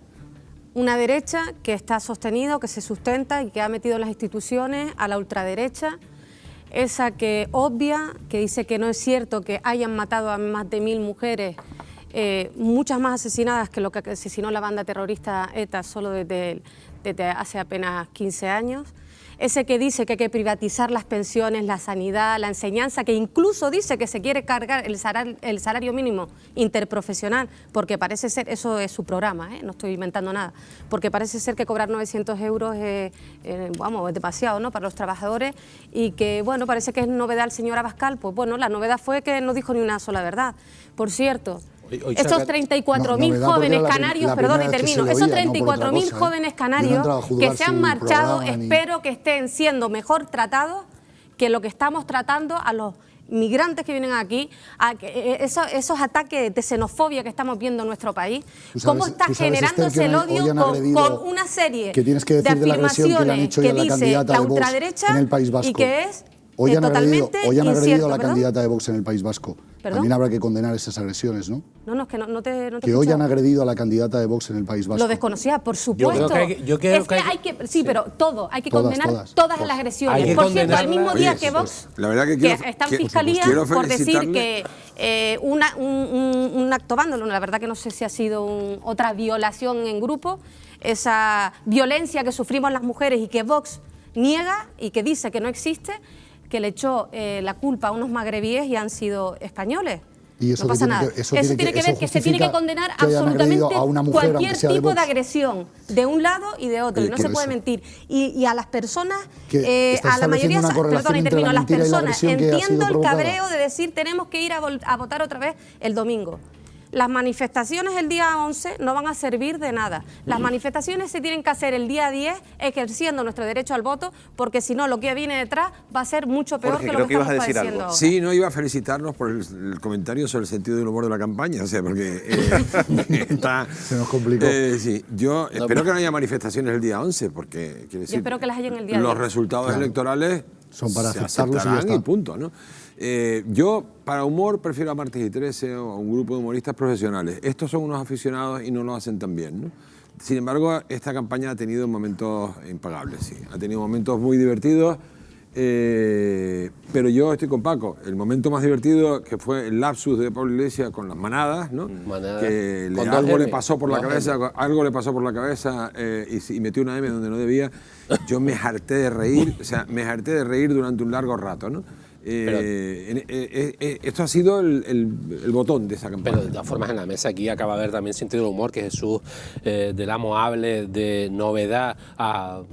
Una derecha que está sostenida, que se sustenta y que ha metido en las instituciones a la ultraderecha, esa que obvia, que dice que no es cierto que hayan matado a más de 1000 mujeres, muchas más asesinadas que lo que asesinó la banda terrorista ETA solo desde hace apenas 15 años. Ese que dice que hay que privatizar las pensiones, la sanidad, la enseñanza, que incluso dice que se quiere cargar el salario mínimo interprofesional, porque parece ser, eso es su programa, no estoy inventando nada, porque parece ser que cobrar 900 euros es demasiado, ¿no?, para los trabajadores, y que, bueno, parece que es novedad el señor Abascal. Pues bueno, la novedad fue que no dijo ni una sola verdad. Por cierto, estos 34.000 jóvenes canarios, perdón, y termino, esos 34.000 jóvenes canarios que se han marchado, espero que estén siendo mejor tratados que lo que estamos tratando a los migrantes que vienen aquí, esos ataques de xenofobia que estamos viendo en nuestro país. ¿Cómo está generándose el odio con una serie de afirmaciones que dice la ultraderecha y que es hoy han totalmente agredido a la candidata de Vox en el País Vasco. ¿Perdón? También habrá que condenar esas agresiones, ¿no? No, es que no te que hoy han agredido a la candidata de Vox en el País Vasco. Lo desconocía, por supuesto. Sí, pero todo, hay que condenar todas las agresiones. Por cierto, el mismo día que Vox, que está en fiscalía por decir que un acto vándalo, la verdad que no sé si ha sido otra violación en grupo, esa violencia que sufrimos las mujeres y que Vox niega y que dice que no existe, que le echó la culpa a unos magrebíes y han sido españoles. ¿Y eso no pasa nada. Eso tiene que ver que se tiene que condenar absolutamente cualquier tipo de agresión, de un lado y de otro. Y no se puede mentir. Y a las personas, a la mayoría, perdona, y termino, a las personas, entiendo el cabreo de decir tenemos que ir a votar otra vez el domingo. Las manifestaciones el día 11 no van a servir de nada. Las manifestaciones se tienen que hacer el día 10 ejerciendo nuestro derecho al voto, porque si no lo que viene detrás va a ser mucho peor que lo que estamos padeciendo ahora. Sí, no iba a felicitarnos por el comentario sobre el sentido del humor de la campaña, o sea, porque se nos complicó. Sí, yo espero que no haya manifestaciones el día 11, porque quiere decir, yo espero que las hayan el día 10. Los resultados electorales son para se aceptarlos aceptarán y punto, ¿no? Yo, para humor, prefiero a Martes y 13 o a un grupo de humoristas profesionales. Estos son unos aficionados y no lo hacen tan bien, ¿no? Sin embargo, esta campaña ha tenido momentos impagables, sí. Ha tenido momentos muy divertidos, pero yo estoy con Paco. El momento más divertido, que fue el lapsus de Pablo Iglesias con las manadas, ¿no? Que algo le pasó por la cabeza, y metió una M donde no debía. Yo me harté de reír, o sea, me harté de reír durante un largo rato, ¿no? Esto ha sido el botón de esa campaña. Pero de todas formas en la mesa aquí acaba de haber también sentido del humor, que Jesús de la hable de novedad al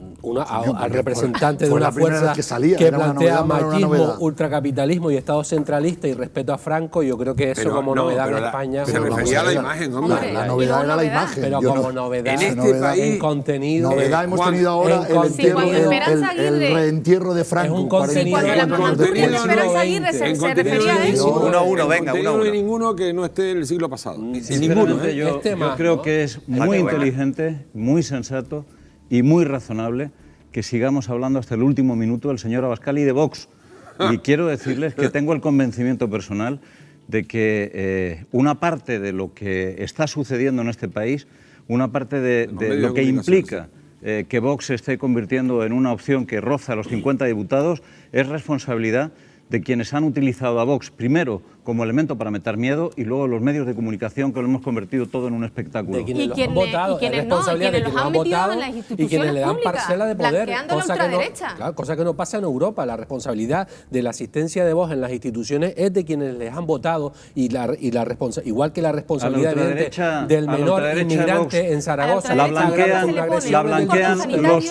representante de una fuerza que plantea machismo, ultracapitalismo y Estado centralista y respeto a Franco. Yo creo que eso como novedad en España... Se refería a la imagen, hombre. La novedad era la imagen. Pero como novedad en este país, en contenido... Novedad hemos tenido ahora el reentierro de Franco. Es un contenido... Esperanza Aguirre se refería a eso. Uno, venga. No hay ninguno que no esté del siglo pasado. Ninguno. Yo creo que es muy inteligente, muy sensato y muy razonable que sigamos hablando hasta el último minuto del señor Abascal y de Vox. Y quiero decirles que tengo el convencimiento personal de que una parte de lo que está sucediendo en este país, una parte de lo que implica que Vox se esté convirtiendo en una opción que roza los 50 diputados, es responsabilidad de quienes han utilizado a Vox, primero como elemento para meter miedo y luego los medios de comunicación que lo hemos convertido todo en un espectáculo. De quienes los han votado, es responsabilidad de quienes los han votado y quienes le dan parcela de poder, cosa que no pasa en Europa. La responsabilidad de la asistencia de Vox en las instituciones es de quienes les han votado y igual que la responsabilidad evidente del menor inmigrante en Zaragoza. La blanquean los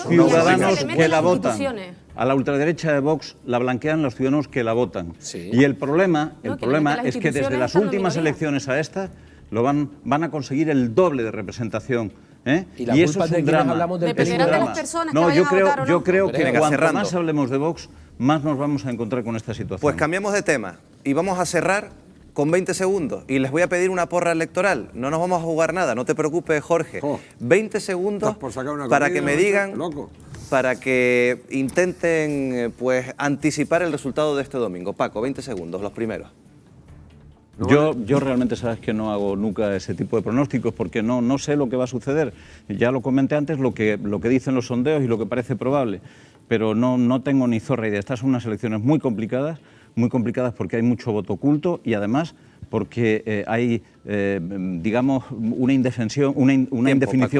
ciudadanos que la votan. A la ultraderecha de Vox la blanquean los ciudadanos que la votan. Sí. Y el problema es que desde las últimas elecciones a estas van a conseguir el doble de representación. Y eso es un drama. Dependerá de las personas no, que vayan a votar o no. Yo creo que cuanto más hablemos de Vox, más nos vamos a encontrar con esta situación. Pues cambiamos de tema y vamos a cerrar con 20 segundos. Y les voy a pedir una porra electoral. No nos vamos a jugar nada, no te preocupes, Jorge. 20 segundos para que me digan... para que intenten pues anticipar el resultado de este domingo. Paco, 20 segundos, los primeros. Yo realmente sabes que no hago nunca ese tipo de pronósticos porque no sé lo que va a suceder. Ya lo comenté antes, lo que dicen los sondeos y lo que parece probable, pero no tengo ni zorra idea. Estas son unas elecciones muy complicadas porque hay mucho voto oculto y además porque hay, digamos, una indefinición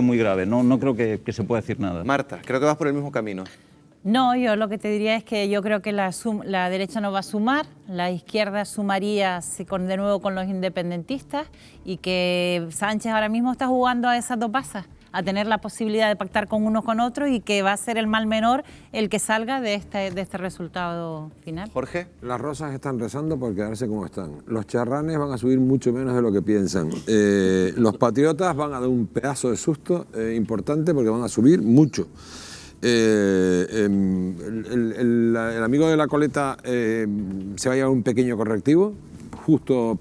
muy grave. No creo que se pueda decir nada. Marta, creo que vas por el mismo camino. No, yo lo que te diría es que yo creo que la derecha no va a sumar, la izquierda sumaría de nuevo con los independentistas y que Sánchez ahora mismo está jugando a esas dos pasas, a tener la posibilidad de pactar con uno con otro y que va a ser el mal menor el que salga de este resultado final. Jorge. Las rosas están rezando por quedarse como están. Los charranes van a subir mucho menos de lo que piensan. Los patriotas van a dar un pedazo de susto importante porque van a subir mucho. El amigo de la coleta se va a llevar un pequeño correctivo, justo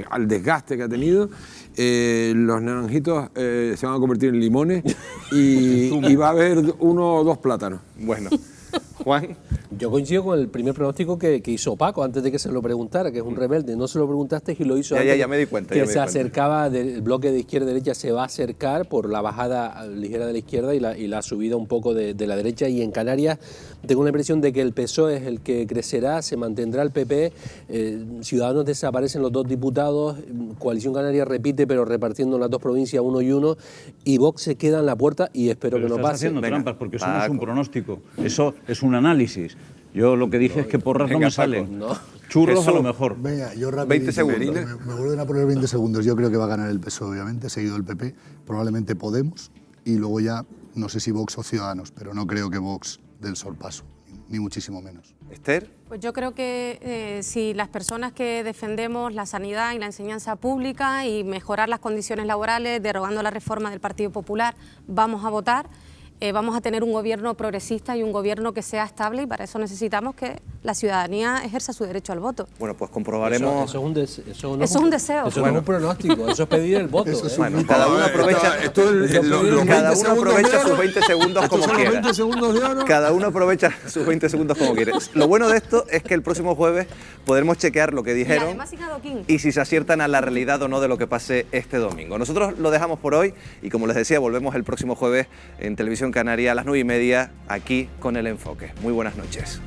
al desgaste que ha tenido. Los naranjitos se van a convertir en limones y va a haber 1 o 2 plátanos. Bueno, Juan. Yo coincido con el primer pronóstico que hizo Paco antes de que se lo preguntara, que es un rebelde. No se lo preguntaste y lo hizo antes. Ya me di cuenta. Que se acercaba, del bloque de izquierda-derecha se va a acercar por la bajada ligera de la izquierda y la subida un poco de la derecha. Y en Canarias tengo la impresión de que el PSOE es el que crecerá, se mantendrá el PP. Ciudadanos desaparecen los 2 diputados, Coalición Canaria repite, pero repartiendo en las 2 provincias 1 y 1. Y Vox se queda en la puerta y espero que no pase. Estás haciendo trampas porque eso no es un pronóstico, eso es un análisis. Yo lo que dije es que porras no me salen. Churros Jesús, a lo mejor. Venga, yo rápido. 20 segundos. Me vuelven a poner 20 segundos. Yo creo que va a ganar el PSOE, obviamente, seguido el PP, probablemente Podemos, y luego ya, no sé si Vox o Ciudadanos, pero no creo que Vox dé el sorpaso, ni muchísimo menos. Esther. Pues yo creo que si las personas que defendemos la sanidad y la enseñanza pública y mejorar las condiciones laborales, derogando la reforma del Partido Popular, vamos a votar, vamos a tener un gobierno progresista y un gobierno que sea estable, y para eso necesitamos que la ciudadanía ejerza su derecho al voto. Bueno, pues comprobaremos... Eso es un deseo. Eso no es un pronóstico, eso es pedir el voto. Bueno, cada uno aprovecha, cada uno aprovecha sus 20 segundos como quiera. Cada uno aprovecha sus 20 segundos como quiere. Lo bueno de esto es que el próximo jueves podremos chequear lo que dijeron Y además sin adoquín. y si se aciertan a la realidad o no de lo que pase este domingo. Nosotros lo dejamos por hoy y, como les decía, volvemos el próximo jueves en Televisión Canaria a las 9:30 aquí con El Enfoque. Muy buenas noches.